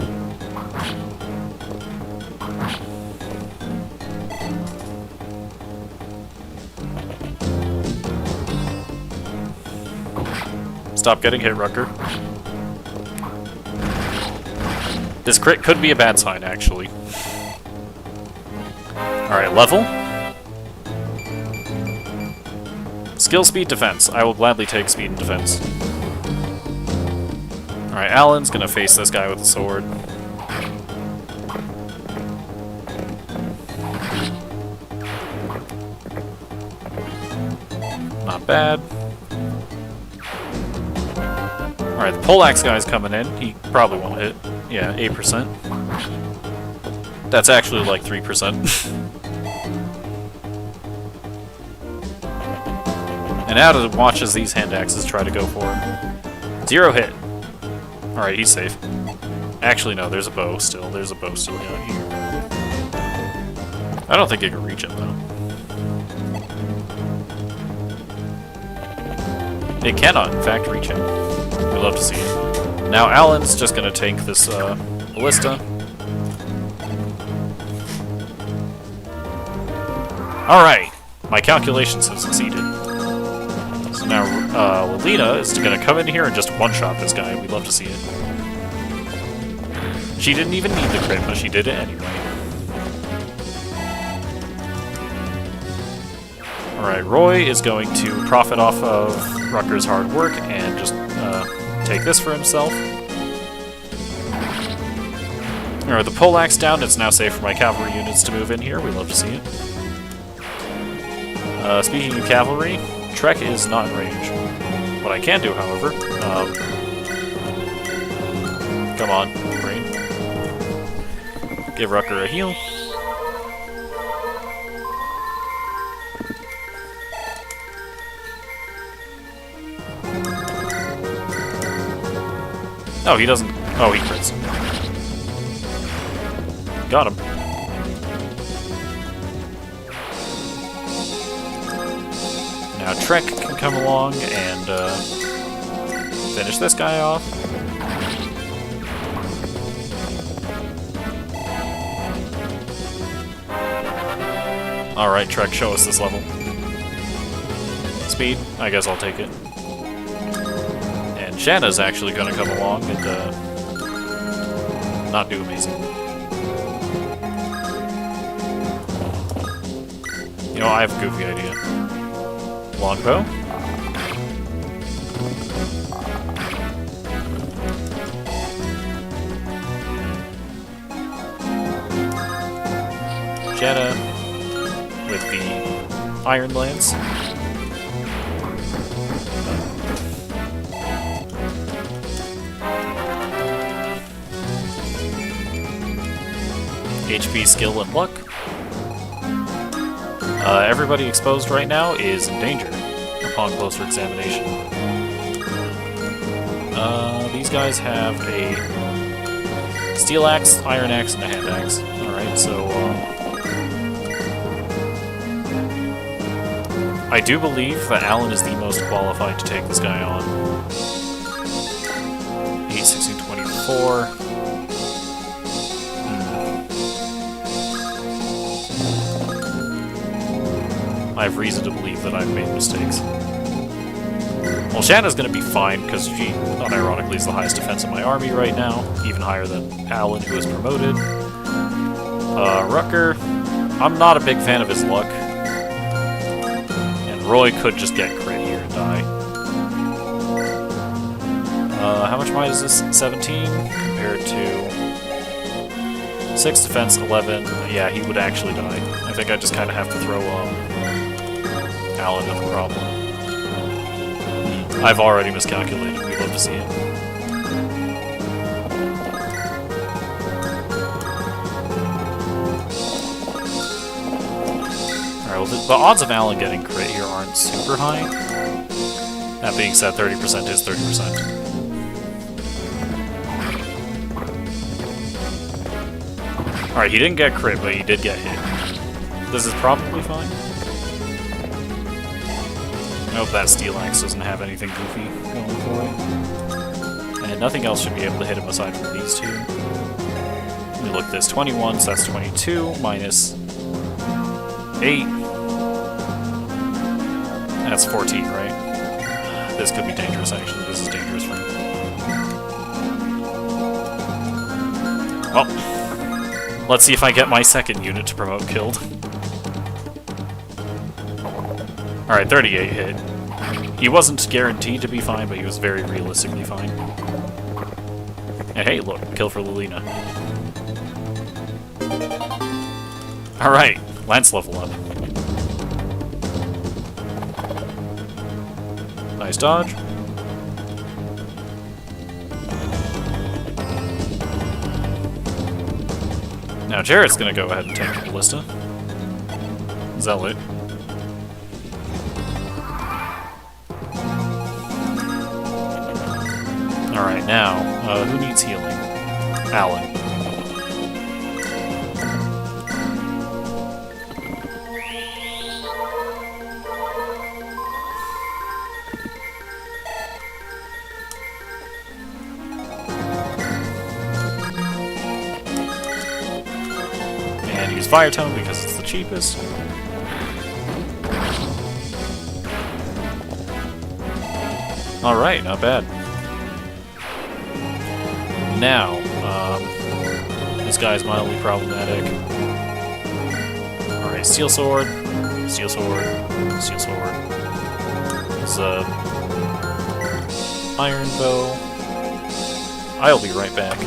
Stop getting hit, Rucker. This crit could be a bad sign, actually. Alright, level. Skill, speed, defense. I will gladly take speed and defense. Alright, Alan's gonna face this guy with a sword. Not bad. Alright, the poleaxe guy's coming in. He probably won't hit. Yeah, 8%. That's actually like 3%. And Adam watches these hand axes try to go for him. 0 hit. Alright, he's safe. Actually, no, there's a bow still. There's a bow still down here. I don't think it can reach him, though. It cannot, in fact, reach him. We'd love to see it. Now Alan's just gonna tank this ballista. Alright, my calculations have succeeded. So now Lelina is gonna come in here and just one-shot this guy. We'd love to see it. She didn't even need the crit, but she did it anyway. Alright, Roy is going to profit off of Rucker's hard work and just take this for himself. Alright, the poleaxe down, it's now safe for my cavalry units to move in here. We'd love to see it. Speaking of cavalry, Trek is not in range. What I can do, however, come on, brain. Give Rucker a heal. Oh, he doesn't. Oh, he crits. Got him. Now Trek can come along and finish this guy off. Alright, Trek, show us this level. Speed? I guess I'll take it. And Shanna's actually gonna come along and not do amazing. You know, I have a goofy idea. Longbow. Jenna with the Iron Lance. HP, skill, and luck. Everybody exposed right now is in danger upon closer examination. These guys have a steel axe, iron axe, and a hand axe. Alright, so I do believe that Alan is the most qualified to take this guy on. 8, 16, 24. I have reason to believe that I've made mistakes. Well, Shanna's gonna be fine, because she, unironically, is the highest defense in my army right now, even higher than Alan, who is promoted. Rucker, I'm not a big fan of his luck. And Roy could just get crit here and die. How much might is this? 17 compared to 6 defense, 11. Yeah, he would actually die. I think I just kind of have to throw Alan at the problem. I've already miscalculated. We'd love to see it. Alright, well, the odds of Alan getting crit here aren't super high. That being said, 30% is 30%. Alright, he didn't get crit, but he did get hit. This is probably fine. I hope that Steel Axe doesn't have anything goofy going for it. And nothing else should be able to hit him aside from these two. Let me look at this. 21, so that's 22, minus 8. That's 14, right? This could be dangerous, actually. This is dangerous for him. Well, let's see if I get my second unit to promote killed. Alright, 38 hit. He wasn't guaranteed to be fine, but he was very realistically fine. And hey, look, kill for Lilina. Alright, Lance level up. Nice dodge. Now Jarrett's gonna go ahead and tank the Ballista. Zealot. Alright, now, who needs healing? Alan. And use Fire Tone because it's the cheapest. Alright, not bad. Now, this guy's mildly problematic. Alright, Steel Sword, Steel Sword, Steel Sword. This Iron Bow. I'll be right back.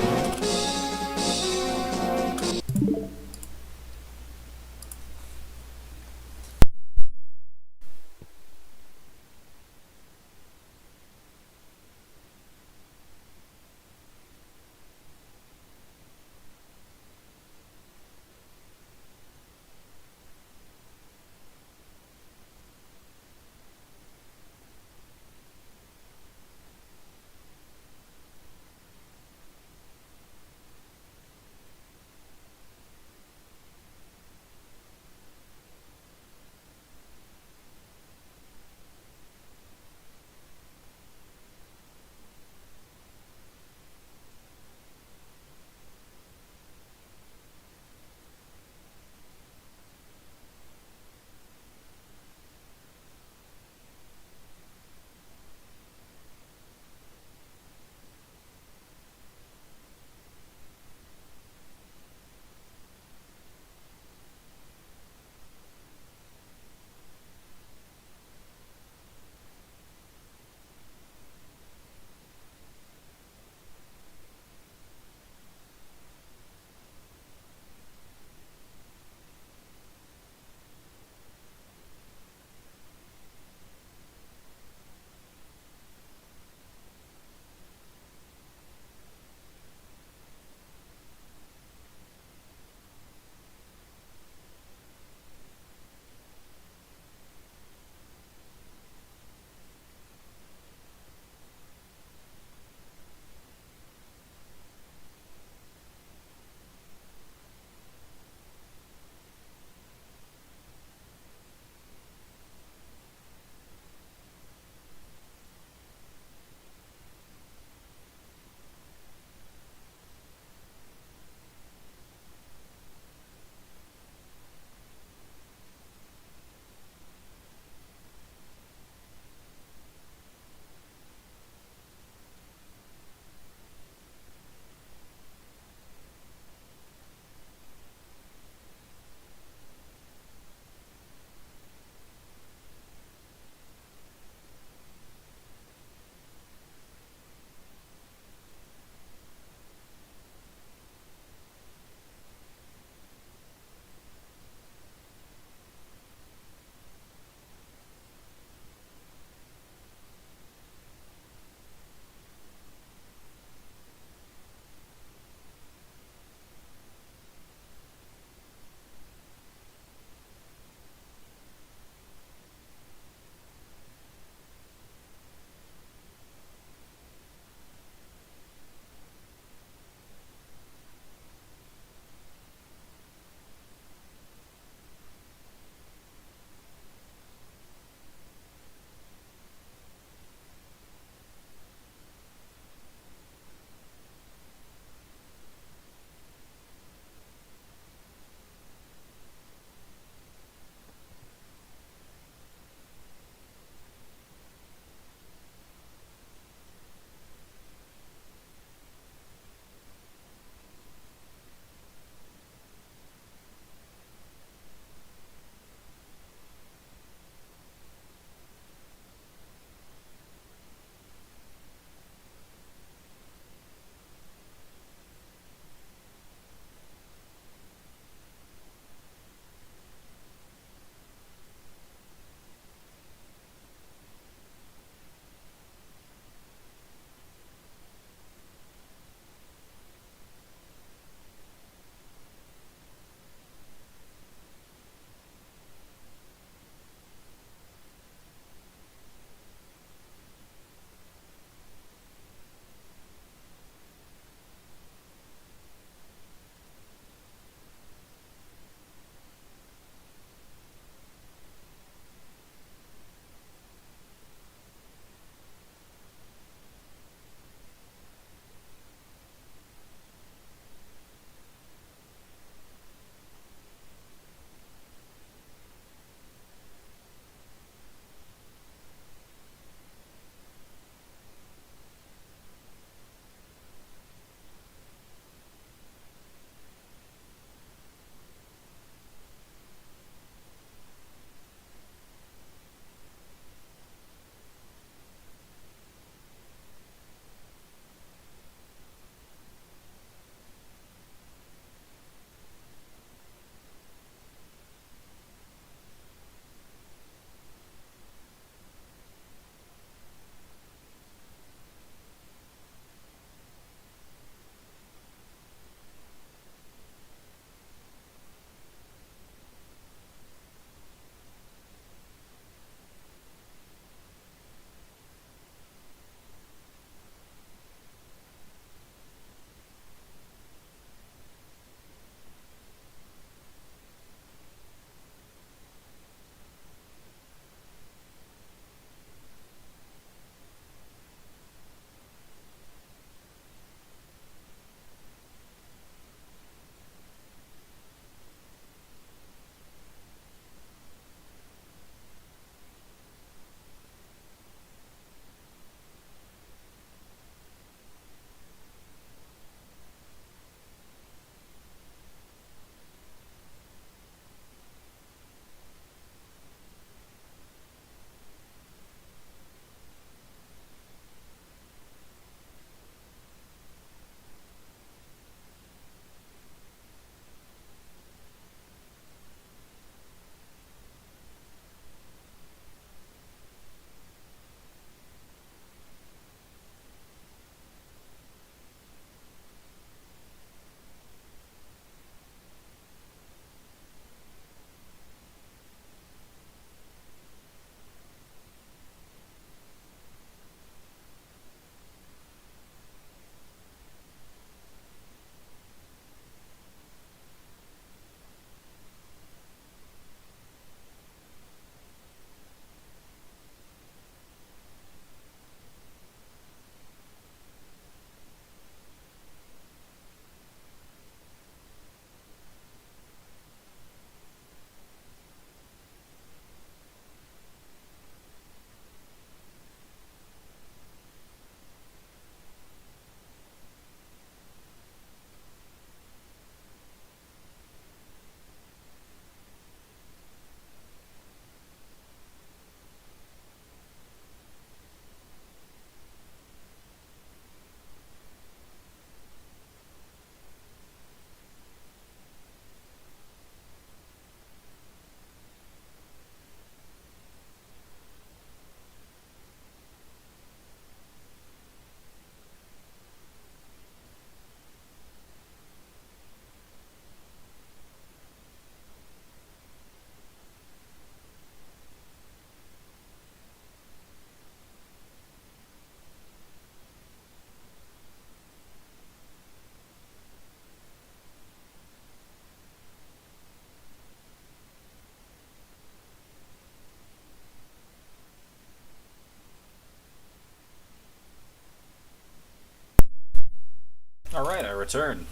return.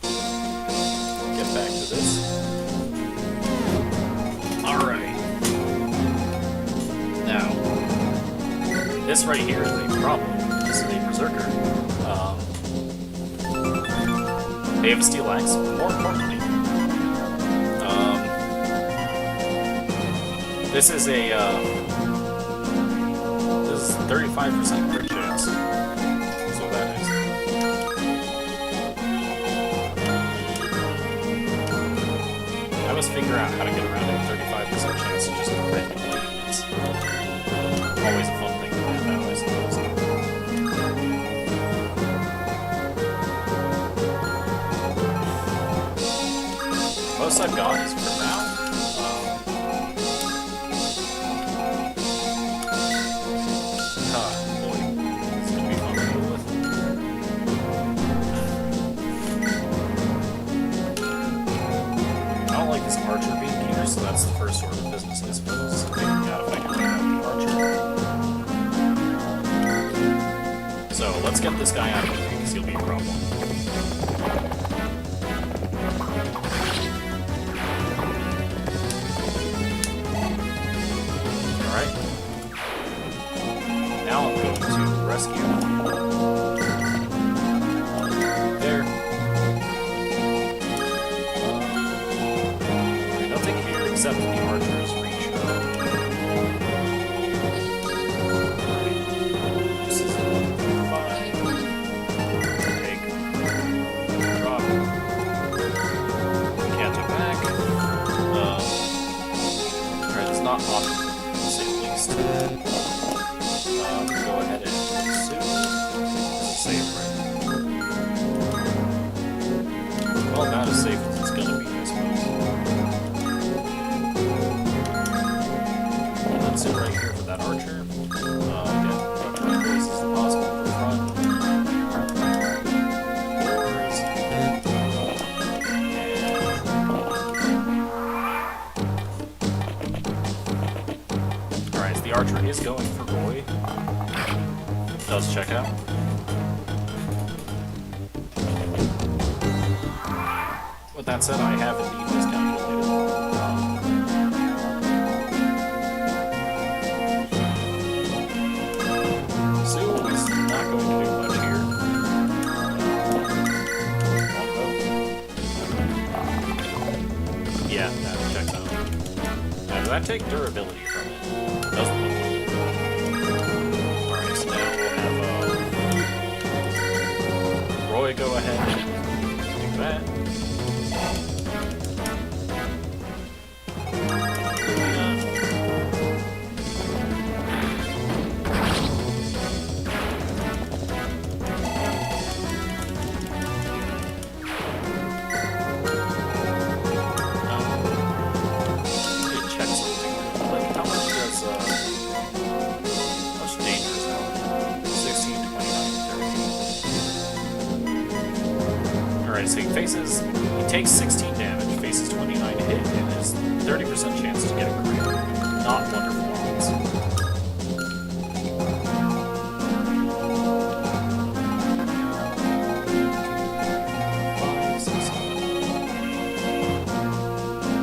Get back to this. Alright. Now, this right here is a problem. This is a Berserker. They have a steel axe, more importantly. This is a, this is 35% crit chance. So that is. I must figure out how to get around a 35% chance to just crit. It's always a fun thing to do that way, I suppose. Most I've got is for now. Boy, it's gonna be fun to deal with. I don't like this archer being here, so that's the first order of business, I suppose. Figuring out if I can take out the archer. So let's get this guy out of the way, because he'll be a problem. Alright. Now I'm going to rescue. There. Nothing here except the archer's reach. This is 5. Take. Drop. Can't attack. Alright, it's not optimal. Go ahead and pursue. Save right. Well, not as safe as it's gonna be, I suppose. Let's sit right here for that archer. Get as close as possible to the front. Alright, so the archer is going for Roy. Does check out. With that said, I have indeed miscalculated. Sue is not going to do much here. Yeah, that checks out. Now, does that take durability from it? Doesn't look like it. Alright, so now we'll have Roy go ahead and do that. So he takes 16 damage, faces 29 to hit, and has 30% chance to get a crit. Not wonderful odds.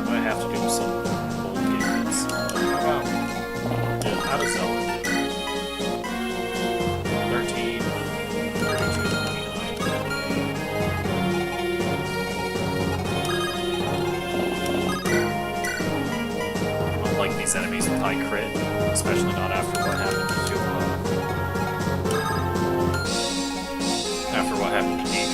I have to do some bold games. How does Zelda do? 13, 32, 29. Like these enemies with high crit, especially not after what happened to Deke.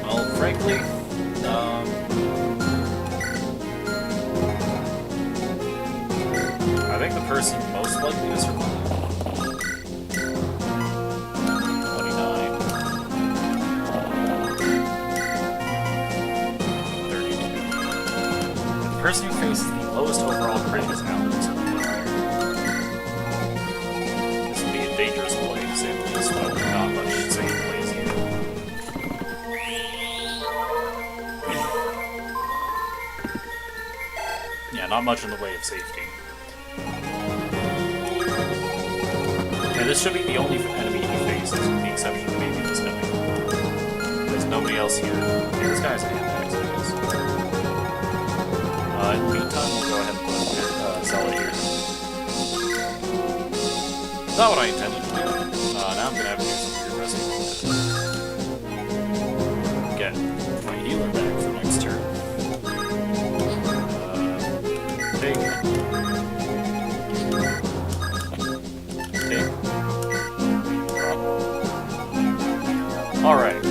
Well, frankly, I think the person most likely to survive. 29. 32. The person who faces the lowest overall crit is Amulet. This would be a dangerous play, to say the least, but not much safe plays here. Yeah, not much in the way of safety. And this should be the only enemy he faces, with the exception of maybe this guy. There's nobody else here. Okay, this guy's a hand axe, I guess. In the meantime, we'll go ahead and put Zealot here. Not what I intended to do. Now I'm gonna have to do some weird wrestling to get my healer back for next turn. Take. Alright.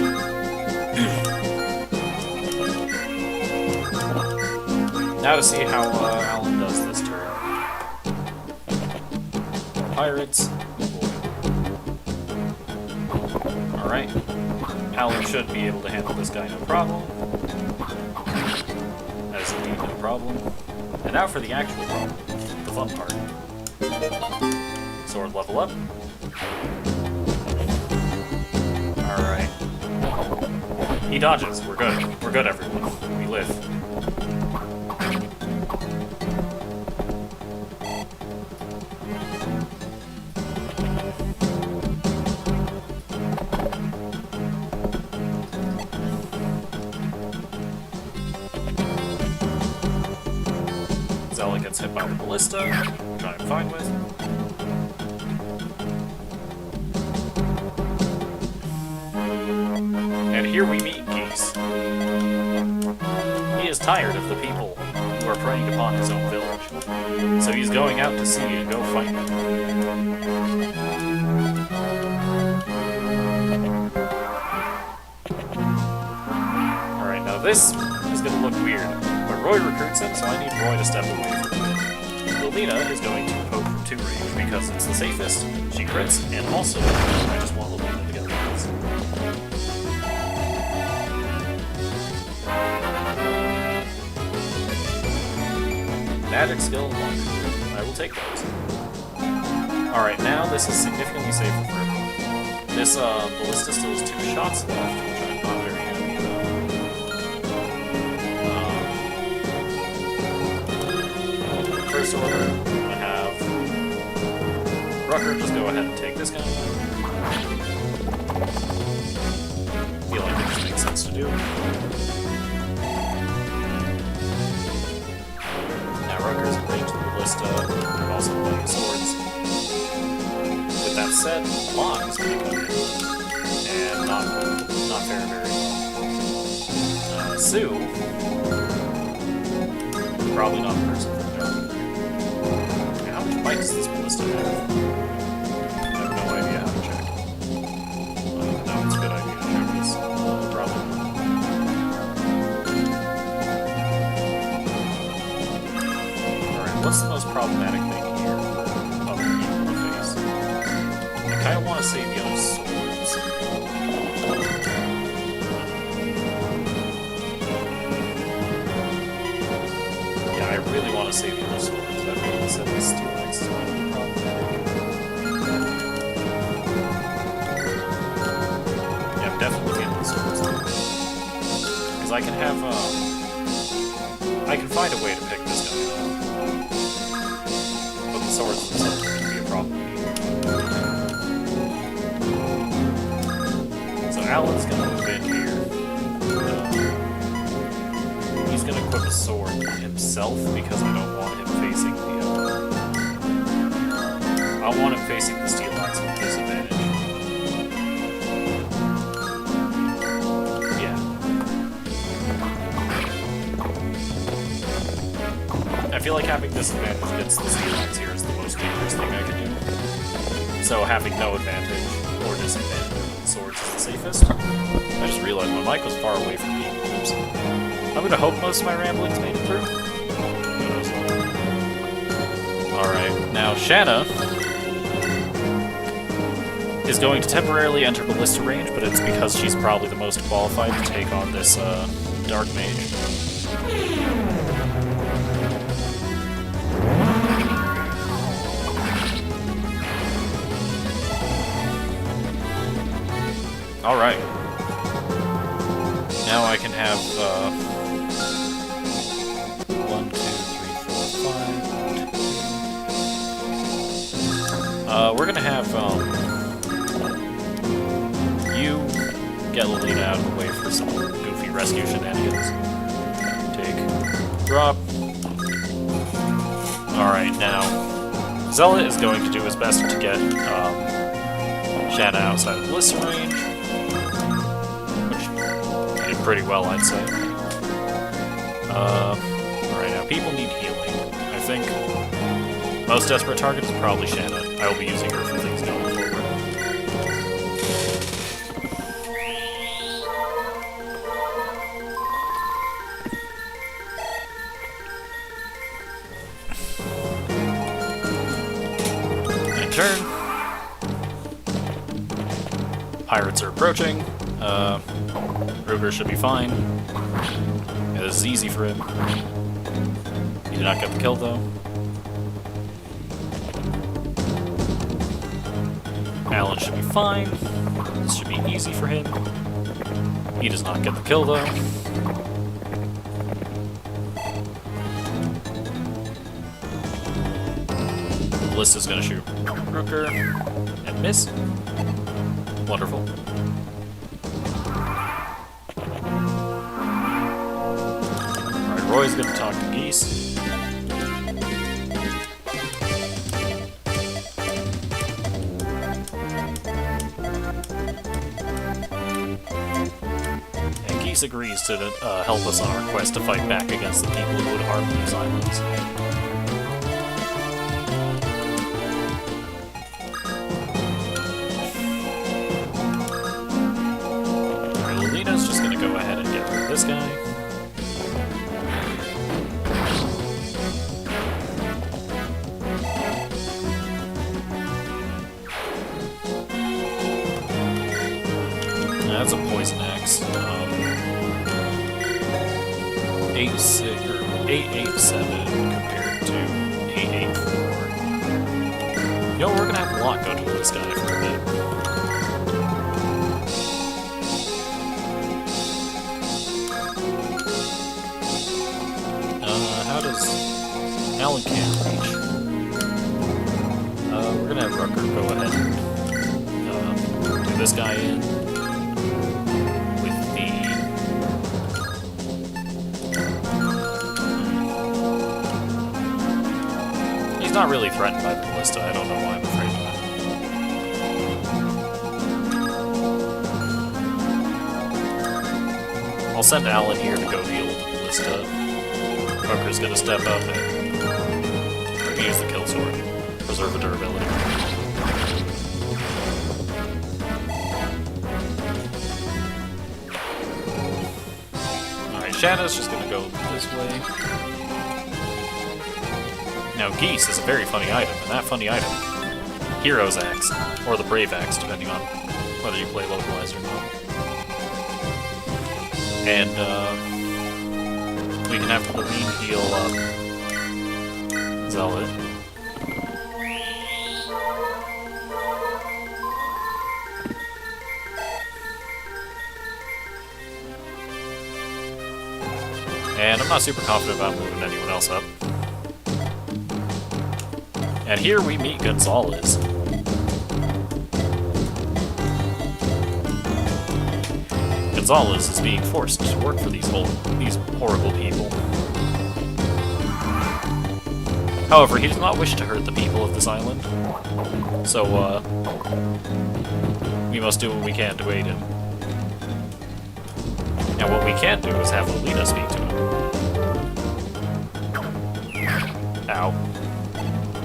Now to see how Alan does this turn. Pirates. Alright. Alan should be able to handle this guy no problem. As indeed no problem. And now for the actual problem. The fun part. Sword level up. Alright. He dodges. We're good. We're good, everyone. We live. Zealot gets hit by the ballista, which I'm fine with. And here we meet Geese. He is tired of the people who are preying upon his own village, so he's going out to sea and go fight them. Alright, now this is going to look weird, but Roy recruits him, so I need Roy to step away from him. Lilina is going to poke from 2 range because it's the safest. She crits, and also, I just want Lilina to get the kills. Magic skill 1. I will take those. Alright, now this is significantly safer for everyone. This ballista still has 2 shots left, which I'm not very happy about. First order, I'm gonna have Rucker just go ahead and take this guy. Feel like it just makes sense to do. Ruckers and range the ballista, and also playing swords. With that said, Locke is going to come in, and not fare very well. Sue, probably not the person for the job. Okay, how much bite does this ballista have? I have no idea how to check. No, it's a good idea to check this. Probably not. What's the most problematic thing here of the people to face? I kind of want to save the other swords. Yeah, I really want to save the other swords. That being said, the steel axe is going to be problematic. Yeah, I'm definitely feeling the swords though. Because I can have, I can find a way to pick this guy up. Swords themselves can be a problem. So Alan's gonna move in here. He's gonna equip a sword himself because I don't want him facing the I want him facing the steel axe with disadvantage. Yeah. I feel like having disadvantage against the steel axe here is the most dangerous thing I can do. So having no advantage or disadvantage with swords is the safest. I just realized my mic was far away from me. Oops. I'm gonna hope most of my ramblings made it through. Alright, now Shanna is going to temporarily enter ballista range, but it's because she's probably the most qualified to take on this dark mage. Alright. Now I can have, 1, 2, 3, 4, 5. We're gonna have, you get Lolita out of the way for some goofy rescue shenanigans. Take, drop. Alright, now, Zealot is going to do his best to get, Shanna outside of Bliss range, which he did pretty well, I'd say. Alright, now people need healing. I think most desperate target is probably Shanna. I will be using her for things going forward. In turn, pirates are approaching. Ruger should be fine. Yeah, this is easy for him. He did not get the kill though. Alan should be fine. This should be easy for him. He does not get the kill though. Ballista's gonna shoot Rooker and miss. Wonderful. Alright, Roy's gonna talk to Geese. Agrees to help us on our quest to fight back against the people who would harm these islands. Alright, Lolita's just gonna go ahead and get rid of this guy. That's a poison axe. 887 compared to 884. Yo, we're gonna have a lot go to this guy for a bit. How does Alan can't reach? We're gonna have Rucker go ahead and do this guy in. He's not really threatened by the ballista. I don't know why I'm afraid of that. I'll send Alan here to go deal with the ballista. Hooker's gonna step up and use the kill sword. Preserve the durability. Alright, Shanna's just gonna go this way. Now, Geese is a very funny item, and that funny item, Hero's Axe, or the Brave Axe, depending on whether you play localized or not. And, we can have Levine heal Zealot. And I'm not super confident about moving anyone else up. And here we meet Gonzalez. Gonzalez is being forced to work for these horrible people. However, he does not wish to hurt the people of this island. So, we must do what we can to aid him. And what we can do is have Lolita speak to him. Ow.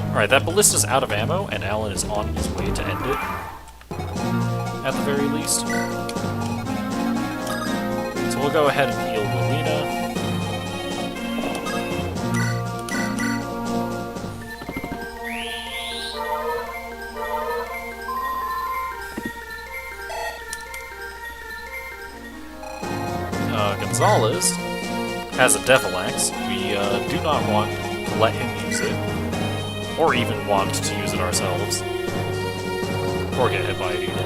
Alright, that ballista's out of ammo, and Alan is on his way to end it. At the very least. So we'll go ahead and heal Lolita. Gonzalez has a Devil Axe. We do not want to let him use it. Or even want to use it ourselves. Or get hit by it either.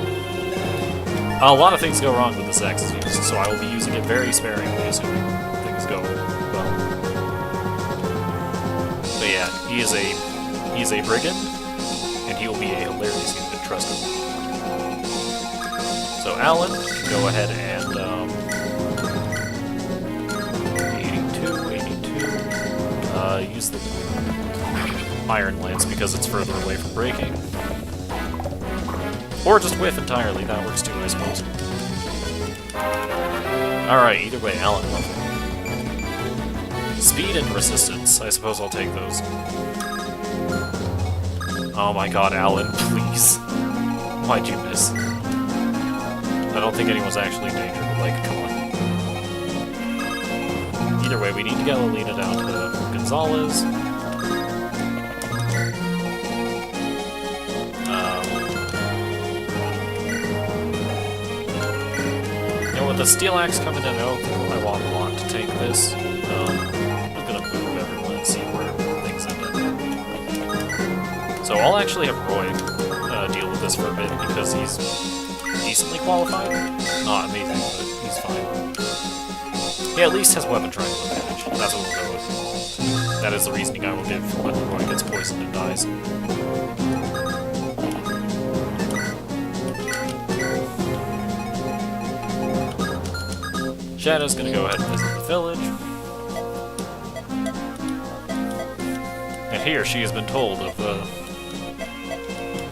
A lot of things go wrong with this axe is used, so I will be using it very sparingly, assuming things go well. But yeah, he is a brigand, and he will be a hilarious unit, trust me. So Alan can go ahead and 82, use the Iron Lance because it's further away from breaking. Or just whiff entirely, that works too, I suppose. Alright, either way, Alan level. Speed and resistance, I suppose I'll take those. Oh my god, Alan, please. Why'd you miss? I don't think anyone's actually in danger, but like, come on. Either way, we need to get Lolita down to Gonzalez. With the Steel Axe coming in, I don't think I want to take this. I'm gonna move everyone and see where things end up. So I'll actually have Roy deal with this for a bit because he's decently qualified. Not amazing, but he's fine. He at least has weapon triangle advantage. That's what we'll go with. That is the reasoning I will give for when Roy gets poisoned and dies. Shadow's gonna go ahead and visit the village. And here she has been told of I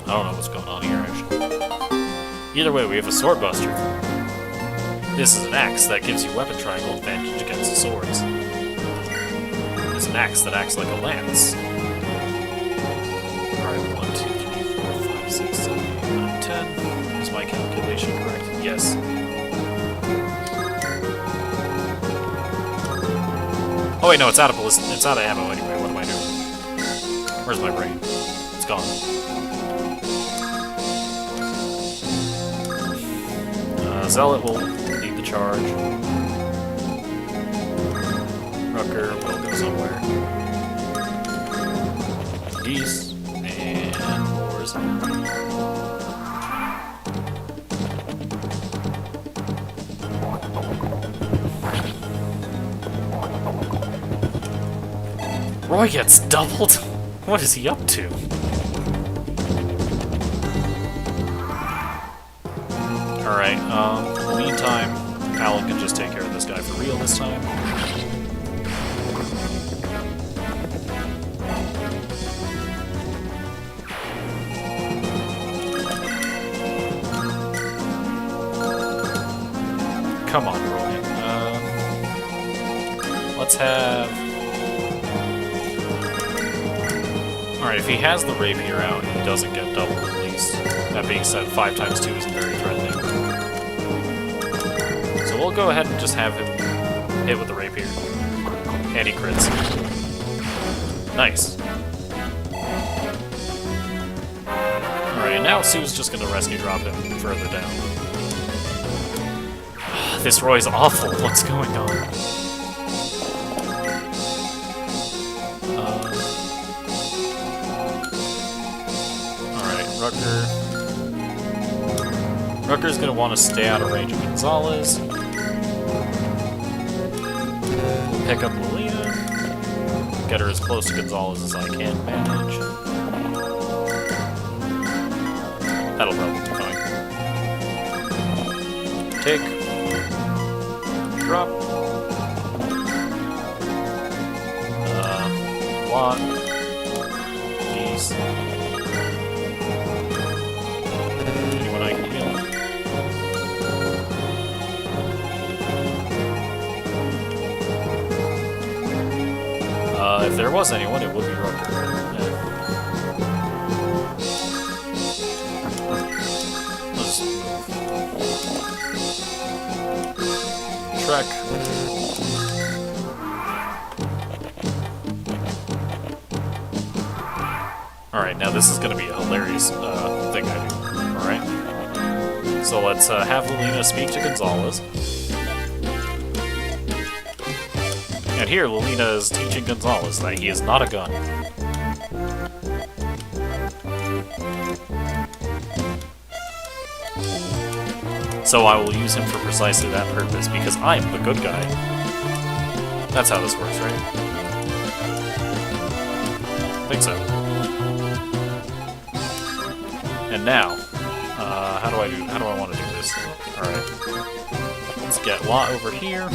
don't know what's going on here, actually. Either way, we have a Sword Buster. This is an axe that gives you weapon triangle advantage against swords. It's an axe that acts like a lance. Alright, 1, 2, 3, 4, 5, 6, 7, 8, 9, 10. Is my calculation correct? Yes. Oh wait, no, it's out of ammo anyway. What am I doing? Where's my brain? It's gone. Zealot will lead the charge. Rucker will go somewhere. Geese and Wars. Roy gets doubled? What is he up to? Alright, in the meantime, Alan can just take care of this guy for real this time. Come on, Roy. Let's have... Alright, if he has the rapier out, he doesn't get doubled at least. That being said, 5 times 2 isn't very threatening. So we'll go ahead and just have him hit with the rapier. And he crits. Nice. Alright, now Sue's just gonna rescue drop him further down. This Roy's awful. What's going on? Rucker's gonna want to stay out of range of Gonzalez. Pick up Lolita. Get her as close to Gonzalez as I can manage. That'll probably be fine. Take. Drop. Block. Geese. Anyone I can heal? If there was anyone, it would be Rucker. Let's Trek. Alright, now this is going to be a hilarious thing I do. Alright? So let's have Lolita speak to Gonzalez. And here, Lolita is teaching Gonzalez that he is not a gun. So I will use him for precisely that purpose, because I'm the good guy. That's how this works, right? I think so. And now, how do I want to do this? Alright. Let's get Lot over here.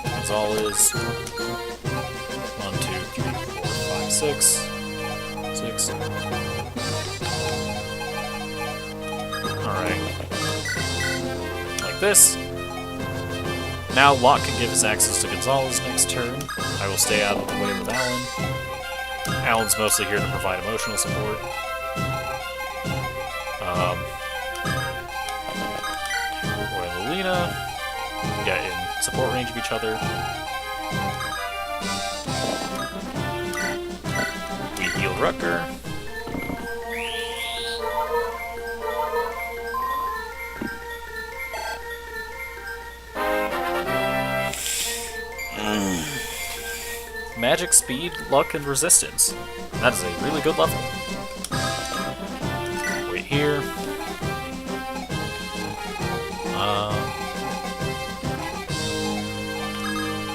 Gonzalez. 1, 2, 3, 4, 5, 6. 6. Alright. Like this. Now Lot can give his axes to Gonzalez next turn. I will stay out of the way with Alan. Alan's mostly here to provide emotional support. Roy and Lelina get in support range of each other. We heal Rutger. Magic, speed, luck, and resistance. That is a really good level. Wait here.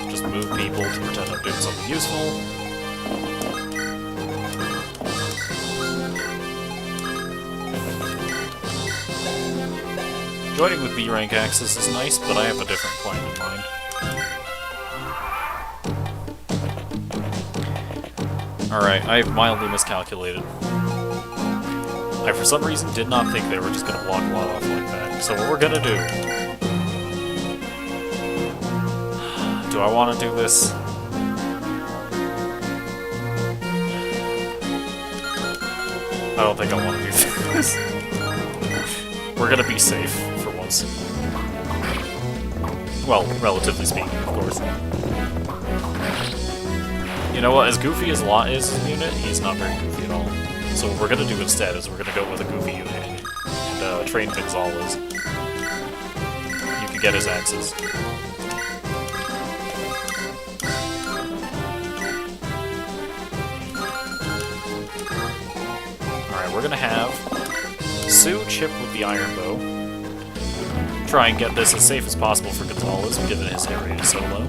Just move people to pretend I'm doing something useful. Joining with B rank axes is nice, but I have a different plan in mind. Alright, I have mildly miscalculated. I for some reason did not think they were just gonna block Lot off like that. So what we're gonna do... Do I want to do this? I don't think I want to do this. We're gonna be safe, for once. Well, relatively speaking, of course. You know what, as goofy as Lot is as a unit, he's not very goofy at all. So what we're gonna do instead is we're gonna go with a goofy unit and train Gonzalez. You can get his axes. Alright, we're gonna have Sue chip with the iron bow. Try and get this as safe as possible for Gonzalez, given his area is so low.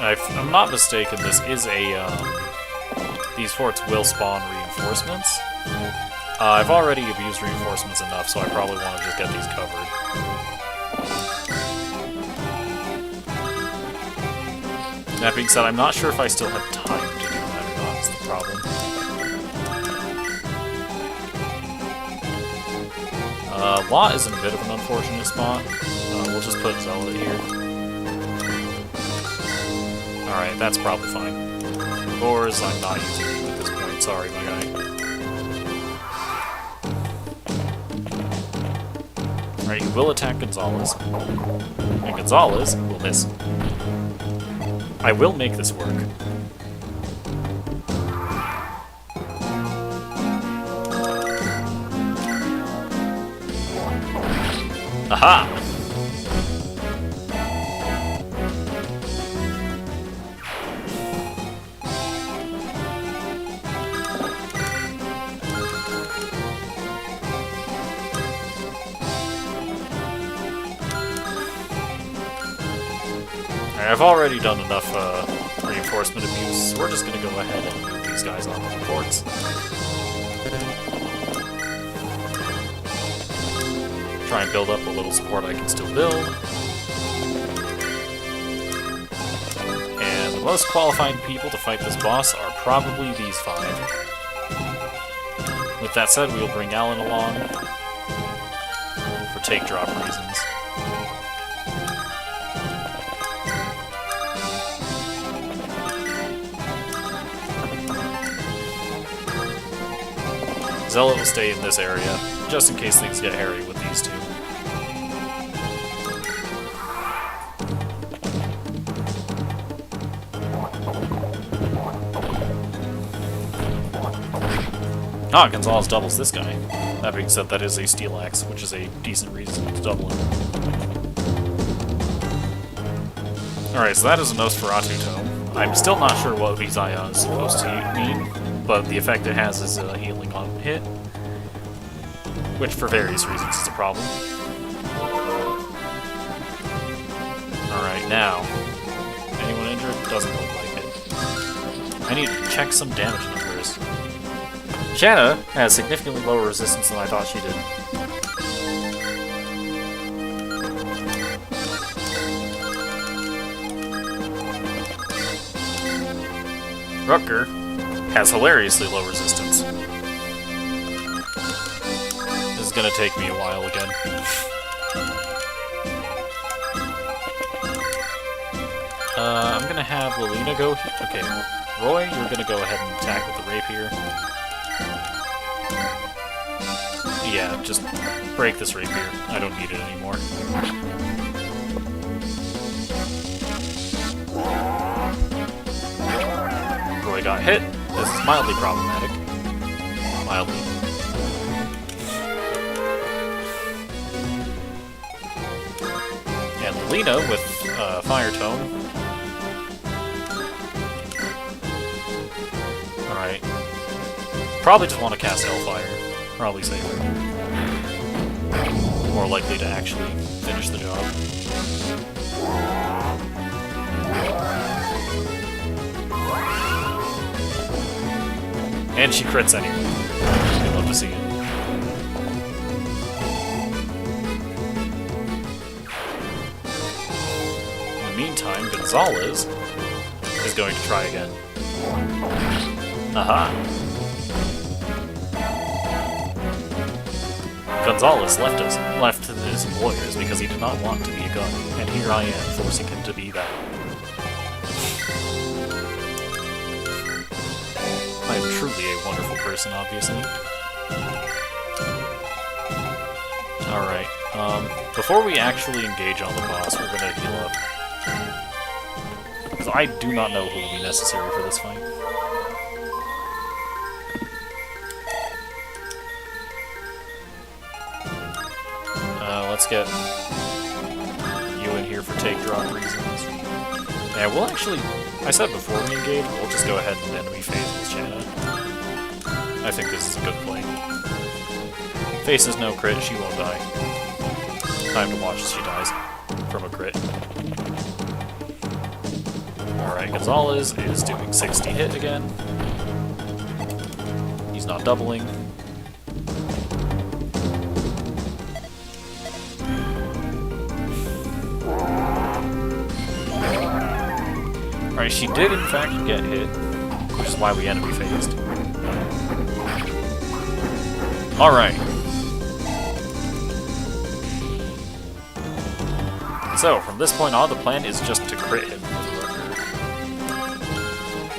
If I'm not mistaken, this is a, these forts will spawn reinforcements. I've already abused reinforcements enough, so I probably want to just get these covered. That being said, I'm not sure if I still have time to do that or not, is the problem. Lot is in a bit of an unfortunate spot. We'll just put Zealot here. Alright, that's probably fine. Boars, I'm not using it at this point. Sorry, my guy. Alright, he will attack Gonzalez. And Gonzalez will miss. I will make this work. Aha! I've already done enough reinforcement abuse, so we're just gonna go ahead and move these guys on the ports. Try and build up a little support I can still build. And the most qualified people to fight this boss are probably these 5. With that said, we'll bring Alan along for take drop reasons. Zealot will stay in this area, just in case things get hairy with these two. Ah, Gonzalez doubles this guy. That being said, that is a steel axe, which is a decent reason to double him. Alright, so that is a Nosferatu tome. I'm still not sure what Visaya is supposed to mean, but the effect it has is a healing on hit, which for various reasons is a problem. Alright, now. Anyone injured? Doesn't look like it. I need to check some damage numbers. Shanna has significantly lower resistance than I thought she did. Rutger has hilariously low resistance. This is gonna take me a while again. I'm gonna have Lilina go here. Okay, Roy, you're gonna go ahead and attack with the rapier. Yeah, just break this rapier. I don't need it anymore. Roy got hit. This is mildly problematic. Mildly. And Lilina with Fire Tome. Alright. Probably just want to cast Hellfire. Probably safer. More likely to actually finish the job. And she crits anyway. I'd love to see it. In the meantime, Gonzalez is going to try again. Aha! Gonzalez left his employers because he did not want to be a gun, and here I am, forcing him to be that. I am truly a wonderful person, obviously. Alright, before we actually engage on the boss, we're gonna heal up. Because I do not know who will be necessary for this fight. Let's get you in here for take drop reasons. Yeah, we'll actually... I said before we engage, we'll just go ahead and enemy phase with Shanna. I think this is a good play. Faces no crit, she won't die. Time to watch as she dies from a crit. Alright, Gonzalez is doing 60 hit again. He's not doubling. Alright, she did in fact get hit, which is why we enemy phased. Alright. So, from this point on, the plan is just to crit him with Rutger.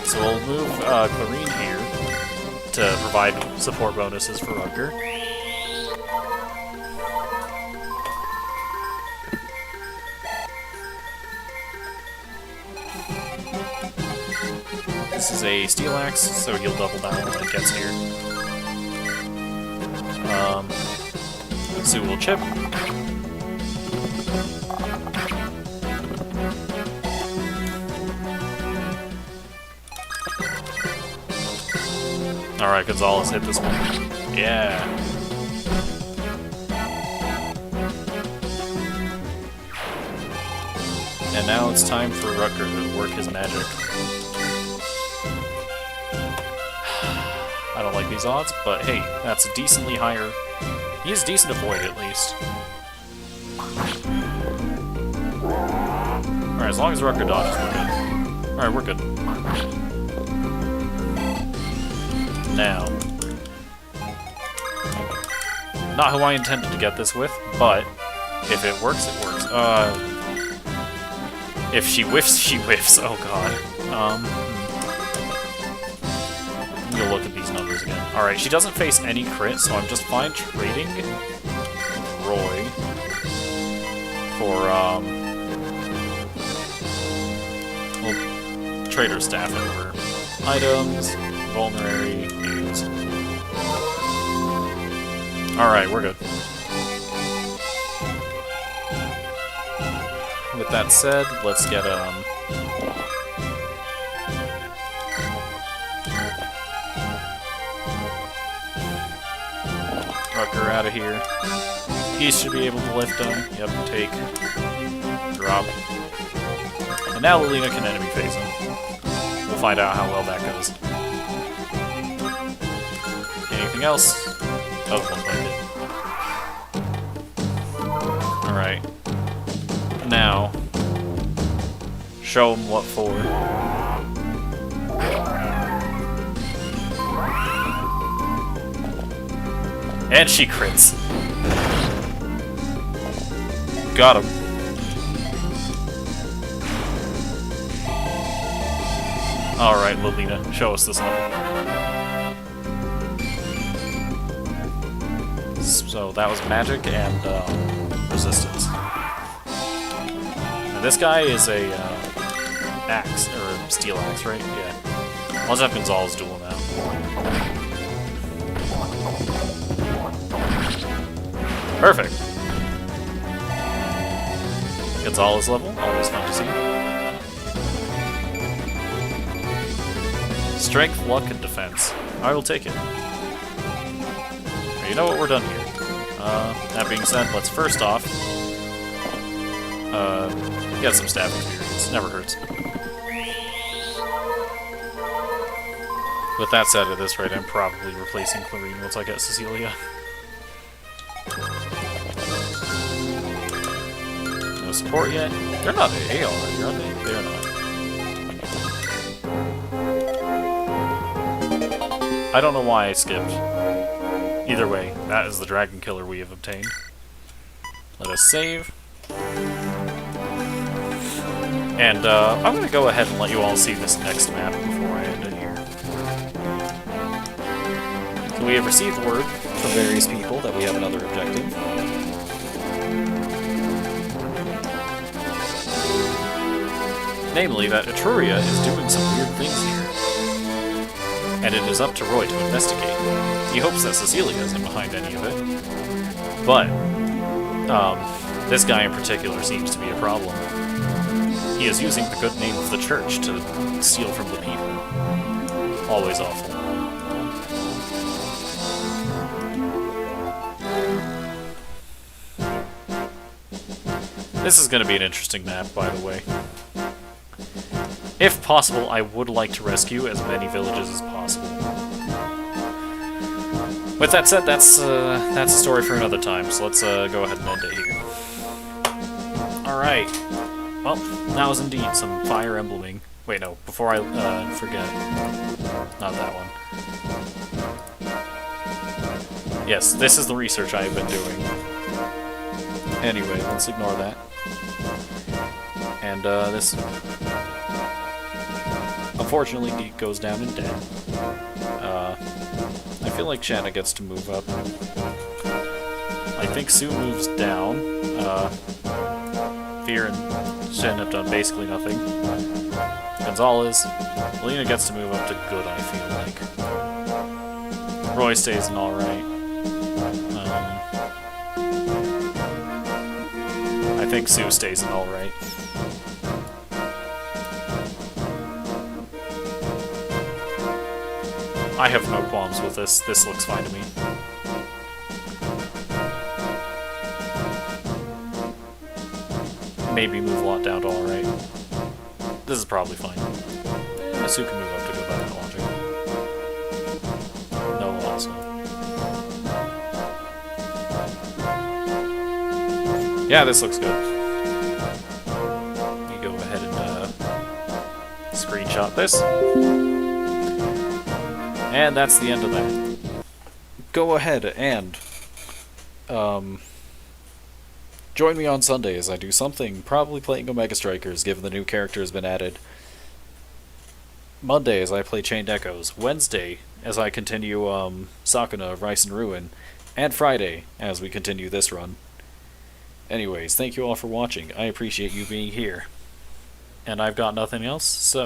So we'll move Clarine here to provide support bonuses for Rutger. This is a Steel Axe, so he'll double down when it gets here. Sue will chip. Alright, Gonzalez hit this one. Yeah. And now it's time for Rutger to work his magic. I don't like these odds, but hey, that's a decently higher... He is decent to void, at least. Alright, as long as Rutger dodges, we're good. Alright, we're good. Now. Not who I intended to get this with, but if it works, it works. If she whiffs, she whiffs. Oh god. I'm gonna look at these numbers again. Alright, she doesn't face any crit, so I'm just fine trading Roy for, well, Trader Staff over items, vulnerary, use. Alright, we're good. With that said, let's get Rucker out of here. He should be able to lift him. Yep, take. Drop. And now Lilina can enemy phase him. We'll find out how well that goes. Anything else? Doesn't look like it. Alright. Now, show him what for. And she crits. Got him. Alright, Lilina, show us this level. So that was magic and resistance. And this guy is a axe, or steel axe, right? Yeah. I'll just have Gonzalez duel now. Perfect. Gonzalez level, always fun to see. Strength, luck, and defense. I will take it. You know what, we're done here. That being said, let's first off get some staff experience. Never hurts. With that said, at this rate, I'm probably replacing Clarine once I get Cecilia. No support yet? They're not AA already, are they? They're not. I don't know why I skipped. Either way, that is the Dragon Killer we have obtained. Let us save. And I'm going to go ahead and let you all see this next map before I end it here. So we have received word from various people that we have another objective. Namely, that Etruria is doing some weird things here. And it is up to Roy to investigate. He hopes that Cecilia isn't behind any of it. But, this guy in particular seems to be a problem. He is using the good name of the church to steal from the people. Always awful. This is going to be an interesting map, by the way. If possible, I would like to rescue as many villages as possible. With that said, that's a story for another time, so let's go ahead and end it here. Alright. Well, that was indeed some Fire Embleming. Wait, no, before I forget. Not that one. Yes, this is the research I have been doing. Anyway, let's ignore that. And this unfortunately goes down in dead. I feel like Shanna gets to move up. I think Sue moves down. Fear and Shen have done basically nothing. Gonzalez, Lena gets to move up to good, I feel like. Roy stays in alright. I think Sue stays in alright. I have no qualms with this. This looks fine to me. Maybe move Lot down to alright. This is probably fine. Sue can move up to go back to logic. No, also. Yeah, this looks good. Let me go ahead and screenshot this. And that's the end of that. Go ahead and join me on Sunday as I do something, probably playing Omega Strikers, given the new character has been added. Monday as I play Chained Echoes. Wednesday as I continue Sakuna of Rice and Ruin. And Friday as we continue this run. Anyways, thank you all for watching. I appreciate you being here. And I've got nothing else, so